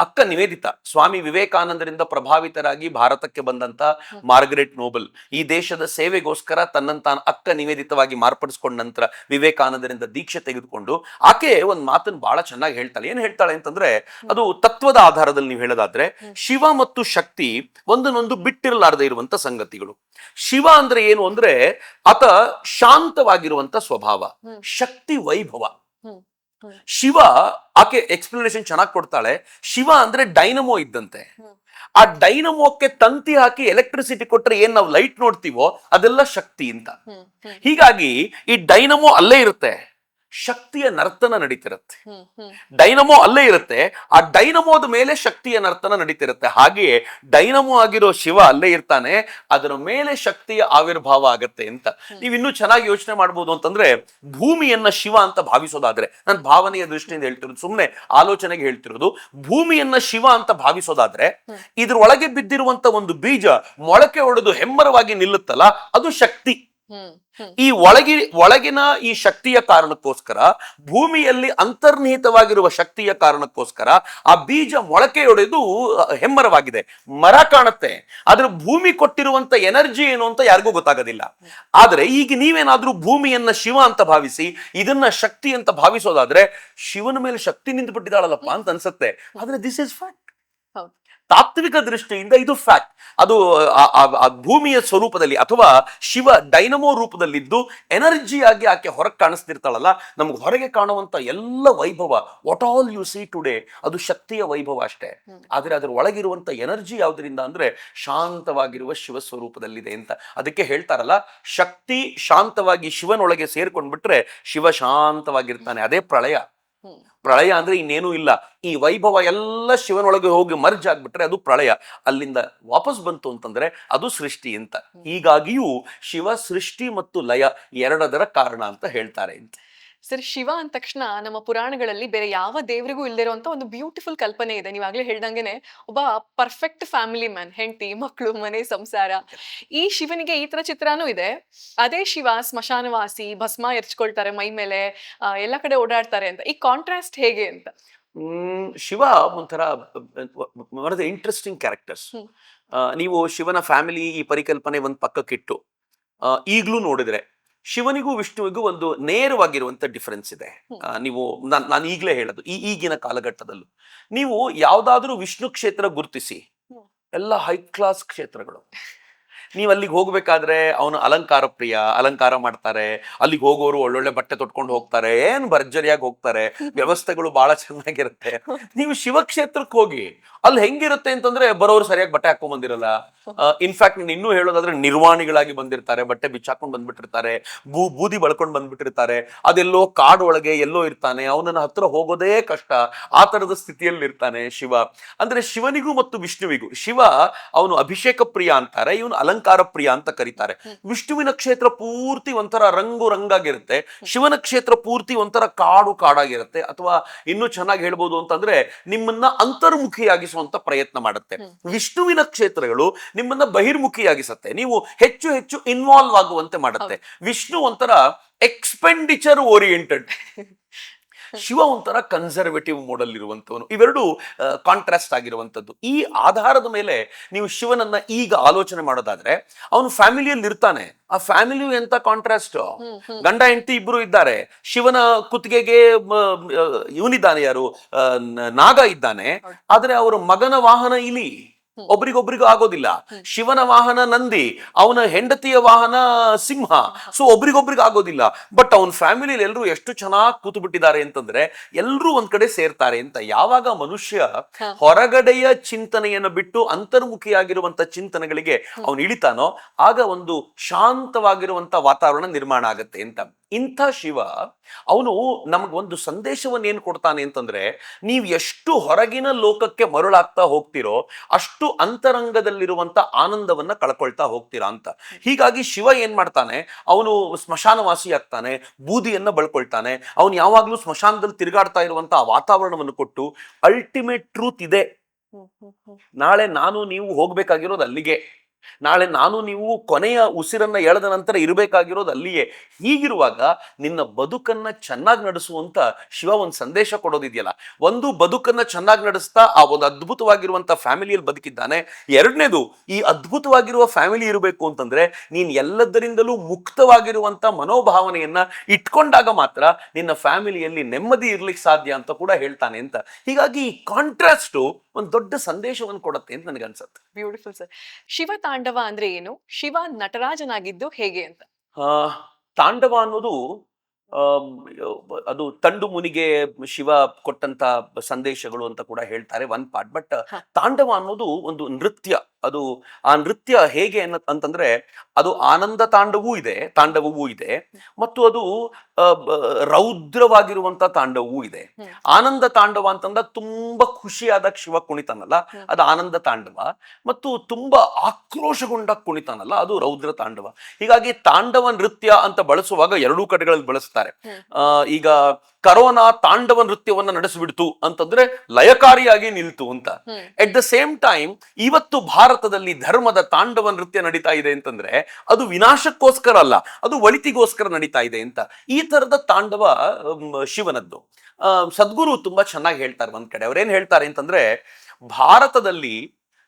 ಅಕ್ಕ ನಿವೇದಿತಾ, ಸ್ವಾಮಿ ವಿವೇಕಾನಂದರಿಂದ ಪ್ರಭಾವಿತರಾಗಿ ಭಾರತಕ್ಕೆ ಬಂದಂತ ಮಾರ್ಗರೆಟ್ ನೋಬಲ್, ಈ ದೇಶದ ಸೇವೆಗೋಸ್ಕರ ತನ್ನಂತ ಅಕ್ಕ ನಿವೇದಿತವಾಗಿ ಮಾರ್ಪಡಿಸ್ಕೊಂಡ ನಂತರ ವಿವೇಕಾನಂದರಿಂದ ದೀಕ್ಷೆ ತೆಗೆದುಕೊಂಡು ಆಕೆ ಒಂದ್ ಮಾತನ್ನು ಬಹಳ ಚೆನ್ನಾಗಿ ಹೇಳ್ತಾಳೆ. ಏನ್ ಹೇಳ್ತಾಳೆ ಅಂತಂದ್ರೆ, ಅದು ತತ್ವದ ಆಧಾರದಲ್ಲಿ ನೀವು ಹೇಳೋದಾದ್ರೆ, ಶಿವ ಮತ್ತು ಶಕ್ತಿ ಒಂದನ್ನೊಂದು ಬಿಟ್ಟಿರಲಾರದೆ ಇರುವಂತ ಸಂಗತಿಗಳು. ಶಿವ ಅಂದ್ರೆ ಏನು ಅಂದ್ರೆ ಆತ ಶಾಂತವಾಗಿರುವಂತ ಸ್ವಭಾವ, ಶಕ್ತಿ ವೈಭವ. ಶಿವ, ಆಕೆ ಎಕ್ಸ್ಪ್ಲನೇಷನ್ ಚೆನ್ನಾಗಿ ಕೊಡ್ತಾಳೆ, ಶಿವ ಅಂದ್ರೆ ಡೈನಮೋ ಇದ್ದಂತೆ. ಆ ಡೈನಮೋಕ್ಕೆ ತಂತಿ ಹಾಕಿ ಎಲೆಕ್ಟ್ರಿಸಿಟಿ ಕೊಟ್ರೆ ಏನ್ ನಾವು ಲೈಟ್ ನೋಡ್ತೀವೋ ಅದೆಲ್ಲ ಶಕ್ತಿ ಅಂತ. ಹೀಗಾಗಿ ಈ ಡೈನಮೋ ಅಲ್ಲೇ ಇರುತ್ತೆ, ಶಕ್ತಿಯ ನರ್ತನ ನಡೀತಿರುತ್ತೆ. ಡೈನಮೋ ಅಲ್ಲೇ ಇರುತ್ತೆ, ಆ ಡೈನಮೋದ ಮೇಲೆ ಶಕ್ತಿಯ ನರ್ತನ ನಡೀತಿರುತ್ತೆ. ಹಾಗೆಯೇ ಡೈನಮೋ ಆಗಿರೋ ಶಿವ ಅಲ್ಲೇ ಇರ್ತಾನೆ, ಅದರ ಮೇಲೆ ಶಕ್ತಿಯ ಆವಿರ್ಭಾವ ಆಗತ್ತೆ ಅಂತ. ನೀವು ಇನ್ನೂ ಚೆನ್ನಾಗಿ ಯೋಚನೆ ಮಾಡ್ಬೋದು ಅಂತಂದ್ರೆ, ಭೂಮಿಯನ್ನ ಶಿವ ಅಂತ ಭಾವಿಸೋದಾದ್ರೆ, ನಾನು ಭಾವನೆಯ ದೃಷ್ಟಿಯಿಂದ ಹೇಳ್ತಿರೋದು, ಸುಮ್ಮನೆ ಆಲೋಚನೆಗೆ ಹೇಳ್ತಿರೋದು, ಭೂಮಿಯನ್ನ ಶಿವ ಅಂತ ಭಾವಿಸೋದಾದ್ರೆ ಇದ್ರೊಳಗೆ ಬಿದ್ದಿರುವಂತ ಒಂದು ಬೀಜ ಮೊಳಕೆ ಹೊಡೆದು ಹೆಮ್ಮರವಾಗಿ ನಿಲ್ಲುತ್ತಲ್ಲ, ಅದು ಶಕ್ತಿ. ಈ ಒಳಗಿನ ಈ ಶಕ್ತಿಯ ಕಾರಣಕ್ಕೋಸ್ಕರ, ಭೂಮಿಯಲ್ಲಿ ಅಂತರ್ನಿಹಿತವಾಗಿರುವ ಶಕ್ತಿಯ ಕಾರಣಕ್ಕೋಸ್ಕರ ಆ ಬೀಜ ಮೊಳಕೆಯೊಡೆದು ಹೆಮ್ಮರವಾಗಿದೆ, ಮರ ಕಾಣುತ್ತೆ. ಆದ್ರೆ ಭೂಮಿ ಕೊಟ್ಟಿರುವಂತ ಎನರ್ಜಿ ಏನು ಅಂತ ಯಾರಿಗೂ ಗೊತ್ತಾಗೋದಿಲ್ಲ. ಆದ್ರೆ ಈಗ ನೀವೇನಾದ್ರೂ ಭೂಮಿಯನ್ನ ಶಿವ ಅಂತ ಭಾವಿಸಿ ಇದನ್ನ ಶಕ್ತಿ ಅಂತ ಭಾವಿಸೋದಾದ್ರೆ, ಶಿವನ ಮೇಲೆ ಶಕ್ತಿ ನಿಂತು ಬಿಟ್ಟಿದ್ದಾಳಲ್ಲಪ್ಪ ಅಂತ ಅನ್ಸುತ್ತೆ. ಆದ್ರೆ ದಿಸ್ ಇಸ್ ಫ್ಯಾಕ್ಟ್. ತಾತ್ವಿಕ ದೃಷ್ಟಿಯಿಂದ ಇದು ಫ್ಯಾಕ್ಟ್. ಅದು ಭೂಮಿಯ ಸ್ವರೂಪದಲ್ಲಿ ಅಥವಾ ಶಿವ ಡೈನಮೋ ರೂಪದಲ್ಲಿದ್ದು ಎನರ್ಜಿಯಾಗಿ ಆಕೆ ಹೊರಗೆ ಕಾಣಿಸ್ತಿರ್ತಾಳಲ್ಲ, ನಮ್ಗೆ ಹೊರಗೆ ಕಾಣುವಂತ ಎಲ್ಲ ವೈಭವ, what all U C today, ಅದು ಶಕ್ತಿಯ ವೈಭವ ಅಷ್ಟೇ. ಆದ್ರೆ ಅದರ ಒಳಗಿರುವಂತ ಎನರ್ಜಿ ಯಾವ್ದ್ರಿಂದ ಅಂದ್ರೆ ಶಾಂತವಾಗಿರುವ ಶಿವ ಸ್ವರೂಪದಲ್ಲಿದೆ ಅಂತ. ಅದಕ್ಕೆ ಹೇಳ್ತಾರಲ್ಲ, ಶಕ್ತಿ ಶಾಂತವಾಗಿ ಶಿವನೊಳಗೆ ಸೇರ್ಕೊಂಡ್ಬಿಟ್ರೆ ಶಿವ ಶಾಂತವಾಗಿರ್ತಾನೆ. ಅದೇ ಪ್ರಳಯ. ಪ್ರಳಯ ಅಂದ್ರೆ ಇನ್ನೇನು ಇಲ್ಲ, ಈ ವೈಭವ ಎಲ್ಲ ಶಿವನೊಳಗೆ ಹೋಗಿ ಮರ್ಜ್ ಆಗ್ಬಿಟ್ರೆ ಅದು ಪ್ರಳಯ. ಅಲ್ಲಿಂದ ವಾಪಸ್ ಬಂತು ಅಂತಂದ್ರೆ ಅದು ಸೃಷ್ಟಿ ಅಂತ. ಹೀಗಾಗಿಯೂ ಶಿವ ಸೃಷ್ಟಿ ಮತ್ತು ಲಯ ಎರಡದರ ಕಾರಣ ಅಂತ ಹೇಳ್ತಾರೆ ಅಂತ. ಸರ್, ಶಿವ ಅಂದ ತಕ್ಷಣ ನಮ್ಮ ಪುರಾಣಗಳಲ್ಲಿ ಬೇರೆ ಯಾವ ದೇವರಿಗೂ ಇಲ್ದಿರುವಂತ ಒಂದು ಬ್ಯೂಟಿಫುಲ್ ಕಲ್ಪನೆ ಇದೆ. ನೀವಾಗ್ಲೇ ಹೇಳ್ದಂಗೆನೆ ಒಬ್ಬ ಪರ್ಫೆಕ್ಟ್ ಫ್ಯಾಮಿಲಿ ಮ್ಯಾನ್, ಹೆಂಡತಿ, ಮಕ್ಕಳು, ಮನೆ, ಸಂಸಾರ. ಈ ಶಿವನಿಗೆ ಈ ತರ ಚಿತ್ರಾನೂ ಇದೆ. ಅದೇ ಶಿವ ಸ್ಮಶಾನವಾಸಿ, ಭಸ್ಮ ಎರ್ಚ್ಕೊಳ್ತಾರೆ ಮೈ ಮೇಲೆ, ಎಲ್ಲ ಕಡೆ ಓಡಾಡ್ತಾರೆ ಅಂತ. ಈ ಕಾಂಟ್ರಾಸ್ಟ್ ಹೇಗೆ ಅಂತ? ಶಿವ ಒಂಥರ one of the interesting characters. ನೀವು ಶಿವನ ಫ್ಯಾಮಿಲಿ ಈ ಪರಿಕಲ್ಪನೆ ಒಂದು ಪಕ್ಕಕ್ಕಿಟ್ಟು ಈಗ್ಲೂ ನೋಡಿದ್ರೆ ಶಿವನಿಗೂ ವಿಷ್ಣುವಿಗೂ ಒಂದು ನೇರವಾಗಿರುವಂತ ಡಿಫರೆನ್ಸ್ ಇದೆ. ನೀವು ನಾನು ಈಗಲೇ ಹೇಳೋದು, ಈಗಿನ ಕಾಲಘಟ್ಟದಲ್ಲೂ ನೀವು ಯಾವ್ದಾದ್ರೂ ವಿಷ್ಣು ಕ್ಷೇತ್ರ ಗುರುತಿಸಿ, ಎಲ್ಲ ಹೈ ಕ್ಲಾಸ್ ಕ್ಷೇತ್ರಗಳು. ನೀವು ಅಲ್ಲಿಗೆ ಹೋಗ್ಬೇಕಾದ್ರೆ ಅವನು ಅಲಂಕಾರ ಪ್ರಿಯ, ಅಲಂಕಾರ ಮಾಡ್ತಾರೆ. ಅಲ್ಲಿಗೆ ಹೋಗೋರು ಒಳ್ಳೊಳ್ಳೆ ಬಟ್ಟೆ ತೊಟ್ಕೊಂಡು ಹೋಗ್ತಾರೆ, ಏನ್ ಭರ್ಜರಿಯಾಗಿ ಹೋಗ್ತಾರೆ, ವ್ಯವಸ್ಥೆಗಳು ಬಹಳ ಚೆನ್ನಾಗಿರುತ್ತೆ. ನೀವು ಶಿವಕ್ಷೇತ್ರಕ್ಕೆ ಹೋಗಿ ಅಲ್ಲಿ ಹೆಂಗಿರುತ್ತೆ ಅಂತಂದ್ರೆ, ಬರೋರು ಸರಿಯಾಗಿ ಬಟ್ಟೆ ಹಾಕೊಂಡ್ ಬಂದಿರಲ್ಲ. ಇನ್ಫ್ಯಾಕ್ಟ್ ಇನ್ನೂ ಹೇಳೋದಾದ್ರೆ ನಿರ್ವಾಣಿಗಳಾಗಿ ಬಂದಿರ್ತಾರೆ, ಬಟ್ಟೆ ಬಿಚ್ಚಾಕೊಂಡ್ ಬಂದ್ಬಿಟ್ಟಿರ್ತಾರೆ, ಬೂದಿ ಬಳ್ಕೊಂಡ್ ಬಂದ್ಬಿಟ್ಟಿರ್ತಾರೆ. ಅದೆಲ್ಲೋ ಕಾಡು ಒಳಗೆ ಎಲ್ಲೋ ಇರ್ತಾನೆ, ಅವನನ್ನ ಹತ್ರ ಹೋಗೋದೇ ಕಷ್ಟ, ಆ ತರದ ಸ್ಥಿತಿಯಲ್ಲಿ ಇರ್ತಾನೆ ಶಿವ. ಅಂದ್ರೆ ಶಿವನಿಗೂ ಮತ್ತು ವಿಷ್ಣುವಿಗೂ, ಶಿವ ಅವನು ಅಭಿಷೇಕ ಪ್ರಿಯ ಅಂತಾರೆ, ಇವನು ಅಲಂಕಾರ ಅಲಂಕಾರ ಪ್ರಿಯ ಅಂತ ಕರೀತಾರೆ. ವಿಷ್ಣುವಿನ ಕ್ಷೇತ್ರ ಪೂರ್ತಿ ಒಂಥರ ರಂಗು ರಂಗಾಗಿರುತ್ತೆ, ಶಿವನ ಕ್ಷೇತ್ರ ಪೂರ್ತಿ ಒಂಥರ ಕಾಡು ಕಾಡಾಗಿರುತ್ತೆ. ಅಥವಾ ಇನ್ನೂ ಚೆನ್ನಾಗಿ ಹೇಳ್ಬೋದು ಅಂತಂದ್ರೆ ನಿಮ್ಮನ್ನ ಅಂತರ್ಮುಖಿಯಾಗಿಸುವಂತ ಪ್ರಯತ್ನ ಮಾಡುತ್ತೆ. ವಿಷ್ಣುವಿನ ಕ್ಷೇತ್ರಗಳು ನಿಮ್ಮನ್ನ ಬಹಿರ್ಮುಖಿಯಾಗಿಸುತ್ತೆ, ನೀವು ಹೆಚ್ಚು ಹೆಚ್ಚು ಇನ್ವಾಲ್ವ್ ಆಗುವಂತೆ ಮಾಡುತ್ತೆ. ವಿಷ್ಣು ಒಂಥರ ಎಕ್ಸ್ಪೆಂಡಿಚರ್ ಓರಿಯೆಂಟೆಡ್, ಶಿವ ಒಂಥರ ಕನ್ಸರ್ವೇಟಿವ್ ಮೋಡಲ್ ಇರುವಂತವನು. ಇವೆರಡು ಕಾಂಟ್ರಾಸ್ಟ್ ಆಗಿರುವಂತದ್ದು. ಈ ಆಧಾರದ ಮೇಲೆ ನೀವು ಶಿವನನ್ನ ಈಗ ಆಲೋಚನೆ ಮಾಡೋದಾದ್ರೆ, ಅವನು ಫ್ಯಾಮಿಲಿಯಲ್ಲಿ ಇರ್ತಾನೆ. ಆ ಫ್ಯಾಮಿಲಿ ಎಂತ ಕಾಂಟ್ರಾಸ್ಟ್, ಗಂಡ ಹೆಂಡತಿ ಇಬ್ರು ಇದ್ದಾರೆ. ಶಿವನ ಕುತ್ತಿಗೆಗೆ ಇವನಿದ್ದಾನೆ, ಯಾರು ನಾಗ ಇದ್ದಾನೆ, ಆದ್ರೆ ಅವರ ಮಗನ ವಾಹನ ಇಲಿ, ಒಬ್ರಿಗೊಬ್ರಿಗೂ ಆಗೋದಿಲ್ಲ. ಶಿವನ ವಾಹನ ನಂದಿ, ಅವನ ಹೆಂಡತಿಯ ವಾಹನ ಸಿಂಹ. ಸೊ ಒಬ್ರಿಗೊಬ್ರಿಗೂ ಆಗೋದಿಲ್ಲ. ಬಟ್ ಅವನ ಫ್ಯಾಮಿಲಿಯಲ್ಲಿ ಎಲ್ಲರೂ ಎಷ್ಟು ಚೆನ್ನಾಗಿ ಕೂತು ಬಿಟ್ಟಿದ್ದಾರೆ ಅಂತಂದ್ರೆ ಎಲ್ಲರೂ ಒಂದ್ ಕಡೆ ಸೇರ್ತಾರೆ ಅಂತ. ಯಾವಾಗ ಮನುಷ್ಯ ಹೊರಗಡೆಯ ಚಿಂತನೆಯನ್ನು ಬಿಟ್ಟು ಅಂತರ್ಮುಖಿಯಾಗಿರುವಂತ ಚಿಂತನೆಗಳಿಗೆ ಅವನು ಇಳಿತಾನೋ, ಆಗ ಒಂದು ಶಾಂತವಾಗಿರುವಂತ ವಾತಾವರಣ ನಿರ್ಮಾಣ ಆಗತ್ತೆ ಅಂತ. ಇಂಥ ಶಿವ ಅವನು ನಮಗೊಂದು ಸಂದೇಶವನ್ನು ಏನ್ ಕೊಡ್ತಾನೆ ಅಂತಂದ್ರೆ, ನೀವು ಎಷ್ಟು ಹೊರಗಿನ ಲೋಕಕ್ಕೆ ಮರುಳಾಗ್ತಾ ಹೋಗ್ತಿರೋ ಅಷ್ಟು ಅಂತರಂಗದಲ್ಲಿರುವಂತ ಆನಂದವನ್ನ ಕಳ್ಕೊಳ್ತಾ ಹೋಗ್ತೀರಾ ಅಂತ. ಹೀಗಾಗಿ ಶಿವ ಏನ್ ಮಾಡ್ತಾನೆ, ಅವನು ಸ್ಮಶಾನವಾಸಿ ಆಗ್ತಾನೆ, ಬೂದಿಯನ್ನ ಬಳ್ಕೊಳ್ತಾನೆ. ಅವನು ಯಾವಾಗ್ಲೂ ಸ್ಮಶಾನದಲ್ಲಿ ತಿರುಗಾಡ್ತಾ ಇರುವಂತ ಆ ವಾತಾವರಣವನ್ನು ಕೊಟ್ಟು, ಅಲ್ಟಿಮೇಟ್ ಟ್ರೂತ್ ಇದೆ, ನಾಳೆ ನಾನು ನೀವು ಹೋಗ್ಬೇಕಾಗಿರೋದು ಅಲ್ಲಿಗೆ, ನಾಳೆ ನಾನು ನೀವು ಕೊನೆಯ ಉಸಿರನ್ನ ಎಳೆದ ನಂತರ ಇರಬೇಕಾಗಿರೋದು ಅಲ್ಲಿಯೇ. ಹೀಗಿರುವಾಗ ನಿನ್ನ ಬದುಕನ್ನ ಚೆನ್ನಾಗಿ ನಡೆಸುವಂತ ಶಿವ ಒಂದು ಸಂದೇಶ ಕೊಡೋದಿದೆಯಲ್ಲ, ಒಂದು ಬದುಕನ್ನ ಚೆನ್ನಾಗಿ ನಡೆಸ್ತಾ ಆ ಒಂದು ಅದ್ಭುತವಾಗಿರುವಂತ ಫ್ಯಾಮಿಲಿಯಲ್ಲಿ ಬದುಕಿದ್ದಾನೆ. ಎರಡನೇದು, ಈ ಅದ್ಭುತವಾಗಿರುವ ಫ್ಯಾಮಿಲಿ ಇರಬೇಕು ಅಂತಂದ್ರೆ ನೀನ್ ಎಲ್ಲದರಿಂದಲೂ ಮುಕ್ತವಾಗಿರುವಂತ ಮನೋಭಾವನೆಯನ್ನ ಇಟ್ಕೊಂಡಾಗ ಮಾತ್ರ ನಿನ್ನ ಫ್ಯಾಮಿಲಿಯಲ್ಲಿ ನೆಮ್ಮದಿ ಇರ್ಲಿಕ್ಕೆ ಸಾಧ್ಯ ಅಂತ ಕೂಡ ಹೇಳ್ತಾನೆ ಅಂತ. ಹೀಗಾಗಿ ಈ ಕಾಂಟ್ರಾಸ್ಟ್ ಒಂದು ದೊಡ್ಡ ಸಂದೇಶವನ್ನು ಕೊಡುತ್ತೆ ಅಂತ ನನಗೆ ಅನ್ಸುತ್ತೆ. Beautiful sir. ಶಿವ ತಾಂಡವ ಅಂದ್ರೆ ಏನು? ಶಿವ ನಟರಾಜನಾಗಿದ್ದು ಹೇಗೆ ಅಂತ? ತಾಂಡವ ಅನ್ನೋದು ಆಮ್, ಅದು ತಂಡು ಮುನಿಗೆ ಶಿವ ಕೊಟ್ಟಂತ ಸಂದೇಶಗಳು ಅಂತ ಕೂಡ ಹೇಳ್ತಾರೆ, ಒನ್ ಪಾರ್ಟ್. ಬಟ್ ತಾಂಡವ ಅನ್ನೋದು ಒಂದು ನೃತ್ಯ. ಅದು ಆ ನೃತ್ಯ ಹೇಗೆ ಅಂತಂದ್ರೆ, ಅದು ಆನಂದ ತಾಂಡವೂ ಇದೆ, ಮತ್ತು ಅದು ರೌದ್ರವಾಗಿರುವಂತ ತಾಂಡವೂ ಇದೆ. ಆನಂದ ತಾಂಡವ ಅಂತಂದ ತುಂಬಾ ಖುಷಿಯಾದಾಗ ಶಿವ ಕುಣಿತಾನಲ್ಲ, ಅದು ಆನಂದ ತಾಂಡವ. ಮತ್ತು ತುಂಬಾ ಆಕ್ರೋಶಗೊಂಡ ಕುಣಿತಾನಲ್ಲ, ಅದು ರೌದ್ರ ತಾಂಡವ. ಹೀಗಾಗಿ ತಾಂಡವ ನೃತ್ಯ ಅಂತ ಬಳಸುವಾಗ ಎರಡೂ ಕಡೆಗಳಲ್ಲಿ ಬಳಸ್ತಾರೆ. ಈಗ ಕರೋನಾ ತಾಂಡವ ನೃತ್ಯವನ್ನ ನಡೆಸಿಬಿಡ್ತು ಅಂತಂದ್ರೆ ಲಯಕಾರಿಯಾಗಿ ನಿಲ್ತು ಅಂತ. ಎಟ್ ದ ಸೇಮ್ ಟೈಮ್ ಇವತ್ತು ಭಾರತದಲ್ಲಿ ಧರ್ಮದ ತಾಂಡವ ನೃತ್ಯ ನಡೀತಾ ಇದೆ ಅಂತಂದ್ರೆ ಅದು ವಿನಾಶಕ್ಕೋಸ್ಕರ ಅಲ್ಲ, ಅದು ಒಳಿತಿಗೋಸ್ಕರ ನಡೀತಾ ಇದೆ ಅಂತ. ಈ ತರದ ತಾಂಡವ ಶಿವನದ್ದು. ಸದ್ಗುರು ತುಂಬಾ ಚೆನ್ನಾಗಿ ಹೇಳ್ತಾರೆ ಒಂದ್ ಕಡೆ. ಅವ್ರೇನ್ ಹೇಳ್ತಾರೆ ಅಂತಂದ್ರೆ, ಭಾರತದಲ್ಲಿ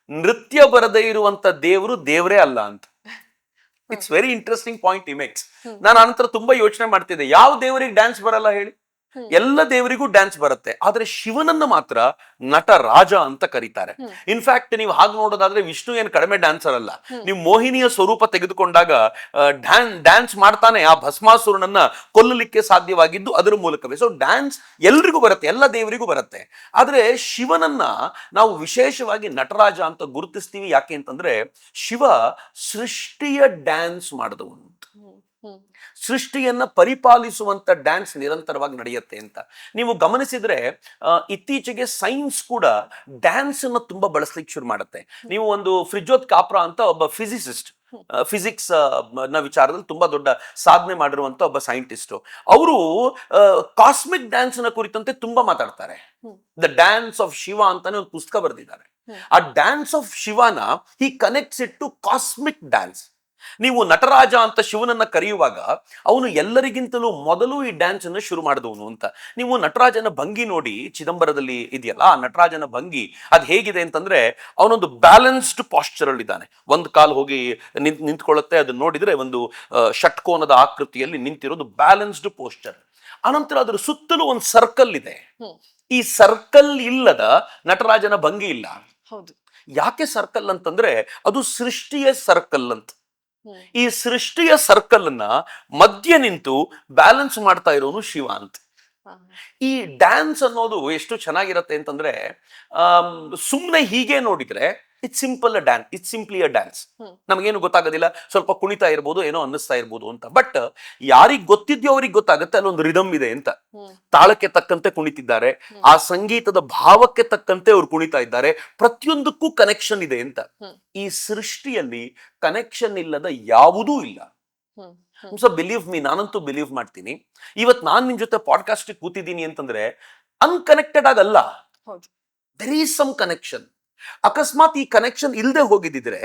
ನೃತ್ಯ ಬರದೇ ಇರುವಂತ ದೇವರು ದೇವರೇ ಅಲ್ಲ ಅಂತ. ಇಟ್ಸ್ ವೆರಿ ಇಂಟ್ರೆಸ್ಟಿಂಗ್ ಪಾಯಿಂಟ್ ಈ ಮೇಕ್ಸ್. ನಾನು ಅನಂತರ ತುಂಬಾ ಯೋಚನೆ ಮಾಡ್ತಿದ್ದೆ, ಯಾವ ದೇವರಿಗೆ ಡ್ಯಾನ್ಸ್ ಬರಲ್ಲ ಹೇಳಿ? ಎಲ್ಲ ದೇವರಿಗೂ ಡ್ಯಾನ್ಸ್ ಬರುತ್ತೆ, ಆದ್ರೆ ಶಿವನನ್ನ ಮಾತ್ರ ನಟ ರಾಜ ಅಂತ ಕರೀತಾರೆ. ಇನ್ಫ್ಯಾಕ್ಟ್ ನೀವು ಹಾಗೆ ನೋಡೋದಾದ್ರೆ ವಿಷ್ಣು ಏನ್ ಕಡಿಮೆ ಡ್ಯಾನ್ಸರ್ ಅಲ್ಲ. ನೀವು ಮೋಹಿನಿಯ ಸ್ವರೂಪ ತೆಗೆದುಕೊಂಡಾಗ ಡ್ಯಾನ್ಸ್ ಮಾಡ್ತಾನೆ ಆ ಭಸ್ಮಾಸುರನನ್ನ ಕೊಲ್ಲಲಿಕ್ಕೆ ಸಾಧ್ಯವಾಗಿದ್ದು ಅದರ ಮೂಲಕವೇ. ಸೊ ಡ್ಯಾನ್ಸ್ ಎಲ್ರಿಗೂ ಬರುತ್ತೆ, ಎಲ್ಲ ದೇವರಿಗೂ ಬರುತ್ತೆ. ಆದ್ರೆ ಶಿವನನ್ನ ನಾವು ವಿಶೇಷವಾಗಿ ನಟರಾಜ ಅಂತ ಗುರುತಿಸ್ತೀವಿ. ಯಾಕೆ ಅಂತಂದ್ರೆ ಶಿವ ಸೃಷ್ಟಿಯ ಡ್ಯಾನ್ಸ್ ಮಾಡಿದವನು, ಸೃಷ್ಟಿಯನ್ನ ಪರಿಪಾಲಿಸುವಂತ ಡ್ಯಾನ್ಸ್ ನಿರಂತರವಾಗಿ ನಡೆಯುತ್ತೆ ಅಂತ. ನೀವು ಗಮನಿಸಿದ್ರೆ ಇತ್ತೀಚೆಗೆ ಸೈನ್ಸ್ ಕೂಡ ಡ್ಯಾನ್ಸ್ ಅನ್ನ ತುಂಬಾ ಬಳಸ್ಲಿಕ್ಕೆ ಶುರು ಮಾಡುತ್ತೆ. ನೀವು ಒಂದು ಫ್ರಿಜೋತ್ ಕಾಪ್ರಾ ಅಂತ ಒಬ್ಬ ಫಿಸಿಸಿಸ್ಟ್, ಫಿಸಿಕ್ಸ್ ನ ವಿಚಾರದಲ್ಲಿ ತುಂಬಾ ದೊಡ್ಡ ಸಾಧನೆ ಮಾಡಿರುವಂತ ಒಬ್ಬ ಸೈಂಟಿಸ್ಟ್, ಅವರು ಕಾಸ್ಮಿಕ್ ಡ್ಯಾನ್ಸ್ ನ ಕುರಿತಂತೆ ತುಂಬಾ ಮಾತಾಡ್ತಾರೆ. ದ ಡ್ಯಾನ್ಸ್ ಆಫ್ ಶಿವ ಅಂತಾನೆ ಒಂದು ಪುಸ್ತಕ ಬರೆದಿದ್ದಾರೆ. ಆ ಡ್ಯಾನ್ಸ್ ಆಫ್ ಶಿವನ he connects it to cosmic dance. ನೀವು ನಟರಾಜ ಅಂತ ಶಿವನನ್ನ ಕರೆಯುವಾಗ ಅವನು ಎಲ್ಲರಿಗಿಂತಲೂ ಮೊದಲು ಈ ಡ್ಯಾನ್ಸ್ ಅನ್ನು ಶುರು ಮಾಡಿದವನು ಅಂತ. ನೀವು ನಟರಾಜನ ಭಂಗಿ ನೋಡಿ, ಚಿದಂಬರದಲ್ಲಿ ಇದೆಯಲ್ಲ ಆ ನಟರಾಜನ ಭಂಗಿ, ಅದು ಹೇಗಿದೆ ಅಂತಂದ್ರೆ ಅವನೊಂದು ಬ್ಯಾಲೆನ್ಸ್ಡ್ ಪಾಸ್ಚರ್ ಅಲ್ಲಿ ಇದ್ದಾನೆ. ಒಂದು ಕಾಲು ಹೋಗಿ ನಿಂತ್ಕೊಳ್ಳುತ್ತೆ, ಅದನ್ನ ನೋಡಿದ್ರೆ ಒಂದು ಷಟ್ಕೋನದ ಆಕೃತಿಯಲ್ಲಿ ನಿಂತಿರೋದು ಬ್ಯಾಲೆನ್ಸ್ಡ್ ಪೋಸ್ಚರ್. ಅನಂತರ ಅದ್ರ ಸುತ್ತಲೂ ಒಂದು ಸರ್ಕಲ್ ಇದೆ. ಈ ಸರ್ಕಲ್ ಇಲ್ಲದ ನಟರಾಜನ ಭಂಗಿ ಇಲ್ಲ. ಯಾಕೆ ಸರ್ಕಲ್ ಅಂತಂದ್ರೆ ಅದು ಸೃಷ್ಟಿಯ ಸರ್ಕಲ್ ಅಂತ. ಈ ಸೃಷ್ಟಿಯ ಸರ್ಕಲ್ ಅನ್ನ ಮಧ್ಯ ನಿಂತು ಬ್ಯಾಲೆನ್ಸ್ ಮಾಡ್ತಾ ಇರೋನು ಶಿವ ಅಂತ. ಈ ಡ್ಯಾನ್ಸ್ ಅನ್ನೋದು ಎಷ್ಟು ಚೆನ್ನಾಗಿರತ್ತೆ ಅಂತಂದ್ರೆ, ಸುಮ್ಮನೆ ಹೀಗೆ ನೋಡಿದ್ರೆ it's simple dance, it's simply a dance. Hmm. ನಮಗೇನು ಗೊತ್ತಾಗೋದಿಲ್ಲ, ಸ್ವಲ್ಪ ಕುಣಿತಾ ಇರ್ಬೋದು, ಏನೋ ಅನ್ನಿಸ್ತಾ ಇರ್ಬೋದು ಅಂತ. ಬಟ್ ಯಾರಿಗ್ ಗೊತ್ತಿದ್ಯೋ ಅವ್ರಿಗೆ ಗೊತ್ತಾಗುತ್ತೆ ಅಲ್ಲೊಂದು ರಿದಮ್ ಇದೆ ಅಂತ. ಹ್ಮ್. ತಾಳಕ್ಕೆ ತಕ್ಕಂತೆ ಕುಣಿತಿದ್ದಾರೆ, ಆ ಸಂಗೀತದ ಭಾವಕ್ಕೆ ತಕ್ಕಂತೆ ಅವ್ರು ಕುಣಿತಾ ಇದ್ದಾರೆ, ಪ್ರತಿಯೊಂದಕ್ಕೂ ಕನೆಕ್ಷನ್ ಇದೆ ಅಂತ. ಹ್ಮ್. ಈ ಸೃಷ್ಟಿಯಲ್ಲಿ ಕನೆಕ್ಷನ್ ಇಲ್ಲದ ಯಾವುದೂ ಇಲ್ಲ. ಹ್ಮ್. ಹ್ಮ್. ಸೊ ಬಿಲೀವ್ ಮೀ, ನಾನಂತೂ ಬಿಲೀವ್ ಮಾಡ್ತೀನಿ. ಇವತ್ ನಾನ್ ನಿನ್ ಜೊತೆ ಪಾಡ್ಕಾಸ್ಟ್ ಕೂತಿದ್ದೀನಿ ಅಂತಂದ್ರೆ ಅನ್ಕನೆಕ್ಟೆಡ್ ಆಗಲ್ಲ, ಹೌದು. There is some connection. ಅಕಸ್ಮಾತ್ ಈ ಕನೆಕ್ಷನ್ ಇಲ್ಲದೆ ಹೋಗಿದ್ದಿದ್ರೆ,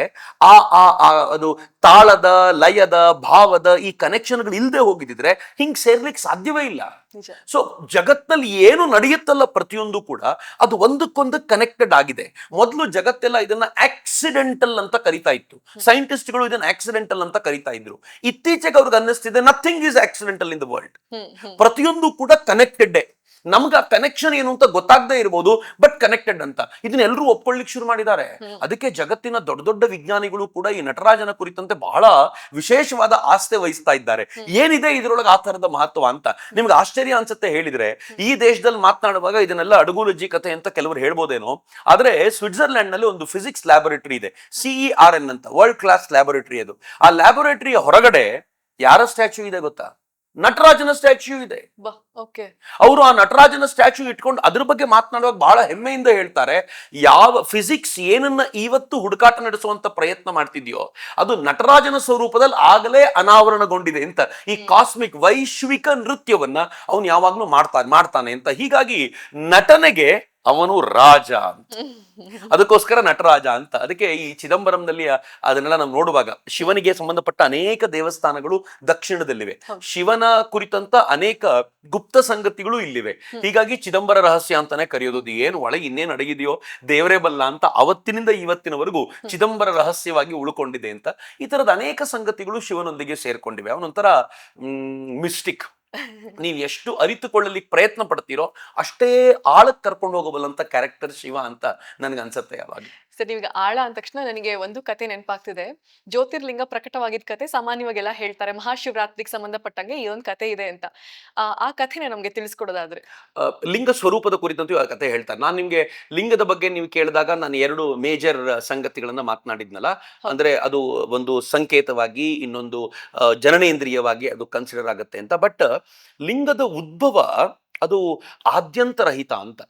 ಆ ಆ ಆ ಅದು ತಾಳದ, ಲಯದ, ಭಾವದ ಈ ಕನೆಕ್ಷನ್ಗಳು ಇಲ್ಲದೆ ಹೋಗಿದ್ದಿದ್ರೆ ಹಿಂಗ್ ಸೇರ್ಲಿಕ್ಕೆ ಸಾಧ್ಯವೇ ಇಲ್ಲ. ನಿಜ. ಸೊ ಜಗತ್ತಲ್ಲಿ ಏನು ನಡೆಯುತ್ತಲ್ಲ ಪ್ರತಿಯೊಂದು ಕೂಡ ಅದು ಒಂದಕ್ಕೊಂದು ಕನೆಕ್ಟೆಡ್ ಆಗಿದೆ. ಮೊದಲು ಜಗತ್ತೆಲ್ಲ ಇದನ್ನ ಆಕ್ಸಿಡೆಂಟಲ್ ಅಂತ ಕರಿತಾ ಇತ್ತು, ಸೈಂಟಿಸ್ಟ್ಗಳು ಇದನ್ನ ಆಕ್ಸಿಡೆಂಟಲ್ ಅಂತ ಕರಿತಾ ಇದ್ರು. ಇತ್ತೀಚೆಗೆ ಅವ್ರಿಗೆ ಅನ್ನಿಸ್ತಿದೆ nothing is accidental in the world. Hmm. Hmm. ಪ್ರತಿಯೊಂದು ಕೂಡ ಕನೆಕ್ಟೆಡ್. ನಮ್ಗೆ ಆ ಕನೆಕ್ಷನ್ ಏನು ಅಂತ ಗೊತ್ತಾಗದೇ ಇರಬಹುದು, ಬಟ್ ಕನೆಕ್ಟೆಡ್ ಅಂತ ಇದನ್ನ ಎಲ್ಲರೂ ಒಪ್ಕೊಳ್ಳಿಕ್ ಶುರು ಮಾಡಿದ್ದಾರೆ. ಅದಕ್ಕೆ ಜಗತ್ತಿನ ದೊಡ್ಡ ದೊಡ್ಡ ವಿಜ್ಞಾನಿಗಳು ಕೂಡ ಈ ನಟರಾಜನ ಕುರಿತಂತೆ ಬಹಳ ವಿಶೇಷವಾದ ಆಸ್ಥೆ ವಹಿಸ್ತಾ ಇದ್ದಾರೆ. ಏನಿದೆ ಇದರೊಳಗೆ ಆ ತರದ ಮಹತ್ವ ಅಂತ. ನಿಮ್ಗೆ ಆಶ್ಚರ್ಯ ಅನ್ಸುತ್ತೆ ಹೇಳಿದ್ರೆ, ಈ ದೇಶದಲ್ಲಿ ಮಾತನಾಡುವಾಗ ಇದನ್ನೆಲ್ಲ ಅಡುಗುಲಜ್ಜಿ ಕಥೆ ಅಂತ ಕೆಲವರು ಹೇಳ್ಬೋದೇನೋ, ಆದ್ರೆ ಸ್ವಿಟ್ಜರ್ಲೆಂಡ್ ನಲ್ಲಿ ಒಂದು ಫಿಸಿಕ್ಸ್ ಲ್ಯಾಬೊರೇಟರಿ ಇದೆ, CERN ಅಂತ, ವರ್ಲ್ಡ್ ಕ್ಲಾಸ್ ಲ್ಯಾಬೊರೇಟರಿ ಅದು. ಆ ಲ್ಯಾಬೊರೇಟರಿಯ ಹೊರಗಡೆ ಯಾರ ಸ್ಟ್ಯಾಚ್ಯೂ ಇದೆ ಗೊತ್ತಾ? ನಟರಾಜನ ಸ್ಟ್ಯಾಚ್ಯೂ ಇದೆ. ಓಕೆ. ಅವರು ಆ ನಟರಾಜನ ಸ್ಟ್ಯಾಚ್ಯೂ ಇಟ್ಕೊಂಡು ಅದ್ರ ಬಗ್ಗೆ ಮಾತನಾಡುವಾಗ ಬಹಳ ಹೆಮ್ಮೆಯಿಂದ ಹೇಳ್ತಾರೆ, ಯಾವ ಫಿಸಿಕ್ಸ್ ಏನನ್ನ ಇವತ್ತು ಹುಡುಕಾಟ ನಡೆಸುವಂತ ಪ್ರಯತ್ನ ಮಾಡ್ತಿದ್ಯೋ ಅದು ನಟರಾಜನ ಸ್ವರೂಪದಲ್ಲಿ ಆಗಲೇ ಅನಾವರಣಗೊಂಡಿದೆ ಅಂತ. ಈ ಕಾಸ್ಮಿಕ್ ವೈಶ್ವಿಕ ನೃತ್ಯವನ್ನ ಅವನು ಯಾವಾಗ್ಲೂ ಮಾಡ್ತಾನೆ ಅಂತ. ಹೀಗಾಗಿ ನಟನೆಗೆ ಅವನು ರಾಜ ಅಂತ, ಅದಕ್ಕೋಸ್ಕರ ನಟರಾಜ ಅಂತ. ಅದಕ್ಕೆ ಈ ಚಿದಂಬರಂನಲ್ಲಿ ಅದನ್ನೆಲ್ಲ ನಾವು ನೋಡುವಾಗ ಶಿವನಿಗೆ ಸಂಬಂಧಪಟ್ಟ ಅನೇಕ ದೇವಸ್ಥಾನಗಳು ದಕ್ಷಿಣದಲ್ಲಿವೆ, ಶಿವನ ಕುರಿತಂತ ಅನೇಕ ಗುಪ್ತ ಸಂಗತಿಗಳು ಇಲ್ಲಿವೆ. ಹೀಗಾಗಿ ಚಿದಂಬರ ರಹಸ್ಯ ಅಂತಾನೆ ಕರೆಯೋದು. ಏನು ಒಳಗೆ ಇನ್ನೇನು ಅಡಗಿದೆಯೋ ದೇವರೇ ಬಲ್ಲ ಅಂತ ಅವತ್ತಿನಿಂದ ಇವತ್ತಿನವರೆಗೂ ಚಿದಂಬರ ರಹಸ್ಯವಾಗಿ ಉಳ್ಕೊಂಡಿದೆ ಅಂತ. ಈ ತರದ ಅನೇಕ ಸಂಗತಿಗಳು ಶಿವನೊಂದಿಗೆ ಸೇರ್ಕೊಂಡಿವೆ. ಅವನೊಂಥರ ಮಿಸ್ಟಿಕ್. ನೀವು ಎಷ್ಟು ಅರಿತುಕೊಳ್ಳಲಿಕ್ಕೆ ಪ್ರಯತ್ನ ಪಡ್ತೀರೋ ಅಷ್ಟೇ ಆಳಕ್ಕೆ ಕರ್ಕೊಂಡು ಹೋಗಬಲ್ಲಂತ ಕ್ಯಾರೆಕ್ಟರ್ ಶಿವ ಅಂತ ನನ್ಗೆ ಅನ್ಸುತ್ತೆ ಯಾವಾಗ. ಸರ್, ನೀವೀಗ ಆಳ ಅಂದ ತಕ್ಷಣ ನನಗೆ ಒಂದು ಕತೆ ನೆನಪಾಗ್ತಿದೆ. ಜ್ಯೋತಿರ್ಲಿಂಗ ಪ್ರಕಟವಾಗಿದ್ದ ಕತೆ ಸಾಮಾನ್ಯವಾಗೆಲ್ಲ ಹೇಳ್ತಾರೆ, ಮಹಾಶಿವರಾತ್ರಿಗೆ ಸಂಬಂಧಪಟ್ಟಂಗೆ ಈ ಒಂದು ಕತೆ ಇದೆ ಅಂತ. ಆ ಕಥೆನ ನಮ್ಗೆ ತಿಳಿಸ್ಕೊಡೋದಾದ್ರೆ. ಲಿಂಗ ಸ್ವರೂಪದ ಕುರಿತಂತೆ ಆ ಕಥೆ ಹೇಳ್ತಾರೆ. ನಾನು ನಿಮ್ಗೆ ಲಿಂಗದ ಬಗ್ಗೆ ನೀವು ಕೇಳಿದಾಗ ನಾನು 2 ಮೇಜರ್ ಸಂಗತಿಗಳನ್ನ ಮಾತನಾಡಿದ್ನಲ್ಲ. ಅಂದ್ರೆ ಅದು ಒಂದು ಸಂಕೇತವಾಗಿ, ಇನ್ನೊಂದು ಜನನೇಂದ್ರಿಯವಾಗಿ ಅದು ಕನ್ಸಿಡರ್ ಆಗುತ್ತೆ ಅಂತ. ಬಟ್ ಲಿಂಗದ ಉದ್ಭವ ಅದು ಆದ್ಯಂತರಹಿತ ಅಂತ.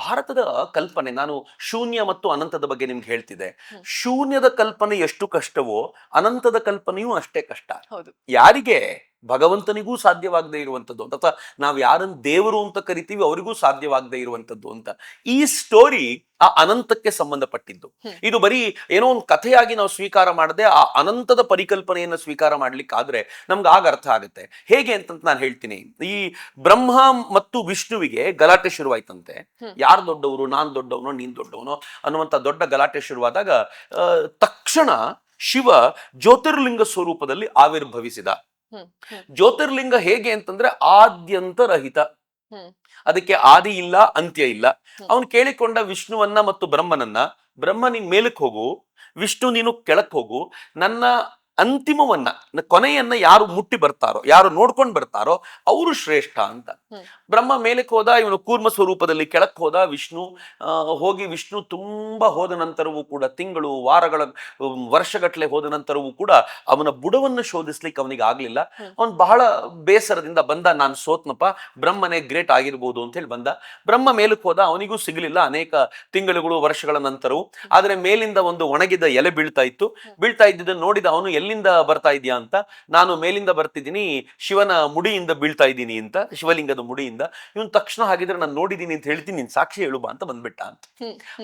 ಭಾರತದ ಕಲ್ಪನೆ, ನಾನು ಶೂನ್ಯ ಮತ್ತು ಅನಂತದ ಬಗ್ಗೆ ನಿಮ್ಗೆ ಹೇಳ್ತಿದ್ದೆ. ಶೂನ್ಯದ ಕಲ್ಪನೆ ಎಷ್ಟು ಕಷ್ಟವೋ ಅನಂತದ ಕಲ್ಪನೆಯೂ ಅಷ್ಟೇ ಕಷ್ಟ. ಯಾರಿಗೆ ಭಗವಂತನಿಗೂ ಸಾಧ್ಯವಾಗದೇ ಇರುವಂಥದ್ದು ಅಥವಾ ನಾವು ಯಾರನ್ನು ದೇವರು ಅಂತ ಕರಿತೀವಿ ಅವರಿಗೂ ಸಾಧ್ಯವಾಗದೇ ಇರುವಂಥದ್ದು ಅಂತ. ಈ ಸ್ಟೋರಿ ಆ ಅನಂತಕ್ಕೆ ಸಂಬಂಧಪಟ್ಟಿದ್ದು. ಇದು ಬರೀ ಏನೋ ಒಂದು ಕಥೆಯಾಗಿ ನಾವು ಸ್ವೀಕಾರ ಮಾಡದೆ ಆ ಅನಂತದ ಪರಿಕಲ್ಪನೆಯನ್ನು ಸ್ವೀಕಾರ ಮಾಡ್ಲಿಕ್ಕಾದ್ರೆ ನಮ್ಗೆ ಆಗ ಅರ್ಥ ಆಗುತ್ತೆ. ಹೇಗೆ ಅಂತ ನಾನು ಹೇಳ್ತೀನಿ. ಈ ಬ್ರಹ್ಮ ಮತ್ತು ವಿಷ್ಣುವಿಗೆ ಗಲಾಟೆ ಶುರುವಾಯ್ತಂತೆ. ಯಾರು ದೊಡ್ಡವರು, ನಾನ್ ದೊಡ್ಡವನೋ ನೀನ್ ದೊಡ್ಡವನೋ ಅನ್ನುವಂಥ ದೊಡ್ಡ ಗಲಾಟೆ ಶುರುವಾದಾಗ ತಕ್ಷಣ ಶಿವ ಜ್ಯೋತಿರ್ಲಿಂಗ ಸ್ವರೂಪದಲ್ಲಿ ಆವಿರ್ಭವಿಸಿದ. ಜ್ಯೋತಿರ್ಲಿಂಗ ಹೇಗೆ ಅಂತಂದ್ರೆ ಆದ್ಯಂತರಹಿತ, ಅದಕ್ಕೆ ಆದಿ ಇಲ್ಲ, ಅಂತ್ಯ ಇಲ್ಲ. ಅವನು ಕೇಳಿಕೊಂಡ ವಿಷ್ಣುವನ್ನ ಮತ್ತು ಬ್ರಹ್ಮನನ್ನ, ಬ್ರಹ್ಮ ನೀನ್ ಮೇಲಕ್ಕೆ ಹೋಗು, ವಿಷ್ಣು ನೀನು ಕೆಳಕ್ ಹೋಗು, ನನ್ನ ಅಂತಿಮವನ್ನ, ಕೊನೆಯನ್ನ ಯಾರು ಮುಟ್ಟಿ ಬರ್ತಾರೋ, ಯಾರು ನೋಡ್ಕೊಂಡು ಬರ್ತಾರೋ ಅವರು ಶ್ರೇಷ್ಠ ಅಂತ. ಬ್ರಹ್ಮ ಮೇಲಕ್ಕೆ ಹೋದ, ಇವನು ಕೂರ್ಮ ಸ್ವರೂಪದಲ್ಲಿ ಕೆಳಕ್ ಹೋದ. ವಿಷ್ಣು ಹೋಗಿ ವಿಷ್ಣು ತುಂಬಾ ಹೋದ ನಂತರವೂ ಕೂಡ, ತಿಂಗಳು, ವಾರಗಳ, ವರ್ಷಗಟ್ಟಲೆ ಹೋದ ನಂತರವೂ ಕೂಡ ಅವನ ಬುಡವನ್ನು ಶೋಧಿಸ್ಲಿಕ್ಕೆ ಅವನಿಗೆ ಆಗ್ಲಿಲ್ಲ. ಅವನ್ ಬಹಳ ಬೇಸರದಿಂದ ಬಂದ, ನಾನು ಸೋತ್ನಪ್ಪ, ಬ್ರಹ್ಮನೇ ಗ್ರೇಟ್ ಆಗಿರ್ಬೋದು ಅಂತ ಹೇಳಿ ಬಂದ. ಬ್ರಹ್ಮ ಮೇಲಕ್ಕೆ ಹೋದ, ಅವನಿಗೂ ಸಿಗಲಿಲ್ಲ ಅನೇಕ ತಿಂಗಳುಗಳು, ವರ್ಷಗಳ ನಂತರವೂ. ಆದ್ರೆ ಮೇಲಿಂದ ಒಂದು ಒಣಗಿದ ಎಲೆ ಬೀಳ್ತಾ ಇತ್ತು. ಬೀಳ್ತಾ ಇದ್ದಿದ್ದನ್ನು ನೋಡಿದ ಅವನು, ಎಲ್ಲಿಂದ ಬರ್ತಾ ಇದೆಯಾ ಅಂತ. ನಾನು ಮೇಲಿಂದ ಬರ್ತಿದ್ದೀನಿ, ಶಿವನ ಮುಡಿಯಿಂದ ಬೀಳ್ತಾ ಇದ್ದೀನಿ ಅಂತ, ಶಿವಲಿಂಗದ ಮುಡಿಯಿಂದ. ಇವನ್ ತಕ್ಷಣ ಹಾಗಿದ್ರೆ ನಾನು ನೋಡಿದೀನಿ ಅಂತ ಹೇಳ್ತೀನಿ, ನಿನ್ ಸಾಕ್ಷಿ ಹೇಳುಬಾ ಅಂತ ಬಂದ್ಬಿಟ್ಟ ಅಂತ.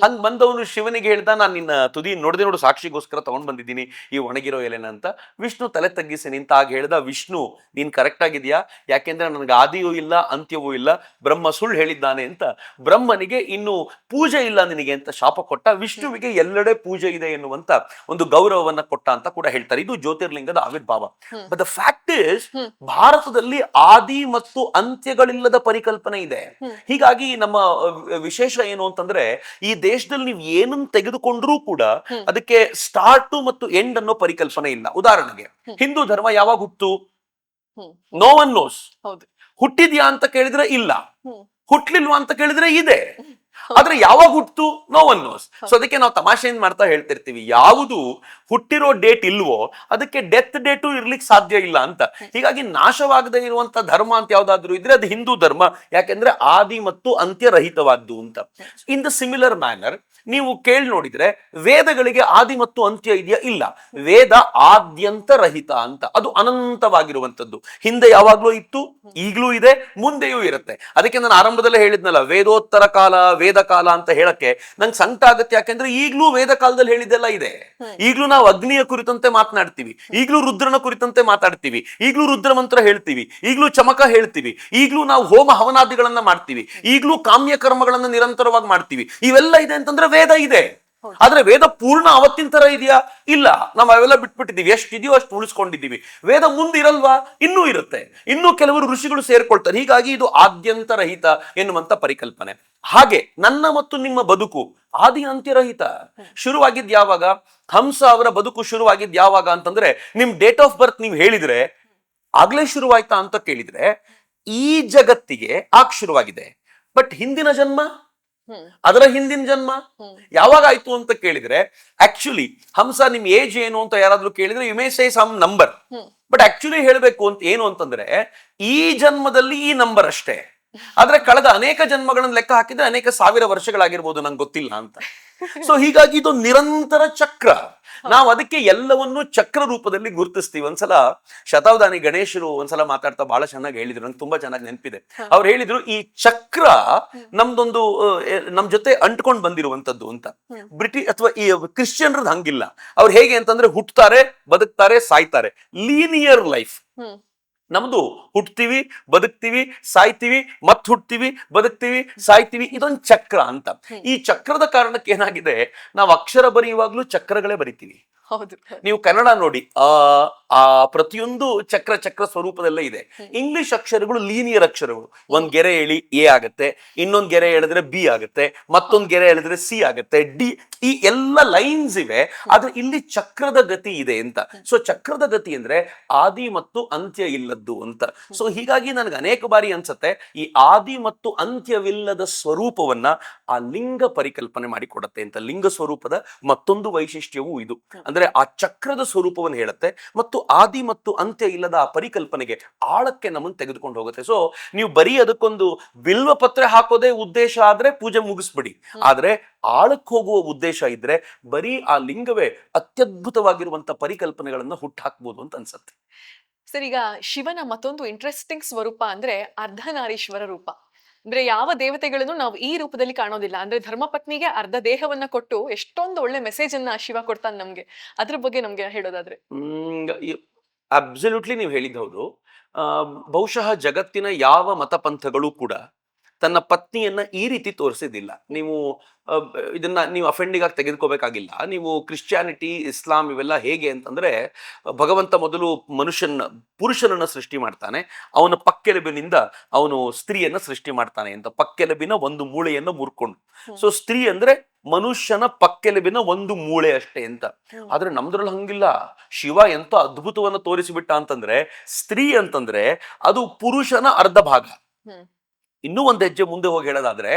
ಹಂಗ್ ಬಂದವನು ಶಿವನಿಗೆ ಹೇಳ್ದ, ನಾನು ನಿನ್ನ ತುದಿ ನೋಡ್ದೆ ನೋಡು, ಸಾಕ್ಷಿಗೋಸ್ಕರ ತಗೊಂಡ್ ಬಂದಿದ್ದೀನಿ ಈ ಒಣಗಿರೋ ಎಲೆನ ಅಂತ. ವಿಷ್ಣು ತಲೆ ತಗ್ಗಿಸಿ ನಿಂತ. ಆಗ ಹೇಳ್ದ, ವಿಷ್ಣು ನೀನ್ ಕರೆಕ್ಟ್ ಆಗಿದ್ಯಾ, ಯಾಕೆಂದ್ರೆ ನನಗೆ ಆದಿಯೂ ಇಲ್ಲ, ಅಂತ್ಯವೂ ಇಲ್ಲ, ಬ್ರಹ್ಮ ಸುಳ್ಳು ಹೇಳಿದ್ದಾನೆ ಅಂತ. ಬ್ರಹ್ಮನಿಗೆ ಇನ್ನು ಪೂಜೆ ಇಲ್ಲ ನಿನಗೆ ಅಂತ ಶಾಪ ಕೊಟ್ಟ. ವಿಷ್ಣುವಿಗೆ ಎಲ್ಲೆಡೆ ಪೂಜೆ ಇದೆ ಎನ್ನುವಂತ ಒಂದು ಗೌರವವನ್ನ ಕೊಟ್ಟ ಅಂತ ಕೂಡ ಹೇಳ್ತಾರೆ. ಇದು ಜ್ಯೋತಿರ್ಲಿಂಗದ ಆವಿರ್ಭಾವ. ಬಟ್ ದ ಫ್ಯಾಕ್ಟ್ ಇಸ್, ಭಾರತದಲ್ಲಿ ಆದಿ ಮತ್ತು ಅಂತ್ಯಗಳಿಲ್ಲದ ಪರಿಕಲ್ಪನೆ ಇದೆ. ಹೀಗಾಗಿ ನಮ್ಮ ವಿಶೇಷ ಏನು ಅಂತಂದ್ರೆ, ಈ ದೇಶದಲ್ಲಿ ನೀವು ಏನನ್ನು ತೆಗೆದುಕೊಂಡ್ರೂ ಕೂಡ ಅದಕ್ಕೆ ಸ್ಟಾರ್ಟ್ ಮತ್ತು ಎಂಡ್ ಅನ್ನೋ ಪರಿಕಲ್ಪನೆ ಇಲ್ಲ. ಉದಾಹರಣೆಗೆ ಹಿಂದೂ ಧರ್ಮ ಯಾವಾಗ ಹುಟ್ಟು? No one nose. ಹುಟ್ಟಿದ್ಯಾ ಅಂತ ಕೇಳಿದ್ರೆ ಇಲ್ಲ, ಹುಟ್ಲಿಲ್ವಾ ಅಂತ ಕೇಳಿದ್ರೆ ಇದೆ. ಆದ್ರೆ ಯಾವಾಗ ಹುಟ್ಟು ನೋ ಒನ್ ನೋಸ್. ಸೊ ಅದಕ್ಕೆ ನಾವು ತಮಾಷೆಯಿಂದ ಮಾಡ್ತಾ ಹೇಳ್ತಿರ್ತೀವಿ, ಯಾವುದು ಹುಟ್ಟಿರೋ ಡೇಟ್ ಇಲ್ವೋ ಅದಕ್ಕೆ ಡೆತ್ ಡೇಟು ಇರ್ಲಿಕ್ಕೆ ಸಾಧ್ಯ ಇಲ್ಲ ಅಂತ. ಹೀಗಾಗಿ ನಾಶವಾಗದೇ ಇರುವಂತ ಧರ್ಮ ಅಂತ ಯಾವ್ದಾದ್ರು ಇದ್ರೆ ಅದು ಹಿಂದೂ ಧರ್ಮ, ಯಾಕೆಂದ್ರೆ ಆದಿ ಮತ್ತು ಅಂತ್ಯರಹಿತವಾದ್ದು ಅಂತ. ಇನ್ ದ ಸಿಮಿಲರ್ ಮ್ಯಾನರ್ ನೀವು ಕೇಳಿ ನೋಡಿದ್ರೆ ವೇದಗಳಿಗೆ ಆದಿ ಮತ್ತು ಅಂತ್ಯ ಇದೆಯಾ? ಇಲ್ಲ. ವೇದ ಆದ್ಯಂತ ರಹಿತ ಅಂತ, ಅದು ಅನಂತವಾಗಿರುವಂತದ್ದು. ಹಿಂದೆ ಯಾವಾಗ್ಲೂ ಇತ್ತು, ಈಗ್ಲೂ ಇದೆ, ಮುಂದೆಯೂ ಇರುತ್ತೆ. ಅದಕ್ಕೆ ನಾನು ಆರಂಭದಲ್ಲೇ ಹೇಳಿದ್ನಲ್ಲ, ವೇದೋತ್ತರ ಕಾಲ ವೇದ ಕಾಲ ಅಂತ ಹೇಳಕ್ಕೆ ನಂಗೆ ಸಂಕಟ ಆಗುತ್ತೆ. ಯಾಕೆಂದ್ರೆ ಈಗ್ಲೂ ವೇದ ಕಾಲದಲ್ಲಿ ಹೇಳಿದ್ದೆಲ್ಲ ಇದೆ. ಈಗ್ಲೂ ನಾವು ಅಗ್ನಿಯ ಕುರಿತಂತೆ ಮಾತನಾಡ್ತೀವಿ, ಈಗ್ಲೂ ರುದ್ರನ ಕುರಿತಂತೆ ಮಾತಾಡ್ತೀವಿ, ಈಗ್ಲೂ ರುದ್ರ ಮಂತ್ರ ಹೇಳ್ತೀವಿ, ಈಗ್ಲೂ ಚಮಕ ಹೇಳ್ತೀವಿ, ಈಗ್ಲೂ ನಾವು ಹೋಮ ಹವನಾದಿಗಳನ್ನ ಮಾಡ್ತೀವಿ, ಈಗ್ಲೂ ಕಾಮ್ಯ ಕರ್ಮಗಳನ್ನ ನಿರಂತರವಾಗಿ ಮಾಡ್ತೀವಿ. ಇವೆಲ್ಲ ಇದೆ ಅಂತಂದ್ರೆ ವೇದ ಇದೆ. ಆದ್ರೆ ವೇದ ಪೂರ್ಣ ಅವತ್ತಿನ ತರ ಇದೆಯಾ? ಇಲ್ಲ. ನಾವು ಅವೆಲ್ಲ ಬಿಟ್ಬಿಟ್ಟಿದೀವಿ. ಎಷ್ಟಿದೆಯೋ ಅಷ್ಟು ಉಳಿಸ್ಕೊಂಡಿದ್ದೀವಿ. ವೇದ ಮುಂದಿರಲ್ವಾ? ಇನ್ನೂ ಇರುತ್ತೆ. ಇನ್ನೂ ಕೆಲವರು ಋಷಿಗಳು ಸೇರ್ಕೊಳ್ತಾರೆ. ಹೀಗಾಗಿ ಇದು ಆದ್ಯಂತರಹಿತ ಎನ್ನುವಂತ ಪರಿಕಲ್ಪನೆ. ಹಾಗೆ ನನ್ನ ಮತ್ತು ನಿಮ್ಮ ಬದುಕು ಆದಿ ಅಂತ್ಯರಹಿತ. ಶುರುವಾಗಿದ್ ಯಾವಾಗ? ಹಂಸ ಅವರ ಬದುಕು ಶುರುವಾಗಿದ್ ಯಾವಾಗ ಅಂತಂದ್ರೆ, ನಿಮ್ ಡೇಟ್ ಆಫ್ ಬರ್ತ್ ನೀವು ಹೇಳಿದ್ರೆ ಆಗ್ಲೇ ಶುರುವಾಯ್ತಾ ಅಂತ ಕೇಳಿದ್ರೆ, ಈ ಜಗತ್ತಿಗೆ ಆಗ ಶುರುವಾಗಿದೆ. ಬಟ್ ಹಿಂದಿನ ಜನ್ಮ, ಅದರ ಹಿಂದಿನ ಜನ್ಮ ಯಾವಾಗ ಆಯ್ತು ಅಂತ ಕೇಳಿದ್ರೆ, ಆಕ್ಚುಲಿ ಹಂಸ ನಿಮ್ ಏಜ್ ಏನು ಅಂತ ಯಾರಾದ್ರೂ ಕೇಳಿದ್ರೆ you may say some number. But actually ಹೇಳ್ಬೇಕು ಅಂತ ಏನು ಅಂತಂದ್ರೆ, ಈ ಜನ್ಮದಲ್ಲಿ ಈ ನಂಬರ್ ಅಷ್ಟೇ. ಆದ್ರೆ ಕಳೆದ ಅನೇಕ ಜನ್ಮಗಳನ್ನ ಲೆಕ್ಕ ಹಾಕಿದ್ರೆ ಅನೇಕ ಸಾವಿರ ವರ್ಷಗಳಾಗಿರ್ಬೋದು, ನಂಗೆ ಗೊತ್ತಿಲ್ಲ ಅಂತ. ಸೊ ಹೀಗಾಗಿ ಇದು ನಿರಂತರ ಚಕ್ರ. ನಾವು ಅದಕ್ಕೆ ಎಲ್ಲವನ್ನೂ ಚಕ್ರ ರೂಪದಲ್ಲಿ ಗುರುತಿಸ್ತೀವಿ. ಒಂದ್ಸಲ ಶತಾವಧಾನಿ ಗಣೇಶರು ಒಂದ್ಸಲ ಮಾತಾಡ್ತಾ ಬಹಳ ಚೆನ್ನಾಗಿ ಹೇಳಿದ್ರು, ನಂಗೆ ತುಂಬಾ ಚೆನ್ನಾಗಿ ನೆನಪಿದೆ. ಅವ್ರು ಹೇಳಿದ್ರು, ಈ ಚಕ್ರ ನಮ್ದೊಂದು ನಮ್ ಜೊತೆ ಅಂಟ್ಕೊಂಡ್ ಬಂದಿರುವಂತದ್ದು ಅಂತ. ಬ್ರಿಟಿಷ್ ಅಥವಾ ಈ ಕ್ರಿಶ್ಚಿಯನ್ರದ್ದು ಹಂಗಿಲ್ಲ. ಅವ್ರು ಹೇಗೆ ಅಂತಂದ್ರೆ, ಹುಟ್ಟುತ್ತಾರೆ, ಬದುಕ್ತಾರೆ, ಸಾಯ್ತಾರೆ, ಲೀನಿಯರ್ ಲೈಫ್. ನಮ್ದು ಹುಟ್ತೀವಿ, ಬದುಕ್ತೀವಿ, ಸಾಯ್ತೀವಿ, ಮತ್ ಹುಟ್ತೀವಿ, ಬದುಕ್ತೀವಿ, ಸಾಯ್ತೀವಿ, ಇದೊಂದು ಚಕ್ರ ಅಂತ. ಈ ಚಕ್ರದ ಕಾರಣಕ್ಕೆ ಏನಾಗಿದೆ, ನಾವು ಅಕ್ಷರ ಬರೆಯುವಾಗ್ಲೂ ಚಕ್ರಗಳೇ ಬರಿತೀವಿ. ಹೌದು. ನೀವು ಕನ್ನಡ ನೋಡಿ, ಆ ಪ್ರತಿಯೊಂದು ಚಕ್ರ ಚಕ್ರ ಸ್ವರೂಪದಲ್ಲೇ ಇದೆ. ಇಂಗ್ಲಿಷ್ ಅಕ್ಷರಗಳು ಲೀನಿಯರ್ ಅಕ್ಷರಗಳು. ಒಂದ್ ಗೆರೆ ಎಳಿ ಎ ಆಗತ್ತೆ, ಇನ್ನೊಂದ್ ಗೆರೆ ಎಳೆದ್ರೆ ಬಿ ಆಗತ್ತೆ, ಮತ್ತೊಂದ್ ಗೆರೆ ಎಳೆದ್ರೆ ಸಿ ಆಗತ್ತೆ, ಡಿ. ಈ ಎಲ್ಲ ಲೈನ್ಸ್ ಇವೆ. ಆದ್ರೆ ಇಲ್ಲಿ ಚಕ್ರದ ಗತಿ ಇದೆ ಅಂತ. ಸೊ ಚಕ್ರದ ಗತಿ ಅಂದ್ರೆ ಆದಿ ಮತ್ತು ಅಂತ್ಯ ಇಲ್ಲದ್ದು ಅಂತ. ಸೊ ಹೀಗಾಗಿ ನನಗೆ ಅನೇಕ ಬಾರಿ ಅನ್ಸತ್ತೆ, ಈ ಆದಿ ಮತ್ತು ಅಂತ್ಯವಿಲ್ಲದ ಸ್ವರೂಪವನ್ನ ಆ ಲಿಂಗ ಪರಿಕಲ್ಪನೆ ಮಾಡಿಕೊಡತ್ತೆ ಅಂತ. ಲಿಂಗ ಸ್ವರೂಪದ ಮತ್ತೊಂದು ವೈಶಿಷ್ಟ್ಯವೂ ಇದು. ಅಂದ್ರೆ ಆ ಚಕ್ರದ ಸ್ವರೂಪವನ್ನು ಹೇಳುತ್ತೆ ಮತ್ತು ಆದಿ ಮತ್ತು ಅಂತ್ಯ ಇಲ್ಲದ ಆ ಪರಿಕಲ್ಪನೆಗೆ ಆಳಕ್ಕೆ ನಮ್ಮನ್ನು ತೆಗೆದುಕೊಂಡು ಹೋಗುತ್ತೆ. ಸೊ ನೀವು ಬರೀ ಅದಕ್ಕೊಂದು ಬಿಲ್ವ ಪತ್ರೆ ಹಾಕೋದೇ ಉದ್ದೇಶ ಆದ್ರೆ ಪೂಜೆ ಮುಗಿಸ್ಬಿಡಿ. ಆದ್ರೆ ಆಳಕ್ಕೆ ಹೋಗುವ ಉದ್ದೇಶ ಇದ್ರೆ ಬರೀ ಆ ಲಿಂಗವೇ ಅತ್ಯದ್ಭುತವಾಗಿರುವಂತ ಪರಿಕಲ್ಪನೆಗಳನ್ನ ಹುಟ್ಟಾಕ್ಬೋದು ಅಂತ ಅನ್ಸುತ್ತೆ. ಸರ್, ಈಗ ಶಿವನ ಮತ್ತೊಂದು ಇಂಟ್ರೆಸ್ಟಿಂಗ್ ಸ್ವರೂಪ ಅಂದ್ರೆ ಅರ್ಧನಾರೀಶ್ವರ ರೂಪ. ಅಂದ್ರೆ ಯಾವ ದೇವತೆಗಳನ್ನು ನಾವು ಈ ರೂಪದಲ್ಲಿ ಕಾಣೋದಿಲ್ಲ. ಅಂದ್ರೆ ಧರ್ಮಪತ್ನಿಗೆ ಅರ್ಧ ದೇಹವನ್ನ ಕೊಟ್ಟು ಎಷ್ಟೊಂದು ಒಳ್ಳೆ ಮೆಸೇಜ್ ಅನ್ನ ಶಿವ ಕೊಡ್ತಾನೆ ನಮ್ಗೆ. ಅದ್ರ ಬಗ್ಗೆ ನಮ್ಗೆ ಹೇಳೋದಾದ್ರೆ. ಅಬ್ಸಲ್ಯೂಟ್ಲಿ ನೀವು ಹೇಳಿದ್ದು ಹೌದು. ಬಹುಶಃ ಜಗತ್ತಿನ ಯಾವ ಮತಪಂಥಗಳು ಕೂಡ ತನ್ನ ಪತ್ನಿಯನ್ನ ಈ ರೀತಿ ತೋರಿಸಿದಿಲ್ಲ. ನೀವು ಇದನ್ನ ನೀವು ಅಫೆಂಡಿಗಾಗಿ ತೆಗೆದುಕೋಬೇಕಾಗಿಲ್ಲ. ನೀವು ಕ್ರಿಶ್ಚಿಯಾನಿಟಿ, ಇಸ್ಲಾಂ ಇವೆಲ್ಲ ಹೇಗೆ ಅಂತಂದ್ರೆ, ಭಗವಂತ ಮೊದಲು ಪುರುಷನನ್ನ ಸೃಷ್ಟಿ ಮಾಡ್ತಾನೆ, ಅವನ ಪಕ್ಕೆಲುಬಿನಿಂದ ಅವನು ಸ್ತ್ರೀಯನ್ನ ಸೃಷ್ಟಿ ಮಾಡ್ತಾನೆ ಅಂತ. ಪಕ್ಕೆಲುಬಿನ ಒಂದು ಮೂಳೆಯನ್ನು ಮುರ್ಕೊಂಡು. ಸೊ ಸ್ತ್ರೀ ಅಂದ್ರೆ ಮನುಷ್ಯನ ಪಕ್ಕೆಲುಬಿನ ಒಂದು ಮೂಳೆ ಅಷ್ಟೇ ಅಂತ. ಆದ್ರೆ ನಮ್ದ್ರಲ್ಲಿ ಹಂಗಿಲ್ಲ. ಶಿವ ಎಂತ ಅದ್ಭುತವನ್ನ ತೋರಿಸಿಬಿಟ್ಟ ಅಂತಂದ್ರೆ, ಸ್ತ್ರೀ ಅಂತಂದ್ರೆ ಅದು ಪುರುಷನ ಅರ್ಧ ಭಾಗ. ಇನ್ನೂ ಒಂದು ಹೆಜ್ಜೆ ಮುಂದೆ ಹೋಗಿ ಹೇಳೋದಾದ್ರೆ,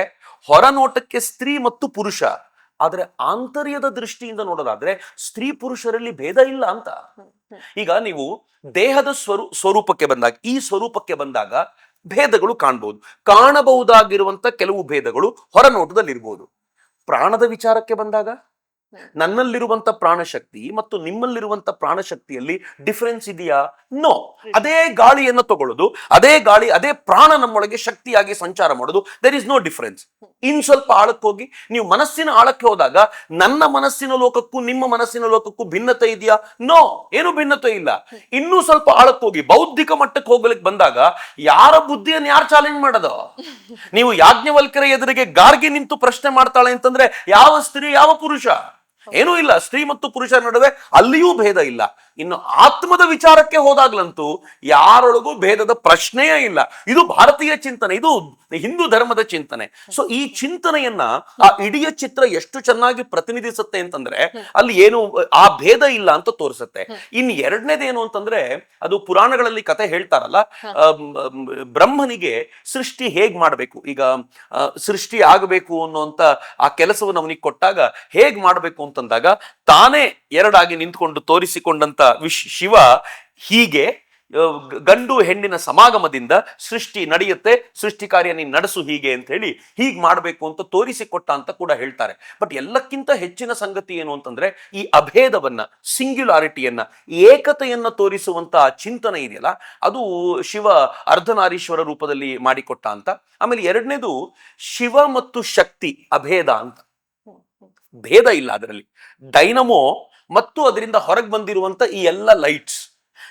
ಹೊರನೋಟಕ್ಕೆ ಸ್ತ್ರೀ ಮತ್ತು ಪುರುಷ, ಆದ್ರೆ ಆಂತರ್ಯದ ದೃಷ್ಟಿಯಿಂದ ನೋಡೋದಾದ್ರೆ ಸ್ತ್ರೀ ಪುರುಷರಲ್ಲಿ ಭೇದ ಇಲ್ಲ ಅಂತ. ಈಗ ನೀವು ದೇಹದ ಸ್ವರೂಪಕ್ಕೆ ಬಂದಾಗ, ಈ ಸ್ವರೂಪಕ್ಕೆ ಬಂದಾಗ ಭೇದಗಳು ಕಾಣಬಹುದು. ಕಾಣಬಹುದಾಗಿರುವಂತ ಕೆಲವು ಭೇದಗಳು ಹೊರನೋಟದಲ್ಲಿ ಇರ್ಬೋದು. ಪ್ರಾಣದ ವಿಚಾರಕ್ಕೆ ಬಂದಾಗ ನನ್ನಲ್ಲಿರುವಂತ ಪ್ರಾಣಶಕ್ತಿ ಮತ್ತು ನಿಮ್ಮಲ್ಲಿರುವಂತ ಪ್ರಾಣಶಕ್ತಿಯಲ್ಲಿ ಡಿಫರೆನ್ಸ್ ಇದೆಯಾ? ನೋ. ಅದೇ ಗಾಳಿಯನ್ನು ತಗೊಳ್ಳೋದು, ಅದೇ ಗಾಳಿ, ಅದೇ ಪ್ರಾಣ ನಮ್ಮೊಳಗೆ ಶಕ್ತಿಯಾಗಿ ಸಂಚಾರ ಮಾಡೋದು, ದೇರ್ ಇಸ್ ನೋ ಡಿಫರೆನ್ಸ್. ಇನ್ ಸ್ವಲ್ಪ ಆಳಕ್ಕೆ ಹೋಗಿ ನೀವು ಮನಸ್ಸಿನ ಆಳಕ್ಕೆ ಹೋದಾಗ, ನನ್ನ ಮನಸ್ಸಿನ ಲೋಕಕ್ಕೂ ನಿಮ್ಮ ಮನಸ್ಸಿನ ಲೋಕಕ್ಕೂ ಭಿನ್ನತೆ ಇದೆಯಾ? ನೋ, ಏನು ಭಿನ್ನತೆ ಇಲ್ಲ. ಇನ್ನೂ ಸ್ವಲ್ಪ ಆಳಕ್ಕೆ ಹೋಗಿ ಬೌದ್ಧಿಕ ಮಟ್ಟಕ್ಕೆ ಹೋಗ್ಲಿಕ್ಕೆ ಬಂದಾಗ, ಯಾರ ಬುದ್ಧಿಯನ್ನು ಯಾರು ಚಾಲೆಂಜ್ ಮಾಡೋದು? ನೀವು ಯಾಜ್ಞವಲ್ಕ್ಯರ ಎದುರಿಗೆ ಗಾರ್ಗಿ ನಿಂತು ಪ್ರಶ್ನೆ ಮಾಡ್ತಾಳೆ ಅಂತಂದ್ರೆ ಯಾವ ಸ್ತ್ರೀ ಯಾವ ಪುರುಷ? ಏನೂ ಇಲ್ಲ. ಸ್ತ್ರೀ ಮತ್ತು ಪುರುಷರ ನಡುವೆ ಅಲ್ಲಿಯೂ ಭೇದ ಇಲ್ಲ. ಇನ್ನು ಆತ್ಮದ ವಿಚಾರಕ್ಕೆ ಹೋದಾಗ್ಲಂತೂ ಯಾರೊಳಗೂ ಭೇದದ ಪ್ರಶ್ನೆಯೇ ಇಲ್ಲ. ಇದು ಭಾರತೀಯ ಚಿಂತನೆ, ಇದು ಹಿಂದೂ ಧರ್ಮದ ಚಿಂತನೆ. ಸೊ ಈ ಚಿಂತನೆಯನ್ನ ಆ ಇಡೀ ಚಿತ್ರ ಎಷ್ಟು ಚೆನ್ನಾಗಿ ಪ್ರತಿನಿಧಿಸುತ್ತೆ ಅಂತಂದ್ರೆ ಅಲ್ಲಿ ಏನು ಆ ಭೇದ ಇಲ್ಲ ಅಂತ ತೋರಿಸುತ್ತೆ. ಇನ್ ಎರಡನೇದೇನು ಅಂತಂದ್ರೆ, ಅದು ಪುರಾಣಗಳಲ್ಲಿ ಕತೆ ಹೇಳ್ತಾರಲ್ಲ, ಬ್ರಹ್ಮನಿಗೆ ಸೃಷ್ಟಿ ಹೇಗ್ ಮಾಡ್ಬೇಕು, ಈಗ ಸೃಷ್ಟಿ ಆಗಬೇಕು ಅನ್ನುವಂತ ಆ ಕೆಲಸವನ್ನು ಅವನಿಗೆ ಕೊಟ್ಟಾಗ ಹೇಗ್ ಮಾಡ್ಬೇಕು ಅಂತಂದಾಗ ತಾನೇ ಎರಡಾಗಿ ನಿಂತ್ಕೊಂಡು ತೋರಿಸಿಕೊಂಡಂತ ಶಿವ ಹೀಗೆ ಗಂಡು ಹೆಣ್ಣಿನ ಸಮಾಗಮದಿಂದ ಸೃಷ್ಟಿ ನಡೆಯುತ್ತೆ, ಸೃಷ್ಟಿ ಕಾರ್ಯ ನೀನು ನಡೆಸು ಹೀಗೆ ಅಂತ ಹೇಳಿ ಹೀಗ್ ಮಾಡ್ಬೇಕು ಅಂತ ತೋರಿಸಿಕೊಟ್ಟ ಅಂತ ಕೂಡ ಹೇಳ್ತಾರೆ. ಬಟ್ ಎಲ್ಲಕ್ಕಿಂತ ಹೆಚ್ಚಿನ ಸಂಗತಿ ಏನು ಅಂತಂದ್ರೆ, ಈ ಅಭೇದವನ್ನ, ಸಿಂಗ್ಯುಲಾರಿಟಿಯನ್ನ, ಏಕತೆಯನ್ನ ತೋರಿಸುವಂತ ಚಿಂತನೆ ಇದೆಯಲ್ಲ, ಅದು ಶಿವ ಅರ್ಧನಾರೀಶ್ವರ ರೂಪದಲ್ಲಿ ಮಾಡಿಕೊಟ್ಟ ಅಂತ. ಆಮೇಲೆ ಎರಡನೇದು, ಶಿವ ಮತ್ತು ಶಕ್ತಿ ಅಭೇದ ಅಂತ, ಭೇದ ಇಲ್ಲ ಅದರಲ್ಲಿ. ಡೈನಮೋ ಮತ್ತು ಅದರಿಂದ ಹೊರಗೆ ಬಂದಿರುವಂತ ಈ ಎಲ್ಲ ಲೈಟ್ಸ್,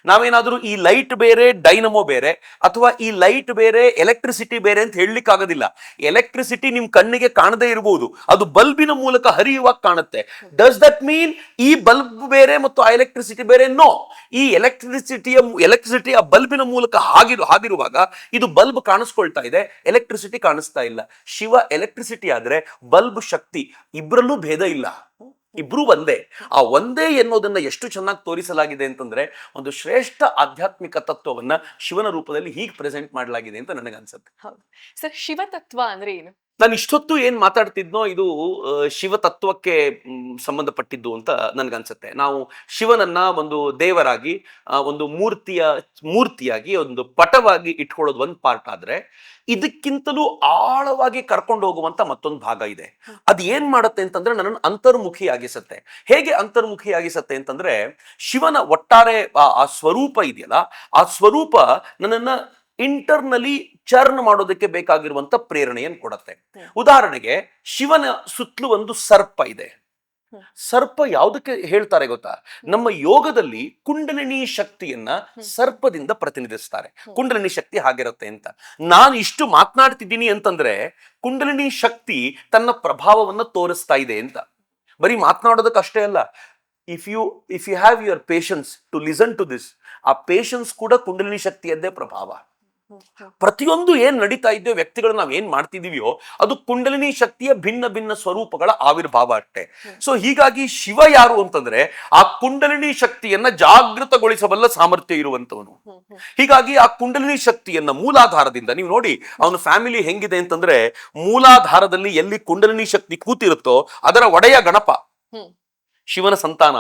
ನಾವೇನಾದ್ರೂ ಈ ಲೈಟ್ ಬೇರೆ ಡೈನಮೋ ಬೇರೆ, ಅಥವಾ ಈ ಲೈಟ್ ಬೇರೆ ಎಲೆಕ್ಟ್ರಿಸಿಟಿ ಬೇರೆ ಅಂತ ಹೇಳಲಿಕ್ಕೆ ಆಗೋದಿಲ್ಲ. ಎಲೆಕ್ಟ್ರಿಸಿಟಿ ನಿಮ್ ಕಣ್ಣಿಗೆ ಕಾಣದೇ ಇರಬಹುದು, ಅದು ಬಲ್ಬಿನ ಮೂಲಕ ಹರಿಯುವಾಗ ಕಾಣುತ್ತೆ. ಡಸ್ ದಟ್ ಮೀನ್ ಈ ಬಲ್ಬ್ ಬೇರೆ ಮತ್ತು ಆ ಎಲೆಕ್ಟ್ರಿಸಿಟಿ ಬೇರೆ? ನೋ. ಈ ಎಲೆಕ್ಟ್ರಿಸಿಟಿ ಆ ಬಲ್ಬಿನ ಮೂಲಕ ಹಾದಿರುವಾಗ ಇದು ಬಲ್ಬ್ ಕಾಣಿಸ್ಕೊಳ್ತಾ ಇದೆ, ಎಲೆಕ್ಟ್ರಿಸಿಟಿ ಕಾಣಿಸ್ತಾ ಇಲ್ಲ. ಶಿವ ಎಲೆಕ್ಟ್ರಿಸಿಟಿ ಆದ್ರೆ ಬಲ್ಬ್ ಶಕ್ತಿ, ಇಬ್ರಲ್ಲೂ ಭೇದ ಇಲ್ಲ, ಇಬ್ರು ಒಂದೇ. ಆ ಒಂದೇ ಎನ್ನುವುದನ್ನ ಎಷ್ಟು ಚೆನ್ನಾಗಿ ತೋರಿಸಲಾಗಿದೆ ಅಂತಂದ್ರೆ, ಒಂದು ಶ್ರೇಷ್ಠ ಆಧ್ಯಾತ್ಮಿಕ ತತ್ವವನ್ನ ಶಿವನ ರೂಪದಲ್ಲಿ ಹೀಗೆ ಪ್ರೆಸೆಂಟ್ ಮಾಡಲಾಗಿದೆ ಅಂತ ನನಗನ್ಸುತ್ತೆ. ಹೌದು ಸರ್, ಶಿವತತ್ವ ಅಂದ್ರೆ ಏನು? ನಾನು ಇಷ್ಟೊತ್ತು ಏನ್ ಮಾತಾಡ್ತಿದ್ನೋ ಇದು ಶಿವತತ್ವಕ್ಕೆ ಸಂಬಂಧಪಟ್ಟಿದ್ದು ಅಂತ ನನ್ಗನ್ಸುತ್ತೆ. ನಾವು ಶಿವನನ್ನ ಒಂದು ದೇವರಾಗಿ, ಒಂದು ಮೂರ್ತಿಯಾಗಿ, ಒಂದು ಪಟವಾಗಿ ಇಟ್ಕೊಳ್ಳೋದು ಒಂದು ಪಾರ್ಟ್ ಆದ್ರೆ, ಇದಕ್ಕಿಂತಲೂ ಆಳವಾಗಿ ಕರ್ಕೊಂಡು ಹೋಗುವಂತ ಮತ್ತೊಂದು ಭಾಗ ಇದೆ. ಅದು ಏನ್ ಮಾಡುತ್ತೆ ಅಂತಂದ್ರೆ, ನನ್ನನ್ನು ಅಂತರ್ಮುಖಿಯಾಗಿಸುತ್ತೆ. ಹೇಗೆ ಅಂತರ್ಮುಖಿಯಾಗಿಸುತ್ತೆ ಅಂತಂದ್ರೆ, ಶಿವನ ಒಟ್ಟಾರೆ ಆ ಸ್ವರೂಪ ಇದೆಯಲ್ಲ, ಆ ಸ್ವರೂಪ ನನ್ನನ್ನ ಇಂಟರ್ನಲಿ ಚರ್ನ್ ಮಾಡೋದಕ್ಕೆ ಬೇಕಾಗಿರುವಂತ ಪ್ರೇರಣೆಯನ್ನು ಕೊಡುತ್ತೆ. ಉದಾಹರಣೆಗೆ, ಶಿವನ ಸುತ್ತಲೂ ಒಂದು ಸರ್ಪ ಇದೆ. ಸರ್ಪ ಯಾವುದಕ್ಕೆ ಹೇಳ್ತಾರೆ ಗೊತ್ತಾ? ನಮ್ಮ ಯೋಗದಲ್ಲಿ ಕುಂಡಲಿನಿ ಶಕ್ತಿಯನ್ನ ಸರ್ಪದಿಂದ ಪ್ರತಿನಿಧಿಸ್ತಾರೆ. ಕುಂಡಲಿನಿ ಶಕ್ತಿ ಹಾಗಿರುತ್ತೆ ಅಂತ. ನಾನು ಇಷ್ಟು ಮಾತನಾಡ್ತಿದ್ದೀನಿ ಅಂತಂದ್ರೆ, ಕುಂಡಲಿನಿ ಶಕ್ತಿ ತನ್ನ ಪ್ರಭಾವವನ್ನ ತೋರಿಸ್ತಾ ಇದೆ ಅಂತ. ಬರೀ ಮಾತನಾಡೋದಕ್ಕೆ ಅಷ್ಟೇ ಅಲ್ಲ, if you have your patience to listen to this, ಆ ಪೇಷನ್ಸ್ ಕೂಡ ಕುಂಡಲಿನಿ ಶಕ್ತಿಯದ್ದೇ ಪ್ರಭಾವ. ಪ್ರತಿಯೊಂದು ಏನ್ ನಡೀತಾ ಇದೆಯೋ, ವ್ಯಕ್ತಿಗಳು ನಾವ್ ಏನ್ ಮಾಡ್ತಿದೀವಿಯೋ, ಅದು ಕುಂಡಲಿನಿ ಶಕ್ತಿಯ ಭಿನ್ನ ಭಿನ್ನ ಸ್ವರೂಪಗಳ ಆವಿರ್ಭಾವ ಅಷ್ಟೇ. ಸೊ ಹೀಗಾಗಿ ಶಿವ ಯಾರು ಅಂತಂದ್ರೆ, ಆ ಕುಂಡಲಿನಿ ಶಕ್ತಿಯನ್ನ ಜಾಗೃತಗೊಳಿಸಬಲ್ಲ ಸಾಮರ್ಥ್ಯ ಇರುವಂತವನು. ಹೀಗಾಗಿ ಆ ಕುಂಡಲಿನಿ ಶಕ್ತಿಯನ್ನ ಮೂಲಾಧಾರದಿಂದ, ನೀವು ನೋಡಿ ಅವನ ಫ್ಯಾಮಿಲಿ ಹೆಂಗಿದೆ ಅಂತಂದ್ರೆ, ಮೂಲಾಧಾರದಲ್ಲಿ ಎಲ್ಲಿ ಕುಂಡಲಿನಿ ಶಕ್ತಿ ಕೂತಿರುತ್ತೋ ಅದರ ಒಡೆಯ ಗಣಪ ಶಿವನ ಸಂತಾನ.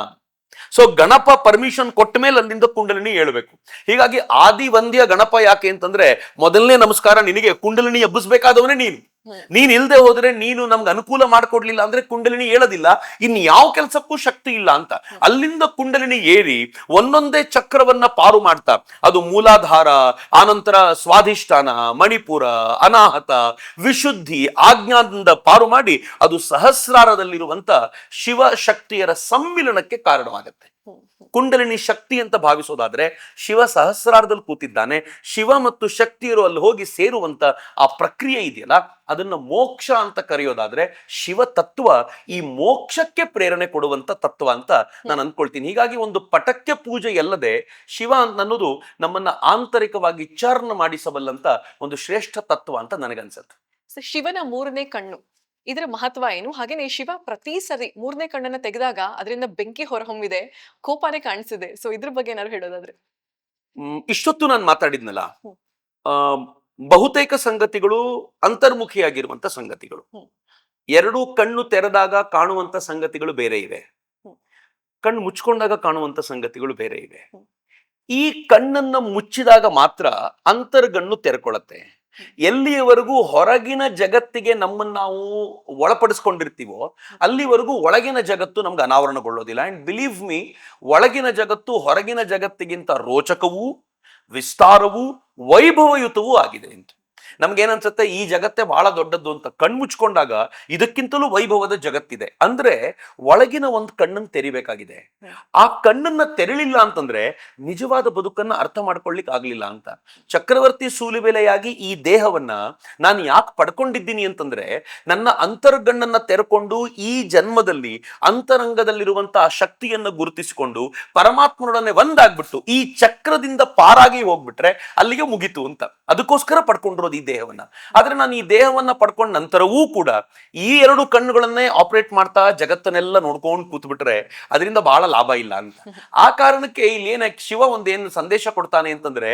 ಸೊ ಗಣಪ ಪರ್ಮಿಷನ್ ಕೊಟ್ಟ ಮೇಲೆ ಅಲ್ಲಿಂದ ಕುಂಡಲಿನಿ ಹೇಳ್ಬೇಕು. ಹೀಗಾಗಿ ಆದಿ ವಂದ್ಯ ಗಣಪ ಯಾಕೆ ಅಂತಂದ್ರೆ, ಮೊದಲನೇ ನಮಸ್ಕಾರ ನಿನಗೆ, ಕುಂಡಲಿನಿ ಎಬ್ಬಿಸ್ಬೇಕಾದವನೇ ನೀನ್ ಇಲ್ದೆ ಹೋದ್ರೆ, ನೀನು ನಮ್ಗೆ ಅನುಕೂಲ ಮಾಡ್ಕೊಡ್ಲಿಲ್ಲ ಅಂದ್ರೆ ಕುಂಡಲಿನಿ ಹೇಳೋದಿಲ್ಲ, ಇನ್ ಯಾವ ಕೆಲ್ಸಕ್ಕೂ ಶಕ್ತಿ ಇಲ್ಲ ಅಂತ. ಅಲ್ಲಿಂದ ಕುಂಡಲಿನಿ ಏರಿ ಒಂದೊಂದೇ ಚಕ್ರವನ್ನ ಪಾರು ಮಾಡ್ತಾ, ಅದು ಮೂಲಾಧಾರ, ಆನಂತರ ಸ್ವಾಧಿಷ್ಠಾನ, ಮಣಿಪುರ, ಅನಾಹತ, ವಿಶುದ್ಧಿ, ಆಜ್ಞಾದಿಂದ ಪಾರು ಮಾಡಿ ಅದು ಸಹಸ್ರಾರದಲ್ಲಿರುವಂತ ಶಿವ ಶಕ್ತಿಯರ ಸಮ್ಮಿಲನಕ್ಕೆ ಕಾರಣವಾಗುತ್ತೆ. ಕುಂಡಲಿನಿ ಶಕ್ತಿ ಅಂತ ಭಾವಿಸೋದಾದ್ರೆ, ಶಿವ ಸಹಸ್ರಾರದಲ್ಲಿ ಕೂತಿದ್ದಾನೆ. ಶಿವ ಮತ್ತು ಶಕ್ತಿಯರು ಅಲ್ಲಿ ಹೋಗಿ ಸೇರುವಂತ ಆ ಪ್ರಕ್ರಿಯೆ ಇದೆಯಲ್ಲ, ಅದನ್ನ ಮೋಕ್ಷ ಅಂತ ಕರೆಯೋದಾದ್ರೆ, ಶಿವ ತತ್ವ ಈ ಮೋಕ್ಷಕ್ಕೆ ಪ್ರೇರಣೆ ಕೊಡುವಂತ ತತ್ವ ಅಂತ ನಾನು ಅನ್ಕೊಳ್ತೀನಿ. ಹೀಗಾಗಿ ಒಂದು ಪಟಕ್ಕೆ ಪೂಜೆ ಅಲ್ಲದೆ ಶಿವ ಅನ್ನೋದು ನಮ್ಮನ್ನ ಆಂತರಿಕವಾಗಿ ಚರ್ನ ಮಾಡಿಸಬಲ್ಲಂತ ಒಂದು ಶ್ರೇಷ್ಠ ತತ್ವ ಅಂತ ನನಗನ್ಸುತ್ತೆ. ಶಿವನ ಮೂರನೇ ಕಣ್ಣು, ಇದರ ಮಹತ್ವ ಏನು? ಹಾಗೇನೆ ಶಿವ ಪ್ರತಿ ಸರಿ ಮೂರನೇ ಕಣ್ಣನ್ನ ತೆಗೆದಾಗ ಅದರಿಂದ ಬೆಂಕಿ ಹೊರಹೊಮ್ಮಿದೆ, ಕೋಪನೆ ಕಾಣಿಸಿದೆ. ಸೊ ಇದ್ರ ಬಗ್ಗೆ ಏನಾದ್ರು ಹೇಳೋದಾದ್ರೆ? ಇಷ್ಟೊತ್ತು ನಾನು ಮಾತಾಡಿದ್ನಲ್ಲ, ಬಹುತೇಕ ಸಂಗತಿಗಳು ಅಂತರ್ಮುಖಿಯಾಗಿರುವಂತ ಸಂಗತಿಗಳು. ಎರಡು ಕಣ್ಣು ತೆರೆದಾಗ ಕಾಣುವಂತ ಸಂಗತಿಗಳು ಬೇರೆ ಇವೆ, ಕಣ್ಣು ಮುಚ್ಕೊಂಡಾಗ ಕಾಣುವಂತ ಸಂಗತಿಗಳು ಬೇರೆ ಇವೆ. ಈ ಕಣ್ಣನ್ನ ಮುಚ್ಚಿದಾಗ ಮಾತ್ರ ಅಂತರ್ಗಣ್ಣು ತೆರೆಕೊಳ್ಳುತ್ತೆ. ಎಲ್ಲಿಯವರೆಗೂ ಹೊರಗಿನ ಜಗತ್ತಿಗೆ ನಮ್ಮನ್ನು ನಾವು ಒಳಪಡಿಸ್ಕೊಂಡಿರ್ತೀವೋ ಅಲ್ಲಿವರೆಗೂ ಒಳಗಿನ ಜಗತ್ತು ನಮ್ಗೆ ಅನಾವರಣಗೊಳ್ಳೋದಿಲ್ಲ. ಅಂಡ್ ಬಿಲೀವ್ ಮೀ, ಒಳಗಿನ ಜಗತ್ತು ಹೊರಗಿನ ಜಗತ್ತಿಗಿಂತ ರೋಚಕವೂ, ವಿಸ್ತಾರವೂ, ವೈಭವಯುತವೂ ಆಗಿದೆ ಅಂತ. ನಮ್ಗೇನನ್ಸುತ್ತೆ ಈ ಜಗತ್ತೇ ಬಹಳ ದೊಡ್ಡದ್ದು ಅಂತ. ಕಣ್ಮುಚ್ಕೊಂಡಾಗ ಇದಕ್ಕಿಂತಲೂ ವೈಭವದ ಜಗತ್ತಿದೆ. ಅಂದ್ರೆ ಒಳಗಿನ ಒಂದು ಕಣ್ಣನ್ನು ತೆರಿಬೇಕಾಗಿದೆ. ಆ ಕಣ್ಣನ್ನ ತೆರಳಿಲ್ಲ ಅಂತಂದ್ರೆ ನಿಜವಾದ ಬದುಕನ್ನ ಅರ್ಥ ಮಾಡ್ಕೊಳ್ಳಿಕ್ ಆಗ್ಲಿಲ್ಲ ಅಂತ. ಚಕ್ರವರ್ತಿ ಸೂಲಿಬೆಲೆಯಾಗಿ ಈ ದೇಹವನ್ನ ನಾನು ಯಾಕೆ ಪಡ್ಕೊಂಡಿದ್ದೀನಿ ಅಂತಂದ್ರೆ ನನ್ನ ಅಂತರ್ಗಣ್ಣನ್ನ ತೆರೆಕೊಂಡು ಈ ಜನ್ಮದಲ್ಲಿ ಅಂತರಂಗದಲ್ಲಿರುವಂತಹ ಶಕ್ತಿಯನ್ನ ಗುರುತಿಸಿಕೊಂಡು ಪರಮಾತ್ಮನೊಡನೆ ಒಂದಾಗ್ಬಿಟ್ಟು ಈ ಚಕ್ರದಿಂದ ಪಾರಾಗಿ ಹೋಗ್ಬಿಟ್ರೆ ಅಲ್ಲಿಗೆ ಮುಗಿತು ಅಂತ. ಅದಕ್ಕೋಸ್ಕರ ಪಡ್ಕೊಂಡಿರೋದು ಈ ದೇಹವನ್ನ. ಆದ್ರೆ ನಾನು ಈ ದೇಹವನ್ನ ಪಡ್ಕೊಂಡ ನಂತರವೂ ಕೂಡ ಈ ಎರಡು ಕಣ್ಣುಗಳನ್ನೇ ಆಪರೇಟ್ ಮಾಡ್ತಾ ಜಗತ್ತನ್ನೆಲ್ಲ ನೋಡ್ಕೊಂಡು ಕೂತ್ಬಿಟ್ರೆ ಅದರಿಂದ ಬಹಳ ಲಾಭ ಇಲ್ಲ ಅಂತ. ಆ ಕಾರಣಕ್ಕೆ ಇಲ್ಲಿ ಏನ ಶಿವ ಒಂದೇನು ಸಂದೇಶ ಕೊಡ್ತಾನೆ ಅಂತಂದ್ರೆ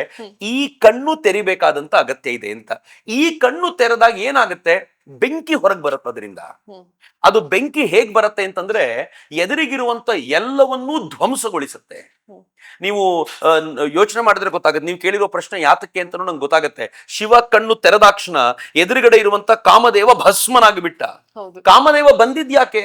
ಈ ಕಣ್ಣು ತೆರಿಬೇಕಾದಂತ ಅಗತ್ಯ ಇದೆ ಅಂತ. ಈ ಕಣ್ಣು ತೆರೆದಾಗ ಏನಾಗುತ್ತೆ, ಬೆಂಕಿ ಹೊರಗೆ ಬರುತ್ತೆ ಅದರಿಂದ. ಅದು ಬೆಂಕಿ ಹೇಗ್ ಬರುತ್ತೆ ಅಂತಂದ್ರೆ ಎದುರಿಗಿರುವಂತ ಎಲ್ಲವನ್ನೂ ಧ್ವಂಸಗೊಳಿಸುತ್ತೆ. ನೀವು ಯೋಚನೆ ಮಾಡಿದ್ರೆ ಗೊತ್ತಾಗುತ್ತೆ. ನೀವು ಕೇಳಿರೋ ಪ್ರಶ್ನೆ ಯಾತಕ್ಕೆ ಅಂತ ನಂಗೆ ಗೊತ್ತಾಗುತ್ತೆ. ಶಿವ ಕಣ್ಣು ತೆರೆದಾಕ್ಷಣ ಎದುರುಗಡೆ ಇರುವಂತ ಕಾಮದೇವ ಭಸ್ಮನಾಗಿಬಿಟ್ಟ. ಕಾಮದೇವ ಬಂದಿದ್ಯಾಕೆ?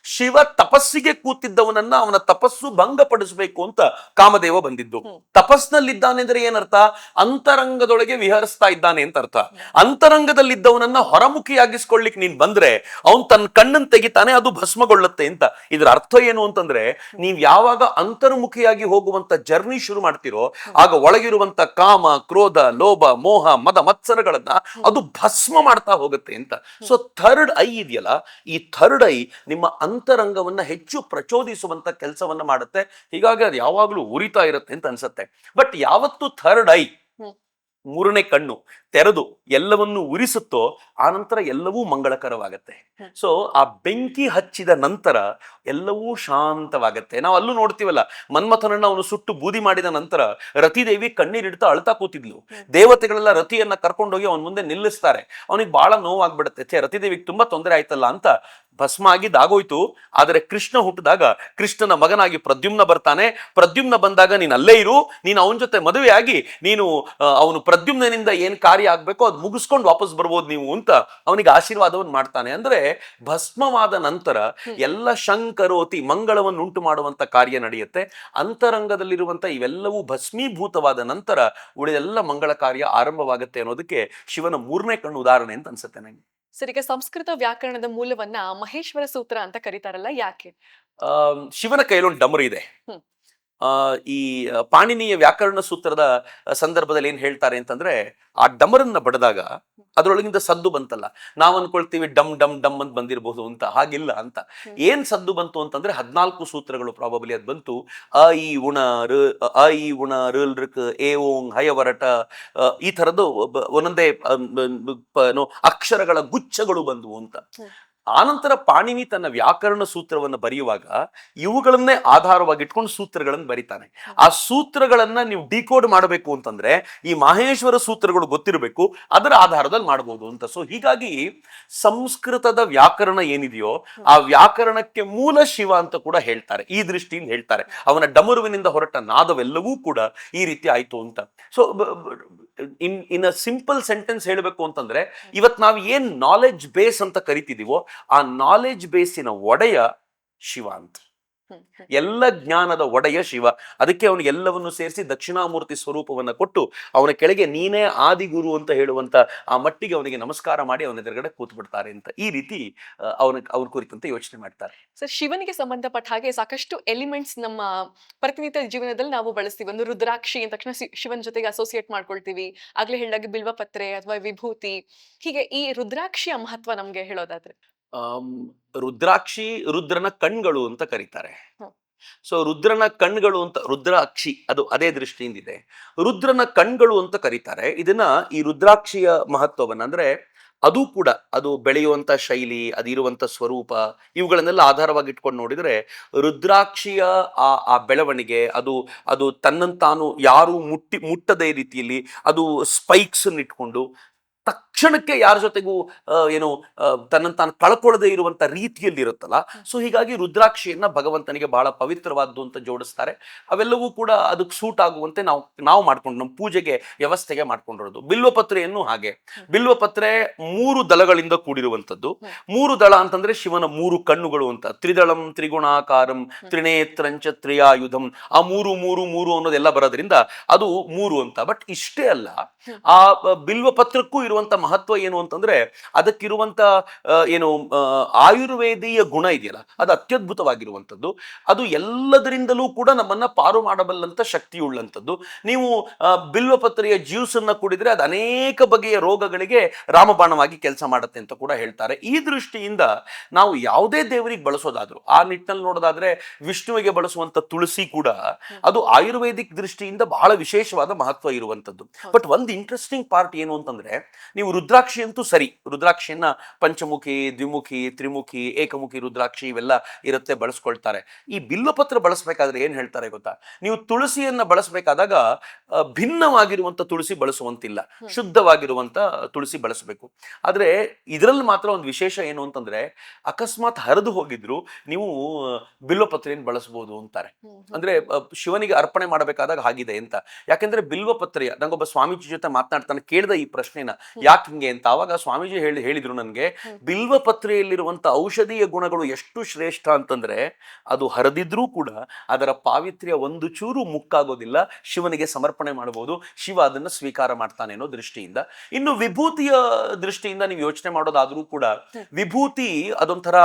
ಶಿವ ತಪಸ್ಸಿಗೆ ಕೂತಿದ್ದವನನ್ನ ಅವನ ತಪಸ್ಸು ಭಂಗಪಡಿಸಬೇಕು ಅಂತ ಕಾಮದೇವ ಬಂದಿದ್ದು. ತಪಸ್ನಲ್ಲಿದ್ದಾನೆ ಅಂದ್ರೆ ಏನರ್ಥ? ಅಂತರಂಗದೊಳಗೆ ವಿಹರಿಸ್ತಾ ಇದ್ದಾನೆ ಅಂತ ಅರ್ಥ. ಅಂತರಂಗದಲ್ಲಿದ್ದವನನ್ನ ಹೊರಮುಖಿಯಾಗಿಸ್ಕೊಳ್ಳಿಕ್ ನೀನ್ ಬಂದ್ರೆ ಅವನ್ ತನ್ನ ಕಣ್ಣನ್ನು ತೆಗಿತಾನೆ, ಅದು ಭಸ್ಮಗೊಳ್ಳುತ್ತೆ ಅಂತ. ಇದ್ರ ಅರ್ಥ ಏನು ಅಂತಂದ್ರೆ ನೀವ್ ಯಾವಾಗ ಅಂತರ್ಮುಖಿಯಾಗಿ ಹೋಗುವಂತ ಜರ್ನಿ ಶುರು ಮಾಡ್ತಿರೋ ಆಗ ಒಳಗಿರುವಂತ ಕಾಮ, ಕ್ರೋಧ, ಲೋಭ, ಮೋಹ, ಮದ, ಮತ್ಸರಗಳನ್ನ ಅದು ಭಸ್ಮ ಮಾಡ್ತಾ ಹೋಗುತ್ತೆ ಅಂತ. ಸೊ ಥರ್ಡ್ ಐ ಇದೆಯಲ್ಲ, ಈ ಥರ್ಡ್ ಐ ನಿಮ್ಮ ಅಂತರಂಗವನ್ನ ಹೆಚ್ಚು ಪ್ರಚೋದಿಸುವಂತ ಕೆಲಸವನ್ನ ಮಾಡುತ್ತೆ. ಹೀಗಾಗಿ ಅದು ಯಾವಾಗ್ಲೂ ಉರಿತಾ ಇರುತ್ತೆ ಅಂತ ಅನ್ಸುತ್ತೆ. ಬಟ್ ಯಾವತ್ತು ಥರ್ಡ್ ಐ, ಮೂರನೇ ಕಣ್ಣು ತೆರೆದು ಎಲ್ಲವನ್ನೂ ಉರಿಸುತ್ತೋ ಆನಂತರ ಎಲ್ಲವೂ ಮಂಗಳಕರವಾಗತ್ತೆ. ಸೊ ಆ ಬೆಂಕಿ ಹಚ್ಚಿದ ನಂತರ ಎಲ್ಲವೂ ಶಾಂತವಾಗತ್ತೆ. ನಾವು ಅಲ್ಲೂ ನೋಡ್ತೀವಲ್ಲ, ಮನ್ಮಥನನ್ನ ಅವನು ಸುಟ್ಟು ಬೂದಿ ಮಾಡಿದ ನಂತರ ರತಿದೇವಿ ಕಣ್ಣೀರಿಡ್ತಾ ಅಳ್ತಾ ಕೂತಿದ್ಲು. ದೇವತೆಗಳೆಲ್ಲ ರತಿಯನ್ನ ಕರ್ಕೊಂಡೋಗಿ ಅವನ ಮುಂದೆ ನಿಲ್ಲಿಸ್ತಾರೆ. ಅವನಿಗೆ ಬಹಳ ನೋವಾಗ್ಬಿಡುತ್ತೆ. ರತಿದೇವಿಗೆ ತುಂಬಾ ತೊಂದರೆ ಆಯ್ತಲ್ಲ ಅಂತ. ಭಸ್ಮ ಆಗಿದ್ದಾಗೋಯ್ತು. ಆದರೆ ಕೃಷ್ಣ ಹುಟ್ಟಿದಾಗ ಕೃಷ್ಣನ ಮಗನಾಗಿ ಪ್ರದ್ಯುಮ್ನ ಬರ್ತಾನೆ. ಪ್ರದ್ಯುಮ್ನ ಬಂದಾಗ ನೀನು ಅಲ್ಲೇ ಇರು, ನೀನು ಅವನ ಜೊತೆ ಮದುವೆಯಾಗಿ ನೀನು ಅವನು ಪ್ರದ್ಯುಮ್ನಿಂದ ಏನ್ ಕಾರ್ಯ ಆಗ್ಬೇಕೋ ಅದು ಮುಗಿಸ್ಕೊಂಡು ವಾಪಸ್ ಬರ್ಬೋದು ನೀವು ಅಂತ ಅವನಿಗೆ ಆಶೀರ್ವಾದವನ್ನು ಮಾಡ್ತಾನೆ. ಅಂದ್ರೆ ಭಸ್ಮವಾದ ನಂತರ ಎಲ್ಲ ಶಂಕರೋತಿ ಮಂಗಳವನ್ನು ಉಂಟು ಮಾಡುವಂತ ಕಾರ್ಯ ನಡೆಯುತ್ತೆ. ಅಂತರಂಗದಲ್ಲಿರುವಂತ ಇವೆಲ್ಲವೂ ಭಸ್ಮೀಭೂತವಾದ ನಂತರ ಉಳಿದೆಲ್ಲ ಮಂಗಳ ಕಾರ್ಯ ಆರಂಭವಾಗುತ್ತೆ ಅನ್ನೋದಕ್ಕೆ ಶಿವನ ಮೂರನೇ ಕಣ್ಣು ಉದಾಹರಣೆ ಅಂತ ಅನ್ಸುತ್ತೆ ನಂಗೆ. ಸರ್, ಈಗ ಸಂಸ್ಕೃತ ವ್ಯಾಕರಣದ ಮೂಲವನ್ನ ಮಹೇಶ್ವರ ಸೂತ್ರ ಅಂತ ಕರೀತಾರಲ್ಲ, ಯಾಕೆ? ಶಿವನ ಕೈಲೊಂದು ಡಮರು ಇದೆ. ಈ ಪಾಣಿನಿಯ ವ್ಯಾಕರಣ ಸೂತ್ರದ ಸಂದರ್ಭದಲ್ಲಿ ಏನ್ ಹೇಳ್ತಾರೆ ಅಂತಂದ್ರೆ ಆ ಡಮರನ್ನ ಬಡದಾಗ ಅದ್ರೊಳಗಿಂದ ಸದ್ದು ಬಂತಲ್ಲ, ನಾವ್ ಅನ್ಕೊಳ್ತೀವಿ ಡಮ್ ಡಮ್ ಡಮ್ ಅಂತ ಬಂದಿರಬಹುದು ಅಂತ. ಹಾಗಿಲ್ಲ ಅಂತ. ಏನ್ ಸದ್ದು ಬಂತು ಅಂತಂದ್ರೆ 14 ಸೂತ್ರಗಳು ಪ್ರಾಬಬ್ಲಿ ಅದ್ ಬಂತು. ಅ ಈ ಉಣ ಋ, ಅ ಈ ಉಣ ಋಲ್ ಋಕ್ ಏ ಓಂ ಹಯವರಟ, ಈ ತರದ್ದು ಒಂದೊಂದೇ ಅಕ್ಷರಗಳ ಗುಚ್ಛಗಳು ಬಂದವು ಅಂತ. ಆನಂತರ ಪಾಣಿನಿ ತನ್ನ ವ್ಯಾಕರಣ ಸೂತ್ರವನ್ನು ಬರೆಯುವಾಗ ಇವುಗಳನ್ನೇ ಆಧಾರವಾಗಿ ಇಟ್ಕೊಂಡು ಸೂತ್ರಗಳನ್ನು ಬರೀತಾನೆ. ಆ ಸೂತ್ರಗಳನ್ನ ನೀವು ಡಿಕೋಡ್ ಮಾಡಬೇಕು ಅಂತಂದ್ರೆ ಈ ಮಹೇಶ್ವರ ಸೂತ್ರಗಳು ಗೊತ್ತಿರಬೇಕು, ಅದರ ಆಧಾರದಲ್ಲಿ ಮಾಡಬಹುದು ಅಂತ. ಸೊ ಹೀಗಾಗಿ ಸಂಸ್ಕೃತದ ವ್ಯಾಕರಣ ಏನಿದೆಯೋ ಆ ವ್ಯಾಕರಣಕ್ಕೆ ಮೂಲ ಶಿವ ಅಂತ ಕೂಡ ಹೇಳ್ತಾರೆ. ಈ ದೃಷ್ಟಿಯಿಂದ ಹೇಳ್ತಾರೆ. ಅವನ ಡಮರುವಿನಿಂದ ಹೊರಟ ನಾದವೆಲ್ಲವೂ ಕೂಡ ಈ ರೀತಿ ಆಯ್ತು ಅಂತ. So in a simple sentence ಹೇಳಬೇಕು ಅಂತಂದ್ರೆ ಇವತ್ತು ನಾವು ಏನ್ ನಾಲೆಡ್ಜ್ ಬೇಸ್ ಅಂತ ಕರಿತಿದೀವೋ ಆ ನಾಲೆಡ್ಜ್ ಬೇಸಿನ ಒಡೆಯ ಶಿವ ಅಂತ. ಎಲ್ಲ ಜ್ಞಾನದ ಒಡೆಯ ಶಿವ. ಅದಕ್ಕೆ ಅವನಿಗೆ ಎಲ್ಲವನ್ನು ಸೇರಿಸಿ ದಕ್ಷಿಣಾಮೂರ್ತಿ ಸ್ವರೂಪವನ್ನ ಕೊಟ್ಟು ಅವನ ಕೆಳಗೆ ನೀನೇ ಆದಿಗುರು ಅಂತ ಹೇಳುವಂತ ಆ ಮಟ್ಟಿಗೆ ಅವನಿಗೆ ನಮಸ್ಕಾರ ಮಾಡಿ ಅವನ ಎದುರುಗಡೆ ಕೂತ್ ಬಿಡ್ತಾರೆ ಅಂತ. ಈ ರೀತಿ ಅವನ ಕುರಿತಂತೆ ಯೋಚನೆ ಮಾಡ್ತಾರೆ. ಸರ್, ಶಿವನಿಗೆ ಸಂಬಂಧಪಟ್ಟ ಹಾಗೆ ಸಾಕಷ್ಟು ಎಲಿಮೆಂಟ್ಸ್ ನಮ್ಮ ಪ್ರತಿನಿತ್ಯ ಜೀವನದಲ್ಲಿ ನಾವು ಬಳಸ್ತೀವಿ. ಒಂದು ರುದ್ರಾಕ್ಷಿ ಅಂದ ತಕ್ಷಣ ಶಿವನ ಜೊತೆಗೆ ಅಸೋಸಿಯೇಟ್ ಮಾಡ್ಕೊಳ್ತೀವಿ. ಆಗ್ಲೇ ಹೇಳಿದಾಗ ಬಿಲ್ವಪತ್ರೆ ಅಥವಾ ವಿಭೂತಿ, ಹೀಗೆ ಈ ರುದ್ರಾಕ್ಷಿಯ ಮಹತ್ವ ನಮ್ಗೆ ಹೇಳೋದಾದ್ರೆ? ರುದ್ರಾಕ್ಷಿ ರುದ್ರನ ಕಣ್ಗಳು ಅಂತ ಕರೀತಾರೆ. ಸೊ ರುದ್ರನ ಕಣ್ಗಳು ಅಂತ, ರುದ್ರ ಅಕ್ಷಿ ಅದು ಅದೇ ದೃಷ್ಟಿಯಿಂದಿದೆ. ರುದ್ರನ ಕಣ್ಗಳು ಅಂತ ಕರೀತಾರೆ ಇದನ್ನ. ಈ ರುದ್ರಾಕ್ಷಿಯ ಮಹತ್ವವನ್ನ ಅಂದ್ರೆ ಅದು ಕೂಡ ಅದು ಬೆಳೆಯುವಂತ ಶೈಲಿ, ಅದಿರುವಂತ ಸ್ವರೂಪ, ಇವುಗಳನ್ನೆಲ್ಲ ಆಧಾರವಾಗಿ ಇಟ್ಕೊಂಡು ನೋಡಿದ್ರೆ ರುದ್ರಾಕ್ಷಿಯ ಆ ಬೆಳವಣಿಗೆ ಅದು ತನ್ನಂತಾನು ಯಾರು ಮುಟ್ಟದೇ ರೀತಿಯಲ್ಲಿ ಅದು ಸ್ಪೈಕ್ಸ್ ಇಟ್ಕೊಂಡು ತಕ್ಷಣಕ್ಕೆ ಯಾರ ಜೊತೆಗೂ ಏನು ತನ್ನನ್ನು ತಾನು ಕಳ್ಕೊಳ್ಳದೆ ಇರುವಂತ ರೀತಿಯಲ್ಲಿ ಇರುತ್ತಲ್ಲ. ಸೊ ಹೀಗಾಗಿ ರುದ್ರಾಕ್ಷಿಯನ್ನ ಭಗವಂತನಿಗೆ ಬಹಳ ಪವಿತ್ರವಾದ್ದು ಅಂತ ಜೋಡಿಸ್ತಾರೆ. ಅವೆಲ್ಲವೂ ಕೂಡ ಅದಕ್ಕೆ ಸೂಟ್ ಆಗುವಂತೆ ನಾವು ಮಾಡ್ಕೊಂಡು ನಮ್ಮ ಪೂಜೆಗೆ ವ್ಯವಸ್ಥೆಗೆ ಮಾಡ್ಕೊಂಡಿರೋದು. ಬಿಲ್ವಪತ್ರೆಯನ್ನು ಹಾಗೆ. ಬಿಲ್ವಪತ್ರೆ 3 ದಳಗಳಿಂದ ಕೂಡಿರುವಂತದ್ದು. 3 ದಳ ಅಂತಂದ್ರೆ ಶಿವನ 3 ಕಣ್ಣುಗಳು ಅಂತ. ತ್ರಿದಳಂ ತ್ರಿಗುಣಾಕಾರಂ ತ್ರಿನೇತ್ರಂಚ ತ್ರಿಯಾಯುಧಂ. ಆ 3 ಅನ್ನೋದೆಲ್ಲ ಬರೋದ್ರಿಂದ ಅದು 3 ಅಂತ. ಬಟ್ ಇಷ್ಟೇ ಅಲ್ಲ, ಆ ಬಿಲ್ವಪತ್ರಕ್ಕೂ ಇರುವ ಇರುವಂತ ಮಹತ್ವ ಏನು ಅಂತಂದ್ರೆ ಅದಕ್ಕಿರುವಂತ ಏನು ಆಯುರ್ವೇದೀಯ ಗುಣ ಇದೆಯಲ್ಲ ಅದು ಅತ್ಯದ್ಭುತವಾಗಿರುವಂಥದ್ದು. ಅದು ಎಲ್ಲದರಿಂದಲೂ ಕೂಡ ನಮ್ಮನ್ನ ಪಾರು ಮಾಡಬಲ್ಲಂತ ಶಕ್ತಿ ಉಳ್ಳಂಥದ್ದು. ನೀವು ಬಿಲ್ವಪತ್ರೆಯ ಜ್ಯೂಸ್ ಅನ್ನ ಕುಡಿದ್ರೆ ಅದು ಅನೇಕ ಬಗೆಯ ರೋಗಗಳಿಗೆ ರಾಮಬಾಣವಾಗಿ ಕೆಲಸ ಮಾಡುತ್ತೆ ಅಂತ ಕೂಡ ಹೇಳ್ತಾರೆ. ಈ ದೃಷ್ಟಿಯಿಂದ ನಾವು ಯಾವುದೇ ದೇವರಿಗೆ ಬಳಸೋದಾದ್ರು, ಆ ನಿಟ್ಟಿನಲ್ಲಿ ನೋಡೋದಾದ್ರೆ ವಿಷ್ಣುವಿಗೆ ಬಳಸುವಂತ ತುಳಸಿ ಕೂಡ ಅದು ಆಯುರ್ವೇದಿಕ್ ದೃಷ್ಟಿಯಿಂದ ಬಹಳ ವಿಶೇಷವಾದ ಮಹತ್ವ ಇರುವಂತದ್ದು. ಬಟ್ ಒಂದು ಇಂಟ್ರೆಸ್ಟಿಂಗ್ ಪಾರ್ಟ್ ಏನು ಅಂತಂದ್ರೆ, ನೀವು ರುದ್ರಾಕ್ಷಿ ಅಂತೂ ಸರಿ, ರುದ್ರಾಕ್ಷಿಯನ್ನ ಪಂಚಮುಖಿ, ದ್ವಿಮುಖಿ, ತ್ರಿಮುಖಿ, ಏಕಮುಖಿ ರುದ್ರಾಕ್ಷಿ ಇವೆಲ್ಲ ಇರುತ್ತೆ, ಬಳಸ್ಕೊಳ್ತಾರೆ. ಈ ಬಿಲ್ವಪತ್ರ ಬಳಸಬೇಕಾದ್ರೆ ಏನ್ ಹೇಳ್ತಾರೆ ಗೊತ್ತಾ, ನೀವು ತುಳಸಿಯನ್ನ ಬಳಸಬೇಕಾದಾಗ ಭಿನ್ನವಾಗಿರುವಂತ ತುಳಸಿ ಬಳಸುವಂತಿಲ್ಲ, ಶುದ್ಧವಾಗಿರುವಂತ ತುಳಸಿ ಬಳಸಬೇಕು. ಆದ್ರೆ ಇದರಲ್ಲಿ ಮಾತ್ರ ಒಂದು ವಿಶೇಷ ಏನು ಅಂತಂದ್ರೆ, ಅಕಸ್ಮಾತ್ ಹರಿದು ಹೋಗಿದ್ರು ನೀವು ಬಿಲ್ವಪತ್ರೆಯನ್ನು ಬಳಸಬಹುದು ಅಂತಾರೆ. ಅಂದ್ರೆ ಶಿವನಿಗೆ ಅರ್ಪಣೆ ಮಾಡಬೇಕಾದಾಗ ಹಾಗಿದೆ ಅಂತ. ಯಾಕೆಂದ್ರೆ ಬಿಲ್ವಪತ್ರೆಯ, ನಂಗೊಬ್ಬ ಸ್ವಾಮೀಜಿ ಜೊತೆ ಮಾತನಾಡ್ತಾನೆ, ಕೇಳಿದ ಈ ಪ್ರಶ್ನೆನ ಯಾಕೆ ಹಿಂಗೆ ಅಂತ. ಅವಾಗ ಸ್ವಾಮೀಜಿ ಹೇಳಿದ್ರು ನನ್ಗೆ, ಬಿಲ್ವಪತ್ರೆಯಲ್ಲಿರುವಂತ ಔಷಧೀಯ ಗುಣಗಳು ಎಷ್ಟು ಶ್ರೇಷ್ಠ ಅಂತಂದ್ರೆ ಅದು ಹರಿದಿದ್ರೂ ಕೂಡ ಅದರ ಪಾವಿತ್ರ್ಯ ಒಂದು ಚೂರು ಮುಕ್ಕಾಗೋದಿಲ್ಲ, ಶಿವನಿಗೆ ಸಮರ್ಪಣೆ ಮಾಡಬಹುದು, ಶಿವ ಅದನ್ನ ಸ್ವೀಕಾರ ಮಾಡ್ತಾನೆ ಅನ್ನೋ ದೃಷ್ಟಿಯಿಂದ. ಇನ್ನು ವಿಭೂತಿಯ ದೃಷ್ಟಿಯಿಂದ ನೀವು ಯೋಚನೆ ಮಾಡೋದಾದ್ರೂ ಕೂಡ ವಿಭೂತಿ ಅದೊಂಥರ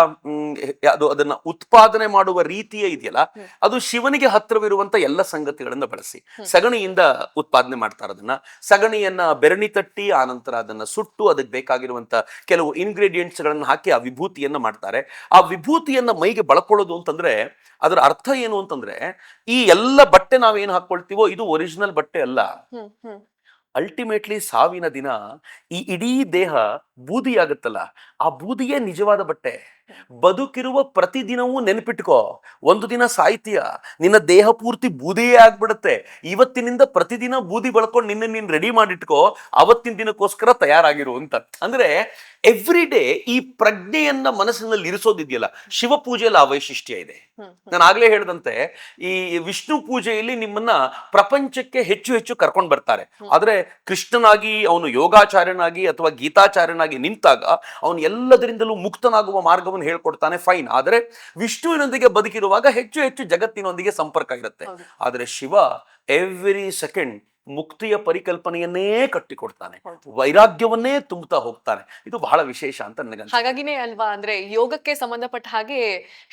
ಅದು ಅದನ್ನ ಉತ್ಪಾದನೆ ಮಾಡುವ ರೀತಿಯೇ ಇದೆಯಲ್ಲ, ಅದು ಶಿವನಿಗೆ ಹತ್ತಿರವಿರುವಂತ ಎಲ್ಲ ಸಂಗತಿಗಳನ್ನ ಬಳಸಿ ಸಗಣಿಯಿಂದ ಉತ್ಪಾದನೆ ಮಾಡ್ತಾರೆ. ಅದನ್ನ ಸಗಣಿಯನ್ನ ಬೆರಣಿ ತಟ್ಟಿ ಆನಂತರ ಅದನ್ನ ಸುಟ್ಟು ಅದಕ್ಕೆ ಬೇಕಾಗಿರುವಂತ ಕೆಲವು ಇಂಗ್ರೀಡಿಯೆಂಟ್ಸ್ ಗಳನ್ನ ಹಾಕಿ ಆ ವಿಭೂತಿಯನ್ನ ಮಾಡ್ತಾರೆ. ಆ ವಿಭೂತಿಯನ್ನ ಮೈಗೆ ಬಳಕೊಳ್ಳೋದು ಅಂತಂದ್ರೆ ಅದರ ಅರ್ಥ ಏನು ಅಂತಂದ್ರೆ, ಈ ಎಲ್ಲ ಬಟ್ಟೆ ನಾವೇನು ಹಾಕೊಳ್ತೀವೋ ಇದು ಒರಿಜಿನಲ್ ಬಟ್ಟೆ ಅಲ್ಲ. ಅಲ್ಟಿಮೇಟ್ಲಿ ಸಾವಿನ ದಿನ ಈ ಇಡೀ ದೇಹ ಬೂದಿ ಆಗುತ್ತಲ್ಲ, ಆ ಬೂದಿಯೇ ನಿಜವಾದ ಬಟ್ಟೆ. ಬದುಕಿರುವ ಪ್ರತಿದಿನವೂ ನೆನಪಿಟ್ಕೋ, ಒಂದು ದಿನ ಸಾಯ್ತೀಯ, ನಿನ್ನ ದೇಹ ಪೂರ್ತಿ ಬೂದಿಯೇ ಆಗ್ಬಿಡುತ್ತೆ. ಇವತ್ತಿನಿಂದ ಪ್ರತಿದಿನ ಬೂದಿ ಬಳಕೊಂಡು ನಿನ್ನ ನೀನ್ ರೆಡಿ ಮಾಡಿಟ್ಕೋ, ಅವತ್ತಿನ ದಿನಕ್ಕೋಸ್ಕರ ತಯಾರಾಗಿರು ಅಂತ. ಅಂದ್ರೆ ಎವ್ರಿ ಡೇ ಈ ಪ್ರಜ್ಞೆಯನ್ನ ಮನಸ್ಸಿನಲ್ಲಿ ಇರಿಸೋದಿದೆಯಲ್ಲ, ಶಿವ ಪೂಜೆಯಲ್ಲಿ ಆ ವೈಶಿಷ್ಟ್ಯ ಇದೆ. ನಾನು ಆಗ್ಲೇ ಹೇಳಿದಂತೆ, ಈ ವಿಷ್ಣು ಪೂಜೆಯಲ್ಲಿ ನಿಮ್ಮನ್ನ ಪ್ರಪಂಚಕ್ಕೆ ಹೆಚ್ಚು ಹೆಚ್ಚು ಕರ್ಕೊಂಡು ಬರ್ತಾರೆ. ಆದ್ರೆ ಕೃಷ್ಣನಾಗಿ ಅವನು ಯೋಗಾಚಾರ್ಯನಾಗಿ ಅಥವಾ ಗೀತಾಚಾರ್ಯನಾಗಿ ನಿಂತಾಗ ಅವನು ಎಲ್ಲದರಿಂದಲೂ ಮುಕ್ತನಾಗುವ ಮಾರ್ಗವನ್ನು ಹೇಳ್ಕೊಡ್ತಾನೆ, ಫೈನ್. ಆದರೆ ವಿಷ್ಣುವಿನೊಂದಿಗೆ ಬದುಕಿರುವಾಗ ಹೆಚ್ಚು ಹೆಚ್ಚು ಜಗತ್ತಿನೊಂದಿಗೆ ಸಂಪರ್ಕ ಇರುತ್ತೆ. ಆದರೆ ಶಿವ ಎವ್ರಿ ಸೆಕೆಂಡ್ ಮುಕ್ತಿಯ ಪರಿಕಲ್ಪನೆಯನ್ನೇ ಕಟ್ಟಿಕೊಡ್ತಾನೆ, ವೈರಾಗ್ಯವನ್ನೇ ತುಂಬುತ್ತಾ ಹೋಗ್ತಾನೆ. ಇದು ಬಹಳ ವಿಶೇಷ ಅಂತ ನನಗೆ. ಹಾಗಾಗಿನೇ ಅಲ್ವಾ, ಅಂದ್ರೆ ಯೋಗಕ್ಕೆ ಸಂಬಂಧಪಟ್ಟ ಹಾಗೆ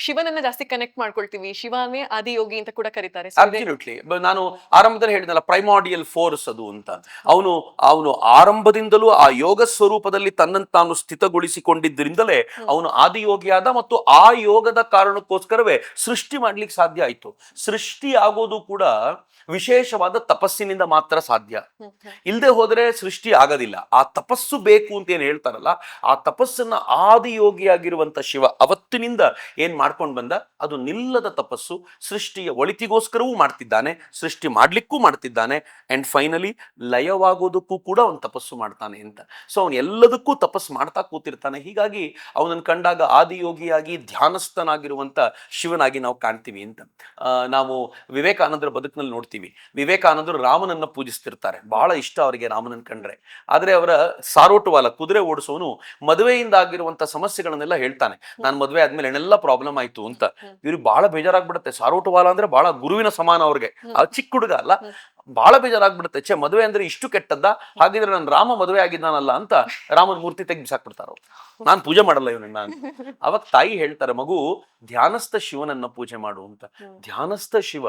ಶಿವನನ್ನ ಜಾಸ್ತಿ ಕನೆಕ್ಟ್ ಮಾಡ್ಕೊಳ್ತೀವಿ, ಶಿವನೇ ಆದಿಯೋಗಿ ಅಂತ ಕೂಡ ಕರೀತಾರೆ. ಅಬ್ಸಲ್ಯೂಟ್ಲಿ. ನಾನು ಆರಂಭದಲ್ಲಿ ಹೇಳಿದ್ನಲ್ಲ, ಪ್ರೈಮಾರ್ಡಿಯಲ್ ಫೋರ್ಸ್ ಅದು ಅಂತ. ಅವನು ಅವನು ಆರಂಭದಿಂದಲೂ ಆ ಯೋಗ ಸ್ವರೂಪದಲ್ಲಿ ತನ್ನನ್ನು ತಾನು ಸ್ಥಿತಗೊಳಿಸಿಕೊಂಡಿದ್ದರಿಂದಲೇ ಅವನು ಆದಿಯೋಗಿಯಾದ. ಮತ್ತು ಆ ಯೋಗದ ಕಾರಣಕ್ಕೋಸ್ಕರವೇ ಸೃಷ್ಟಿ ಮಾಡ್ಲಿಕ್ಕೆ ಸಾಧ್ಯ ಆಯ್ತು. ಸೃಷ್ಟಿ ಆಗೋದು ಕೂಡ ವಿಶೇಷವಾದ ತಪಸ್ಸಿನಿಂದ ಮಾತ್ರ ಸಾಧ್ಯ. ಇಲ್ಲದೆ ಹೋದ್ರೆ ಸೃಷ್ಟಿ ಆಗೋದಿಲ್ಲ. ಆ ತಪಸ್ಸು ಬೇಕು ಅಂತ ಏನ್ ಹೇಳ್ತಾರಲ್ಲ, ಆ ತಪಸ್ಸನ್ನ ಆದಿಯೋಗಿಯಾಗಿರುವಂತ ಶಿವ ಅವತ್ತಿನಿಂದ ಏನ್ ಮಾಡ್ಕೊಂಡು ಬಂದ, ಅದು ನಿಲ್ಲದ ತಪಸ್ಸು. ಸೃಷ್ಟಿಯ ಒಳಿತಿಗೋಸ್ಕರವೂ ಮಾಡ್ತಿದ್ದಾನೆ, ಸೃಷ್ಟಿ ಮಾಡ್ಲಿಕ್ಕೂ ಮಾಡ್ತಿದ್ದಾನೆ, ಅಂಡ್ ಫೈನಲಿ ಲಯವಾಗೋದಕ್ಕೂ ಕೂಡ ಅವನು ತಪಸ್ಸು ಮಾಡ್ತಾನೆ ಅಂತ. ಸೊ ಅವನು ಎಲ್ಲದಕ್ಕೂ ತಪಸ್ಸು ಮಾಡ್ತಾ ಕೂತಿರ್ತಾನೆ. ಹೀಗಾಗಿ ಅವನನ್ನು ಕಂಡಾಗ ಆದಿಯೋಗಿಯಾಗಿ ಧ್ಯಾನಸ್ಥನಾಗಿರುವಂತ ಶಿವನಾಗಿ ನಾವು ಕಾಣ್ತೀವಿ ಅಂತ. ನಾವು ವಿವೇಕಾನಂದರ ಬದುಕಿನಲ್ಲಿ ನೋಡ್ತೀವಿ. ವಿವೇಕಾನಂದರು ರಾಮನನ್ನ ಪೂಜಿಸ್ತಿರ್ತಾರೆ, ಬಹಳ ಇಷ್ಟ ಅವರಿಗೆ ರಾಮನನ್ನ ಕಂಡ್ರೆ. ಆದ್ರೆ ಅವರ ಸಾರೋಟುವಾಲ, ಕುದುರೆ ಓಡಿಸೋನು, ಮದುವೆಯಿಂದ ಆಗಿರುವಂತ ಸಮಸ್ಯೆಗಳನ್ನೆಲ್ಲ ಹೇಳ್ತಾನೆ. ನಾನು ಮದುವೆ ಆದ್ಮೇಲೆ ಏನೆಲ್ಲ ಪ್ರಾಬ್ಲಮ್ ಆಯ್ತು ಅಂತ. ಇವ್ರಿಗೆ ಬಹಳ ಬೇಜಾರಾಗ್ಬಿಡುತ್ತೆ. ಸಾರೋಟುವಾಲ ಅಂದ್ರೆ ಬಹಳ ಗುರುವಿನ ಸಮಾನ ಅವ್ರಿಗೆ. ಚಿಕ್ಕ ಹುಡುಗ ಅಲ್ಲ, ಬಹಳ ಬೇಜಾರಾಗ್ಬಿಡುತ್ತೆ. ಛೆ, ಮದುವೆ ಅಂದ್ರೆ ಇಷ್ಟು ಕೆಟ್ಟದ್ದ, ಹಾಗಿದ್ರೆ ನಾನು ರಾಮ ಮದುವೆ ಆಗಿದ್ದಾನಲ್ಲ ಅಂತ ರಾಮನ ಮೂರ್ತಿ ತೆಗೆದು ಬಿಸಾಕ್ಬಿಡ್ತಾರ. ನಾನು ಪೂಜೆ ಮಾಡಲ್ಲ ಇವನನ್ನ ನಾನು. ಅವಾಗ ತಾಯಿ ಹೇಳ್ತಾರೆ, ಮಗು ಧ್ಯಾನಸ್ಥ ಶಿವನನ್ನ ಪೂಜೆ ಮಾಡು ಅಂತ. ಧ್ಯಾನಸ್ಥ ಶಿವ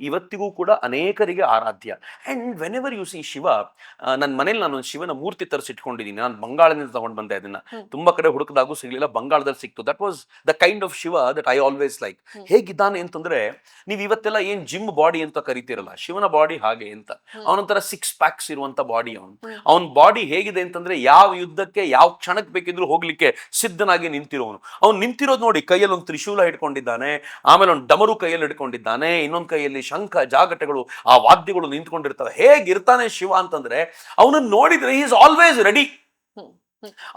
ಇವತ್ತಿಗೂ ಕೂಡ ಅನೇಕರಿಗೆ ಆರಾಧ್ಯ. And whenever you see Shiva, ನನ್ನ ಮನೇಲಿ ನಾನು ಶಿವನ ಮೂರ್ತಿ ತರಿಸಿಟ್ಕೊಂಡಿದ್ದೀನಿ. ನಾನು ಬಂಗಾಳದಿಂದ ತಗೊಂಡ್ ಬಂದೆ ಅದನ್ನ. ತುಂಬಾ ಕಡೆ ಹುಡುಕದಾಗೂ ಸಿಗ್ಲಿಲ್ಲ, ಬಂಗಾಳದಲ್ಲಿ ಸಿಕ್ತು. That was the kind of Shiva that I always like. ಹೇಗಿದ್ದಾನೆ ಅಂತಂದ್ರೆ, ನೀವು ಇವತ್ತೆಲ್ಲ ಏನ್ ಜಿಮ್ ಬಾಡಿ ಅಂತ ಕರಿತೀರಲ್ಲ, ಶಿವನ ಬಾಡಿ ಹಾಗೆ ಅಂತ. ಅವನೊಂಥರ 6 ಪ್ಯಾಕ್ಸ್ ಇರುವಂತ ಬಾಡಿ ಅವನು. ಅವನ ಬಾಡಿ ಹೇಗಿದೆ ಅಂತಂದ್ರೆ, ಯಾವ ಯುದ್ಧಕ್ಕೆ ಯಾವ ಕ್ಷಣಕ್ಕೆ ಬೇಕಿದ್ರು ಹೋಗ್ಲಿಕ್ಕೆ ಸಿದ್ಧನಾಗಿ ನಿಂತಿರೋನು. ಅವ್ನು ನಿಂತಿರೋದು ನೋಡಿ, ಕೈಯಲ್ಲಿ ಒಂದು ತ್ರಿಶೂಲ ಹಿಡ್ಕೊಂಡಿದ್ದಾನೆ, ಆಮೇಲೆ ಒಂದು ಡಮರು ಕೈಯಲ್ಲಿ ಹಿಡ್ಕೊಂಡಿದ್ದಾನೆ, ಇನ್ನೊಂದು ಕೈಯಲ್ಲಿ ಶಂಖ ಜಾಗಟೆಗಳು, ಆ ವಾದ್ಯಗಳು ನಿಂತ್ಕೊಂಡಿರ್ತವೆ. ಹೇಗಿರ್ತಾನೆ ಶಿವ ಅಂತಂದ್ರೆ, ಅವನನ್ನು ನೋಡಿದ್ರೆ ಹಿ ಇಸ್ ಆಲ್ವೇಸ್ ರೆಡಿ.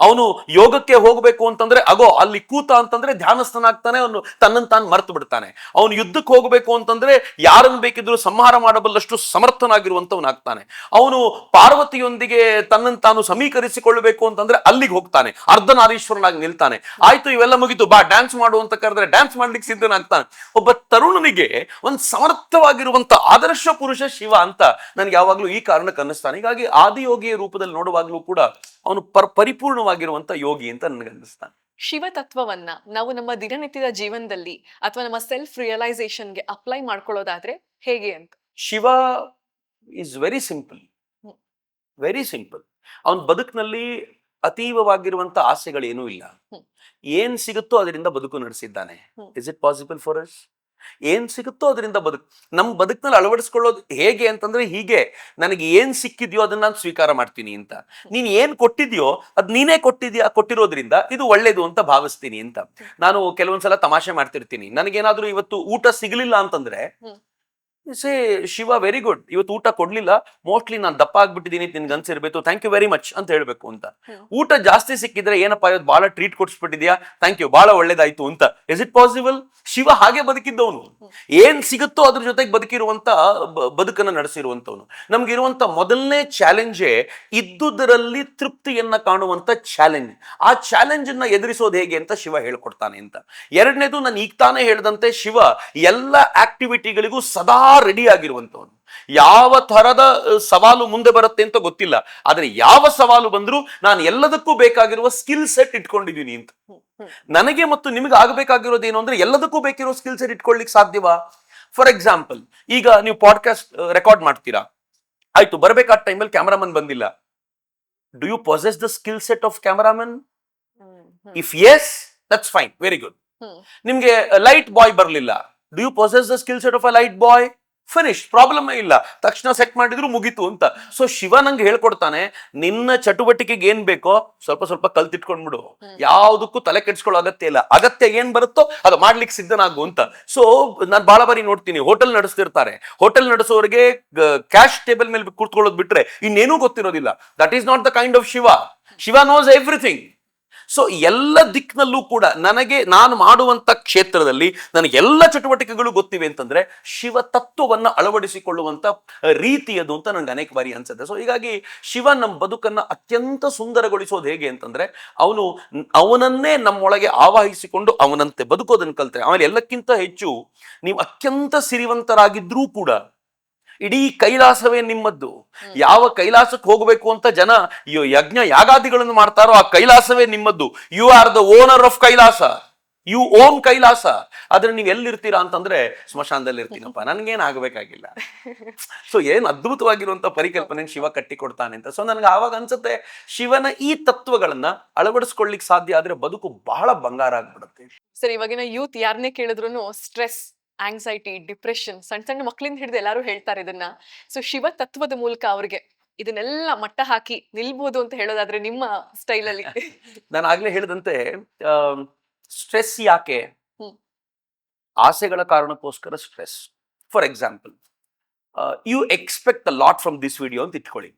ಅವನು ಯೋಗಕ್ಕೆ ಹೋಗ್ಬೇಕು ಅಂತಂದ್ರೆ ಅಗೋ ಅಲ್ಲಿ ಕೂತ ಅಂತಂದ್ರೆ ಧ್ಯಾನಸ್ಥನಾಗ್ತಾನೆ, ಅವನು ತನ್ನನ್ನು ತಾನು ಮರ್ತು ಬಿಡ್ತಾನೆ. ಅವನು ಯುದ್ಧಕ್ಕೆ ಹೋಗ್ಬೇಕು ಅಂತಂದ್ರೆ ಯಾರನ್ನು ಬೇಕಿದ್ರು ಸಂಹಾರ ಮಾಡಬಲ್ಲಷ್ಟು ಸಮರ್ಥನಾಗಿರುವಂತವನಾಗ್ತಾನೆ. ಅವನು ಪಾರ್ವತಿಯೊಂದಿಗೆ ತನ್ನನ್ನು ತಾನು ಸಮೀಕರಿಸಿಕೊಳ್ಳಬೇಕು ಅಂತಂದ್ರೆ ಅಲ್ಲಿಗೆ ಹೋಗ್ತಾನೆ, ಅರ್ಧನಾರೀಶ್ವರನಾಗಿ ನಿಲ್ತಾನೆ. ಆಯ್ತು ಇವೆಲ್ಲ ಮುಗಿತು, ಬಾ ಡ್ಯಾನ್ಸ್ ಮಾಡು ಅಂತ ಕರೆದ್ರೆ ಡ್ಯಾನ್ಸ್ ಮಾಡ್ಲಿಕ್ಕೆ ಸಿದ್ಧನಾಗ್ತಾನೆ. ಒಬ್ಬ ತರುಣನಿಗೆ ಒಂದು ಸಮರ್ಥವಾಗಿರುವಂತ ಆದರ್ಶ ಪುರುಷ ಶಿವ ಅಂತ ನನ್ಗೆ ಯಾವಾಗ್ಲೂ ಈ ಕಾರಣಕ್ಕೆ ಅನ್ನಿಸ್ತಾನೆ. ಹೀಗಾಗಿ ಆದಿಯೋಗಿಯ ರೂಪದಲ್ಲಿ ನೋಡುವಾಗ್ಲೂ ಕೂಡ ಅವನು ಪರಿಪೂರ್ಣವಾಗಿರುವಂತ ಯೋಗಿ ಅಂತ ನನಗೆ ಅನ್ನಿಸ್ತಾನೆ. ಶಿವ ತತ್ವವನ್ನ ನಾವು ನಮ್ಮ ದಿನನಿತ್ಯದ ಜೀವನದಲ್ಲಿ ಅಥವಾ ನಮ್ಮ ಸೆಲ್ಫ್ ರಿಯಲೈಸೇಷನ್ಗೆ ಅಪ್ಲೈ ಮಾಡ್ಕೊಳ್ಳೋದಾದ್ರೆ ಹೇಗೆ ಅಂತ? Shiva is very simple, hmm. Very simple. ಅವನ ಬದುಕಿನಲ್ಲಿ ಅತೀವವಾಗಿರುವಂತ ಆಸೆಗಳೇನೂ ಇಲ್ಲ. ಹ್ಮ್. ಏನ್ ಸಿಗುತ್ತೋ ಅದರಿಂದ ಬದುಕು ನಡೆಸಿದ್ದಾನೆ. Hmm. Is it possible for us? ಏನ್ ಸಿಗುತ್ತೋ ಅದರಿಂದ ನಮ್ಮ ಬದುಕಿನಲ್ಲಿ ಅಳವಡಿಸ್ಕೊಳ್ಳೋದು ಹೇಗೆ ಅಂತಂದ್ರೆ ಹೀಗೆ, ನನಗೆ ಏನ್ ಸಿಕ್ಕಿದ್ಯೋ ಅದನ್ನ ನಾನು ಸ್ವೀಕಾರ ಮಾಡ್ತೀನಿ ಅಂತ. ನೀನ್ ಏನ್ ಕೊಟ್ಟಿದ್ಯೋ ಅದ್ ನೀನೇ ಕೊಟ್ಟಿರೋದ್ರಿಂದ ಇದು ಒಳ್ಳೇದು ಅಂತ ಭಾವಿಸ್ತೀನಿ ಅಂತ. ನಾನು ಕೆಲವೊಂದ್ಸಲ ತಮಾಷೆ ಮಾಡ್ತಿರ್ತೀನಿ, ನನಗೇನಾದ್ರೂ ಇವತ್ತು ಊಟ ಸಿಗ್ಲಿಲ್ಲ ಅಂತಂದ್ರೆ ಸೇ ಶಿವ ವೆರಿ ಗುಡ್, ಇವತ್ತು ಊಟ ಕೊಡ್ಲಿಲ್ಲ, ಮೋಸ್ಟ್ಲಿ ನಾನು ದಪ್ಪ ಆಗ್ಬಿಟ್ಟಿದ್ದೀನಿ, ನಿನ್ಗೆ ಅನ್ಸಿರ್ಬೇಕು, ಥ್ಯಾಂಕ್ ಯು ವೆರಿ ಮಚ್ ಅಂತ ಹೇಳ್ಬೇಕು ಅಂತ. ಊಟ ಜಾಸ್ತಿ ಸಿಕ್ಕಿದ್ರೆ ಏನಪ್ಪಾ ಇವತ್ತು ಬಹಳ ಟ್ರೀಟ್ ಕೊಡ್ಸ್ಬಿಟ್ಟಿದ್ಯಾ, ಥ್ಯಾಂಕ್ ಯು, ಬಹಳ ಒಳ್ಳೇದಾಯ್ತು ಅಂತ. Is it possible? ಶಿವ ಹಾಗೆ ಬದುಕಿದ್ದವನು, ಏನ್ ಸಿಗುತ್ತೋ ಅದ್ರ ಜೊತೆಗೆ ಬದುಕಿರುವಂತ ಬದುಕನ್ನ ನಡೆಸಿರುವಂತವನು. ನಮ್ಗಿರುವಂತ ಮೊದಲನೇ ಚಾಲೆಂಜೇ ಇದ್ದುದರಲ್ಲಿ ತೃಪ್ತಿಯನ್ನ ಕಾಣುವಂತ ಚಾಲೆಂಜ್. ಆ ಚಾಲೆಂಜ್ ಅನ್ನ ಎದುರಿಸೋದು ಹೇಗೆ ಅಂತ ಶಿವ ಹೇಳ್ಕೊಡ್ತಾನೆ ಅಂತ. ಎರಡನೇದು, ನಾನು ಈಗ ತಾನೇ ಹೇಳ್ದಂತೆ ಶಿವ ಎಲ್ಲ ಆಕ್ಟಿವಿಟಿಗಳಿಗೂ ಸದಾ ರೆಡಿ ಆಗಿರುವಂತವನು. ಯಾವ ತರದ ಸವಾಲು ಮುಂದೆ ಬರುತ್ತೆ ಅಂತ ಗೊತ್ತಿಲ್ಲ, ಆದ್ರೆ ಯಾವ ಸವಾಲು ಬಂದ್ರು ನಾನು ಎಲ್ಲದಕ್ಕೂ ಬೇಕಾಗಿರುವ ಸ್ಕಿಲ್ ಸೆಟ್ ಇಟ್ಕೊಂಡಿದ್ದೀನಿ ಅಂತ. ನನಗೆ ಮತ್ತು ನಿಮಗೆ ಆಗಬೇಕಾಗಿರೋದು ಏನು ಅಂದ್ರೆ ಎಲ್ಲದಕ್ಕೂ ಬೇಕಿರೋ ಸ್ಕಿಲ್ ಸೆಟ್ ಇಟ್ಕೊಳ್ಳಿಕ್ ಸಾಧ್ಯವಾ? ಫಾರ್ ಎಕ್ಸಾಂಪಲ್, ಈಗ ನೀವು ಪಾಡ್ಕಾಸ್ಟ್ ರೆಕಾರ್ಡ್ ಮಾಡ್ತೀರಾ, ಆಯ್ತು ಬರ್ಬೇಕಾದ ಟೈಮಲ್ಲಿ ಕ್ಯಾಮರಾಮನ್ ಬಂದಿಲ್ಲ. Do you possess the skill set of cameraman? If yes, that's fine, very good. ನಿಮ್ಗೆ ಲೈಟ್ ಬಾಯ್ ಬರ್ಲಿಲ್ಲ, do you possess the skill set of a light boy? Finish, problem ಇಲ್ಲ, ತಕ್ಷಣ set ಮಾಡಿದ್ರು ಮುಗೀತು ಅಂತ. ಸೊ ಶಿವ ನಂಗೆ ಹೇಳ್ಕೊಡ್ತಾನೆ, ನಿನ್ನ ಚಟುವಟಿಕೆಗೆ ಏನ್ ಬೇಕೋ ಸ್ವಲ್ಪ ಸ್ವಲ್ಪ ಕಲ್ತಿಟ್ಕೊಂಡ್ಬಿಡು, ಯಾವ್ದಕ್ಕೂ ತಲೆ ಕೆಡ್ಸ್ಕೊಳ್ಳೋ ಅಗತ್ಯ ಇಲ್ಲ, ಅಗತ್ಯ ಏನ್ ಬರುತ್ತೋ ಅದು ಮಾಡ್ಲಿಕ್ಕೆ ಸಿದ್ಧನಾಗು ಅಂತ. ಸೊ ನಾನು ಬಹಳ ಬಾರಿ ನೋಡ್ತೀನಿ, ಹೋಟೆಲ್ ನಡೆಸ್ತಿರ್ತಾರೆ, ಹೋಟೆಲ್ ನಡೆಸೋರಿಗೆ ಕ್ಯಾಶ್ ಟೇಬಲ್ ಮೇಲೆ ಕೂತ್ಕೊಳ್ಳೋದು ಬಿಟ್ರೆ ಇನ್ನೇನೂ ಗೊತ್ತಿರೋದಿಲ್ಲ. That is not the kind of Shiva. Shiva knows everything. So ಎಲ್ಲ ದಿಕ್ಕಿನಲ್ಲೂ ಕೂಡ ನಾನು ಮಾಡುವಂತ ಕ್ಷೇತ್ರದಲ್ಲಿ ನನಗೆ ಎಲ್ಲ ಚಟುವಟಿಕೆಗಳು ಗೊತ್ತಿವೆ ಅಂತಂದ್ರೆ ಶಿವ ತತ್ವವನ್ನ ಅಳವಡಿಸಿಕೊಳ್ಳುವಂತ ರೀತಿಯದು ಅಂತ ನನಗೆ ಅನೇಕ ಬಾರಿ ಅನ್ಸುತ್ತೆ. ಸೊ ಹೀಗಾಗಿ ಶಿವ ನಮ್ಮ ಬದುಕನ್ನ ಅತ್ಯಂತ ಸುಂದರಗೊಳಿಸೋದು ಹೇಗೆ ಅಂತಂದ್ರೆ ಅವನನ್ನೇ ನಮ್ಮೊಳಗೆ ಆವಾಹಿಸಿಕೊಂಡು ಅವನಂತೆ ಬದುಕೋದನ್ನು ಕಲ್ತ್ರೆ, ಆಮೇಲೆ ಎಲ್ಲಕ್ಕಿಂತ ಹೆಚ್ಚು ನೀವು ಅತ್ಯಂತ ಸಿರಿವಂತರಾಗಿದ್ರೂ ಕೂಡ ಇಡೀ ಕೈಲಾಸವೇ ನಿಮ್ಮದ್ದು. ಯಾವ ಕೈಲಾಸಕ್ಕೆ ಹೋಗಬೇಕು ಅಂತ ಜನ ಯಜ್ಞ ಯಾಗಾದಿಗಳನ್ನು ಮಾಡ್ತಾರೋ ಆ ಕೈಲಾಸವೇ ನಿಮ್ಮದ್ದು. You are the owner of Kailasa, you own Kailasa. ಆದ್ರೆ ನೀವು ಎಲ್ಲಿರ್ತೀರಾ ಅಂತಂದ್ರೆ ಸ್ಮಶಾನದಲ್ಲಿ ಇರ್ತೀನಪ್ಪ, ನನ್ಗೇನ್ ಆಗ್ಬೇಕಾಗಿಲ್ಲ. ಸೊ ಏನ್ ಅದ್ಭುತವಾಗಿರುವಂತ ಪರಿಕಲ್ಪನೆ ಶಿವ ಕಟ್ಟಿಕೊಡ್ತಾನೆ ಅಂತ. ಸೊ ನನ್ಗೆ ಆವಾಗ ಅನ್ಸುತ್ತೆ, ಶಿವನ ಈ ತತ್ವಗಳನ್ನ ಅಳವಡಿಸ್ಕೊಳ್ಳಿಕ್ ಸಾಧ್ಯ ಆದ್ರೆ ಬದುಕು ಬಹಳ ಬಂಗಾರ ಆಗ್ಬಿಡುತ್ತೆ. ಸರ್, ಇವಾಗಿನ ಯೂತ್ ಯಾರನ್ನೇ ಕೇಳಿದ್ರು ಸ್ಟ್ರೆಸ್, ಆಂಗ್ಸೈಟಿ, ಡಿಪ್ರೆಷನ್, ಸಣ್ಣ ಸಣ್ಣ ಮಕ್ಕಳಿಂದ ಹಿಡಿದು ಎಲ್ಲರೂ ಹೇಳ್ತಾರೆ ಇದನ್ನ. ಸೊ ಶಿವ ತತ್ವದ ಮೂಲಕ ಅವ್ರಿಗೆ ಇದನ್ನೆಲ್ಲ ಮಟ್ಟ ಹಾಕಿ ನಿಲ್ಬಹುದು ಅಂತ ಹೇಳೋದಾದ್ರೆ ನಿಮ್ಮ ಸ್ಟೈಲ್ ಅಲ್ಲಿ? ನಾನು ಆಗ್ಲೇ ಹೇಳಿದಂತೆ, ಸ್ಟ್ರೆಸ್ ಯಾಕೆ? ಆಸೆಗಳ ಕಾರಣಕ್ಕೋಸ್ಕರ stress. For example, you expect a lot from this video ಅಂತ ಇಟ್ಕೊಳ್ಳಿ.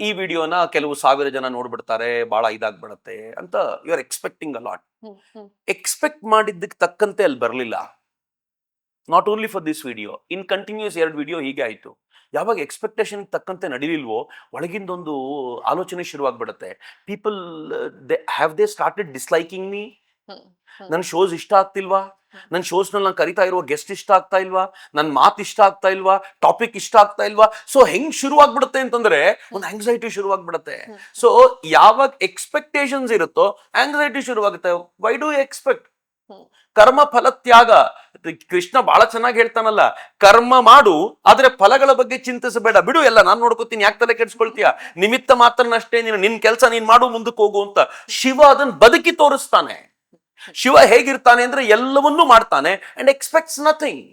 ಈ ವಿಡಿಯೋನ ಕೆಲವು ಸಾವಿರ ಜನ ನೋಡ್ಬಿಡ್ತಾರೆ, ಬಹಳ ಇದಾಗ್ಬಿಡತ್ತೆ ಅಂತ you are expecting a lot. Expect ಮಾಡಿದ್ದಕ್ಕೆ ತಕ್ಕಂತೆ ಅಲ್ಲಿ ಬರಲಿಲ್ಲ. Not only for this video, in continuous 2 video ಹೀಗೆ ಆಯ್ತು. ಯಾವಾಗ ಎಕ್ಸ್ಪೆಕ್ಟೇಷನ್ ತಕ್ಕಂತೆ ನಡೀಲಿಲ್ವೋ ಒಳಗಿಂದೊಂದು ಆಲೋಚನೆ ಶುರುವಾಗ್ಬಿಡತ್ತೆ. People have they started disliking me. ನನ್ನ ಶೋಸ್ ಇಷ್ಟ ಆಗ್ತಿಲ್ವಾ, ನನ್ನ ಶೋಸ್ ನಲ್ಲಿ ನಾನು ಕರಿತಾ ಇರುವ ಗೆಸ್ಟ್ ಇಷ್ಟ ಆಗ್ತಾ ಇಲ್ವಾ, ನನ್ನ ಮಾತು ಇಷ್ಟ ಆಗ್ತಾ ಇಲ್ವಾ, ಟಾಪಿಕ್ ಇಷ್ಟ ಆಗ್ತಾ ಇಲ್ವಾ. ಸೊ ಹೆಂಗ್ ಶುರುವಾಗ್ಬಿಡುತ್ತೆ ಅಂತಂದ್ರೆ ಒಂದು ಆಂಗ್ಸೈಟಿ ಶುರುವಾಗ್ಬಿಡುತ್ತೆ. ಸೊ ಯಾವಾಗ ಎಕ್ಸ್ಪೆಕ್ಟೇಷನ್ಸ್ ಇರುತ್ತೋ ಆಂಗ್ಸೈಟಿ ಶುರುವಾಗುತ್ತೆ. Why do you expect? ಕರ್ಮ ಫಲ ತ್ಯಾಗ. ಕೃಷ್ಣ ಬಹಳ ಚೆನ್ನಾಗಿ ಹೇಳ್ತಾನಲ್ಲ, ಕರ್ಮ ಮಾಡು ಆದ್ರೆ ಫಲಗಳ ಬಗ್ಗೆ ಚಿಂತಿಸಬೇಡ, ಬಿಡು, ಎಲ್ಲ ನಾನು ನೋಡ್ಕೋತೀನಿ, ಯಾಕೆ ತಲೆ ಕೆಡ್ಸ್ಕೊಳ್ತೀಯ, ನಿಮಿತ್ತ ಮಾತ್ರನಷ್ಟೇ, ನಿನ್ ಕೆಲಸ ನೀನ್ ಮಾಡು, ಮುಂದಕ್ಕೆ ಹೋಗು ಅಂತ. ಶಿವ ಅದನ್ನ ಬದುಕಿ ತೋರಿಸ್ತಾನೆ. ಶಿವ ಹೇಗಿರ್ತಾನೆ ಅಂದ್ರೆ ಎಲ್ಲವನ್ನೂ ಮಾಡ್ತಾನೆ ಅಂಡ್ ಎಕ್ಸ್ಪೆಕ್ಟ್ಸ್ ನಥಿಂಗ್.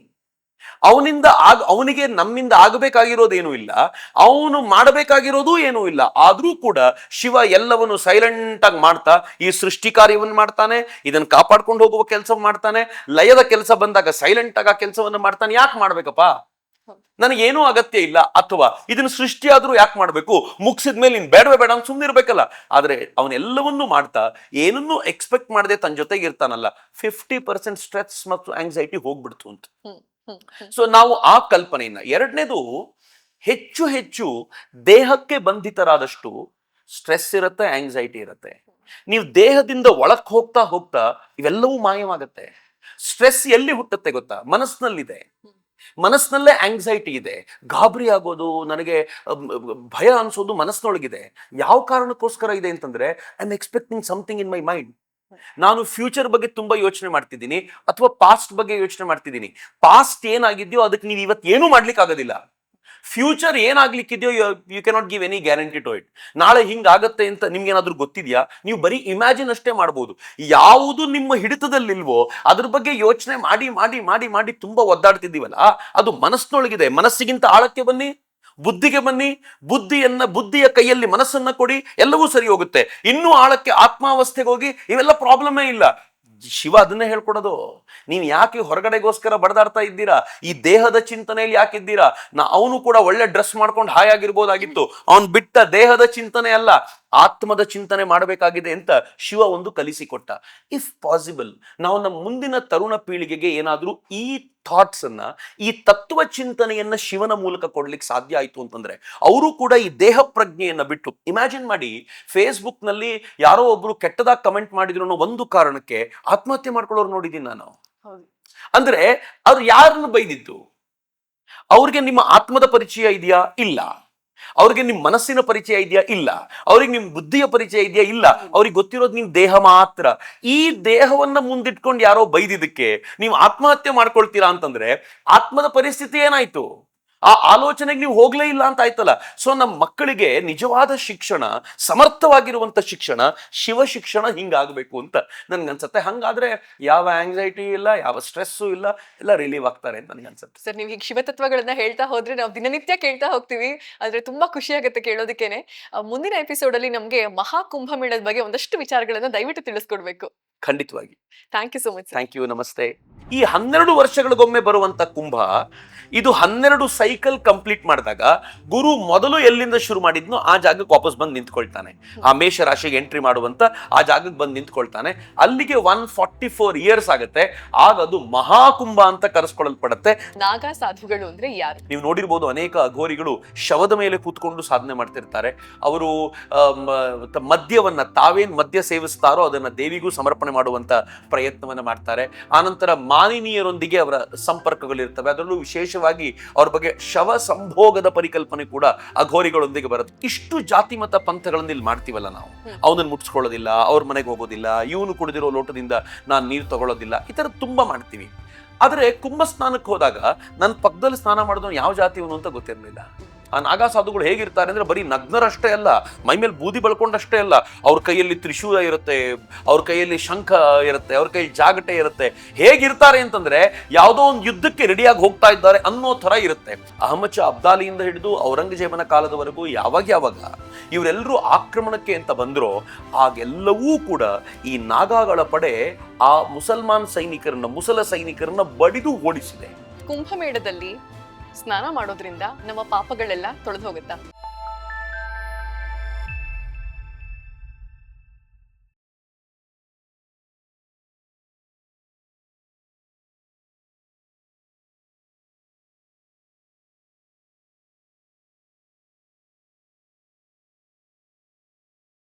ಅವನಿಗೆ ನಮ್ಮಿಂದ ಆಗಬೇಕಾಗಿರೋದೇನೂ ಇಲ್ಲ, ಅವನು ಮಾಡಬೇಕಾಗಿರೋದು ಏನೂ ಇಲ್ಲ. ಆದ್ರೂ ಕೂಡ ಶಿವ ಎಲ್ಲವನ್ನು ಸೈಲೆಂಟ್ ಆಗಿ ಮಾಡ್ತಾ ಈ ಸೃಷ್ಟಿ ಕಾರ್ಯವನ್ನು ಮಾಡ್ತಾನೆ, ಇದನ್ನು ಕಾಪಾಡ್ಕೊಂಡು ಹೋಗುವ ಕೆಲಸ ಮಾಡ್ತಾನೆ, ಲಯದ ಕೆಲಸ ಬಂದಾಗ ಸೈಲೆಂಟ್ ಆಗಿ ಆ ಕೆಲಸವನ್ನು ಮಾಡ್ತಾನೆ. ಯಾಕೆ ಮಾಡ್ಬೇಕಪ್ಪ? ನನಗೇನೂ ಅಗತ್ಯ ಇಲ್ಲ, ಅಥವಾ ಇದನ್ನ ಸೃಷ್ಟಿಯಾದ್ರೂ ಯಾಕೆ ಮಾಡ್ಬೇಕು, ಮುಗಿಸಿದ್ಮೇಲೆ ನೀನ್ ಬೇಡವೇ ಬೇಡ ಅಂತ ಸುಮ್ಮನಿರ್ಬೇಕಲ್ಲ. ಆದ್ರೆ ಅವನೆಲ್ಲವನ್ನೂ ಮಾಡ್ತಾ ಏನನ್ನೂ ಎಕ್ಸ್ಪೆಕ್ಟ್ ಮಾಡದೆ ತನ್ನ ಜೊತೆಗೆ ಇರ್ತಾನಲ್ಲ, 50% ಸ್ಟ್ರೆಸ್ ಮತ್ತು ಆಂಗ್ಸೈಟಿ ಹೋಗ್ಬಿಡ್ತು ಅಂತ. ಸೊ ನಾವು ಆ ಕಲ್ಪನೆಯನ್ನ, ಎರಡನೇದು ಹೆಚ್ಚು ಹೆಚ್ಚು ದೇಹಕ್ಕೆ ಬಂಧಿತರಾದಷ್ಟು ಸ್ಟ್ರೆಸ್ ಇರುತ್ತೆ, ಆಂಗ್ಸೈಟಿ ಇರುತ್ತೆ. ನೀವು ದೇಹದಿಂದ ಒಳಕ್ ಹೋಗ್ತಾ ಹೋಗ್ತಾ ಇವೆಲ್ಲವೂ ಮಾಯವಾಗತ್ತೆ. ಸ್ಟ್ರೆಸ್ ಎಲ್ಲಿ ಹುಟ್ಟುತ್ತೆ ಗೊತ್ತಾ? ಮನಸ್ಸಿನಲ್ಲಿದೆ. ಮನಸ್ಸಿನಲ್ಲೇ ಆಂಗ್ಸೈಟಿ ಇದೆ, ಗಾಬರಿ ಆಗೋದು, ನನಗೆ ಭಯ ಅನ್ಸೋದು ಮನಸ್ಸಿನೊಳಗಿದೆ. ಯಾವ ಕಾರಣಕ್ಕೋಸ್ಕರ ಇದೆ ಅಂತಂದ್ರೆ, I am expecting something in my mind. ನಾನು ಫ್ಯೂಚರ್ ಬಗ್ಗೆ ತುಂಬಾ ಯೋಚನೆ ಮಾಡ್ತಿದ್ದೀನಿ, ಅಥವಾ ಪಾಸ್ಟ್ ಬಗ್ಗೆ ಯೋಚನೆ ಮಾಡ್ತಿದ್ದೀನಿ. ಪಾಸ್ಟ್ ಏನಾಗಿದ್ಯೋ ಅದಕ್ಕೆ ನೀವು ಇವತ್ತು ಏನೂ ಮಾಡ್ಲಿಕ್ಕೆ ಆಗೋದಿಲ್ಲ. ಫ್ಯೂಚರ್ ಏನಾಗ್ಲಿಕ್ಕಿದೆಯೋ you cannot give any guarantee to it. ನಾಳೆ ಹಿಂಗಾಗತ್ತೆ ಅಂತ ನಿಮ್ಗೆ ಏನಾದ್ರೂ ಗೊತ್ತಿದ್ಯಾ? ನೀವು ಬರೀ ಇಮ್ಯಾಜಿನ್ ಅಷ್ಟೇ ಮಾಡ್ಬೋದು. ಯಾವುದು ನಿಮ್ಮ ಹಿಡಿತದಲ್ಲಿಲ್ವೋ ಅದ್ರ ಬಗ್ಗೆ ಯೋಚನೆ ಮಾಡಿ ಮಾಡಿ ಮಾಡಿ ಮಾಡಿ ತುಂಬಾ ಒದ್ದಾಡ್ತಿದ್ದೀವಲ್ಲ, ಅದು ಮನಸ್ಸಿನೊಳಗಿದೆ. ಮನಸ್ಸಿಗಿಂತ ಆಳಕ್ಕೆ ಬನ್ನಿ, ಬುದ್ಧಿಗೆ ಬನ್ನಿ. ಬುದ್ಧಿಯ ಕೈಯಲ್ಲಿ ಮನಸ್ಸನ್ನ ಕೊಡಿ, ಎಲ್ಲವೂ ಸರಿ ಹೋಗುತ್ತೆ. ಇನ್ನೂ ಆಳಕ್ಕೆ ಆತ್ಮಾವಸ್ಥೆಗೆ ಹೋಗಿ, ಇವೆಲ್ಲ ಪ್ರಾಬ್ಲಮೇ ಇಲ್ಲ. ಶಿವ ಅದನ್ನೇ ಹೇಳ್ಕೊಡೋದು. ನೀವು ಯಾಕೆ ಹೊರಗಡೆಗೋಸ್ಕರ ಬಡದಾಡ್ತಾ ಇದ್ದೀರಾ? ಈ ದೇಹದ ಚಿಂತನೆಯಲ್ಲಿ ಯಾಕಿದ್ದೀರಾ? ಅವನು ಕೂಡ ಒಳ್ಳೆ ಡ್ರೆಸ್ ಮಾಡ್ಕೊಂಡು ಹಾಯಾಗಿರ್ಬೋದಾಗಿತ್ತು. ಅವನ್ ಬಿಟ್ಟ ದೇಹದ ಚಿಂತನೆ ಅಲ್ಲ, ಆತ್ಮದ ಚಿಂತನೆ ಮಾಡಬೇಕಾಗಿದೆ ಅಂತ ಶಿವ ಒಂದು ಕಲಿಸಿಕೊಟ್ಟ. ಇಫ್ ಪಾಸಿಬಲ್ ನಾವು ನಮ್ಮ ಮುಂದಿನ ತರುಣ ಪೀಳಿಗೆಗೆ ಏನಾದ್ರೂ ಈ ಥಾಟ್ಸ್ ಅನ್ನ, ಈ ತತ್ವ ಚಿಂತನೆಯನ್ನ ಶಿವನ ಮೂಲಕ ಕೊಡ್ಲಿಕ್ಕೆ ಸಾಧ್ಯ ಆಯ್ತು ಅಂತಂದ್ರೆ, ಅವರು ಕೂಡ ಈ ದೇಹ ಪ್ರಜ್ಞೆಯನ್ನ ಬಿಟ್ಟು, ಇಮ್ಯಾಜಿನ್ ಮಾಡಿ, ಫೇಸ್ಬುಕ್ ನಲ್ಲಿ ಯಾರೋ ಒಬ್ರು ಕೆಟ್ಟದಾಗಿ ಕಮೆಂಟ್ ಮಾಡಿದ್ರು ಅನ್ನೋ ಒಂದು ಕಾರಣಕ್ಕೆ ಆತ್ಮಹತ್ಯೆ ಮಾಡ್ಕೊಳ್ಳೋರು ನೋಡಿದೀನಿ ನಾನು. ಅಂದ್ರೆ ಅವ್ರು ಯಾರನ್ನು ಬೈದಿದ್ದು? ಅವ್ರಿಗೆ ನಿಮ್ಮ ಆತ್ಮದ ಪರಿಚಯ ಇದೆಯಾ? ಇಲ್ಲ. ಅವ್ರಿಗೆ ನಿಮ್ ಮನಸ್ಸಿನ ಪರಿಚಯ ಇದೆಯಾ? ಇಲ್ಲ. ಅವ್ರಿಗೆ ನಿಮ್ ಬುದ್ಧಿಯ ಪರಿಚಯ ಇದೆಯಾ? ಇಲ್ಲ. ಅವ್ರಿಗೆ ಗೊತ್ತಿರೋದು ನಿಮ್ ದೇಹ ಮಾತ್ರ. ಈ ದೇಹವನ್ನ ಮುಂದಿಟ್ಕೊಂಡು ಯಾರೋ ಬೈದಿದ್ದಕ್ಕೆ ನೀವು ಆತ್ಮಹತ್ಯೆ ಮಾಡ್ಕೊಳ್ತೀರಾ ಅಂತಂದ್ರೆ, ಆತ್ಮದ ಪರಿಸ್ಥಿತಿ ಏನಾಯ್ತು? ಆ ಆಲೋಚನೆಗೆ ನೀವು ಹೋಗ್ಲೇ ಇಲ್ಲ ಅಂತ ಆಯ್ತಲ್ಲ. ಸೊ ನಮ್ಮ ಮಕ್ಕಳಿಗೆ ನಿಜವಾದ ಶಿಕ್ಷಣ, ಸಮರ್ಥವಾಗಿರುವಂತ ಶಿಕ್ಷಣ, ಶಿವ ಶಿಕ್ಷಣ ಹಿಂಗಾಗಬೇಕು ಅಂತ ನನ್ಗನ್ಸತ್ತೆ. ಹಂಗಾದ್ರೆ ಯಾವ ಆಂಗ್ಸೈಟಿ ಇಲ್ಲ, ಯಾವ ಸ್ಟ್ರೆಸ್ಸು ಇಲ್ಲ, ಎಲ್ಲ ರಿಲೀವ್ ಆಗ್ತಾರೆ ಅಂತ ನನ್ಗನ್ಸತ್ತೆ. ಸರ್, ನೀವು ಈಗ ಶಿವತತ್ವಗಳನ್ನ ಹೇಳ್ತಾ ಹೋದ್ರೆ ನಾವು ದಿನನಿತ್ಯ ಕೇಳ್ತಾ ಹೋಗ್ತೀವಿ. ಆದ್ರೆ ತುಂಬಾ ಖುಷಿ ಆಗುತ್ತೆ ಕೇಳೋದಕ್ಕೇನೆ. ಮುಂದಿನ ಎಪಿಸೋಡ್ ಅಲ್ಲಿ ನಮ್ಗೆ ಮಹಾಕುಂಭಮೇಳದ ಬಗ್ಗೆ ಒಂದಷ್ಟು ವಿಚಾರಗಳನ್ನ ದಯವಿಟ್ಟು ತಿಳಿಸ್ಕೊಡ್ಬೇಕು. ಖಂಡಿತವಾಗಿ. Thank you so much. Thank you. ನಮಸ್ತೆ. ಈ 12 ವರ್ಷಗಳಿಗೊಮ್ಮೆ ಬರುವಂತ ಕುಂಭ, ಇದು 12 ಸೈಕಲ್ ಕಂಪ್ಲೀಟ್ ಮಾಡಿದಾಗ ಗುರು ಮೊದಲು ಎಲ್ಲಿಂದ ಶುರು ಮಾಡಿದ್ನೋ ಆ ಜಾಗಕ್ಕೆ ವಾಪಸ್ ಬಂದು ನಿಂತ್ಕೊಳ್ತಾನೆ. ಆ ಮೇಷ ರಾಶಿಗೆ ಎಂಟ್ರಿ ಮಾಡುವಂತ ಆ ಜಾಗಕ್ಕೆ ಬಂದು ನಿಂತ್ಕೊಳ್ತಾನೆ. ಅಲ್ಲಿಗೆ 144 ಇಯರ್ಸ್ ಆಗುತ್ತೆ. ಆಗ ಅದು ಮಹಾಕುಂಭ ಅಂತ ಕರೆಸ್ಕೊಳ್ಳಲ್ಪಡುತ್ತೆ. ನಾಗಾ ಸಾಧುಗಳು ಅಂದ್ರೆ ಯಾರು? ನೀವು ನೋಡಿರ್ಬೋದು, ಅನೇಕ ಅಘೋರಿಗಳು ಶವದ ಮೇಲೆ ಕೂತ್ಕೊಂಡು ಸಾಧನೆ ಮಾಡ್ತಿರ್ತಾರೆ. ಅವರು ಮದ್ಯವನ್ನ, ತಾವೇನ್ ಮದ್ಯ ಸೇವಿಸ್ತಾರೋ ಅದನ್ನ ದೇವಿಗೂ ಸಮರ್ಪಣೆ ಮಾಡುವಂತ ಪ್ರಯತ್ನವನ್ನ ಮಾಡ್ತಾರೆ. ಆನಂತರ ಮಾನಿನಿಯರೊಂದಿಗೆ ಅವರ ಸಂಪರ್ಕಗಳಿರ್ತವೆ. ಅದರಲ್ಲೂ ವಿಶೇಷವಾಗಿ ಅವ್ರ ಬಗ್ಗೆ ಶವ ಸಂಭೋಗದ ಪರಿಕಲ್ಪನೆ ಕೂಡ ಅಘೋರಿಗಳೊಂದಿಗೆ ಬರುತ್ತೆ. ಇಷ್ಟು ಜಾತಿ ಮತ ಪಂಥಗಳನ್ನು ಇಲ್ಲಿ ಮಾಡ್ತೀವಲ್ಲ ನಾವು, ಅವನನ್ನು ಮುಟ್ಸ್ಕೊಳ್ಳೋದಿಲ್ಲ, ಅವ್ರ ಮನೆಗೆ ಹೋಗೋದಿಲ್ಲ, ಇವನು ಕುಡಿದಿರೋ ಲೋಟದಿಂದ ನಾನು ನೀರು ತಗೊಳ್ಳೋದಿಲ್ಲ, ಈ ತರ ತುಂಬಾ ಮಾಡ್ತೀವಿ. ಆದ್ರೆ ಕುಂಭ ಸ್ನಾನಕ್ಕೆ ಹೋದಾಗ ನನ್ನ ಪಕ್ಕದಲ್ಲಿ ಸ್ನಾನ ಮಾಡಿದವನು ಯಾವ ಜಾತಿಯವನು ಅಂತ ಗೊತ್ತಿರಲಿಲ್ಲ. ಆ ನಾಗಾ ಸಾಧುಗಳು ಹೇಗಿರ್ತಾರೆ ಅಂದ್ರೆ, ಬರೀ ನಗ್ನರಷ್ಟೇ ಅಲ್ಲ, ಮೈ ಮೇಲೆ ಬೂದಿ ಬಳ್ಕೊಂಡಷ್ಟೇ ಅಲ್ಲ, ಅವ್ರ ಕೈಯಲ್ಲಿ ತ್ರಿಶೂಲ ಇರುತ್ತೆ, ಅವ್ರ ಕೈಯಲ್ಲಿ ಶಂಖ ಇರುತ್ತೆ, ಅವ್ರ ಕೈಯಲ್ಲಿ ಜಾಗಟೆ ಇರುತ್ತೆ. ಹೇಗಿರ್ತಾರೆ ಅಂತಂದ್ರೆ ಯಾವುದೋ ಒಂದು ಯುದ್ಧಕ್ಕೆ ರೆಡಿಯಾಗಿ ಹೋಗ್ತಾ ಇದ್ದಾರೆ ಅನ್ನೋ ತರ ಇರುತ್ತೆ. ಅಹಮದ್ ಶಾ ಅಬ್ದಾಲಿಯಿಂದ ಹಿಡಿದು ಔರಂಗಜೇಬನ ಕಾಲದವರೆಗೂ ಯಾವಾಗ ಇವರೆಲ್ಲರೂ ಆಕ್ರಮಣಕ್ಕೆ ಅಂತ ಬಂದ್ರೋ ಆಗೆಲ್ಲವೂ ಕೂಡ ಈ ನಾಗಾಗಳ ಪಡೆ ಆ ಮುಸಲ ಸೈನಿಕರನ್ನ ಬಡಿದು ಓಡಿಸಿದೆ. ಕುಂಭಮೇಳದಲ್ಲಿ ಸ್ನಾನ ಮಾಡೋದ್ರಿಂದ ನಮ್ಮ ಪಾಪಗಳೆಲ್ಲ ತೊಳೆದು ಹೋಗುತ್ತಾ?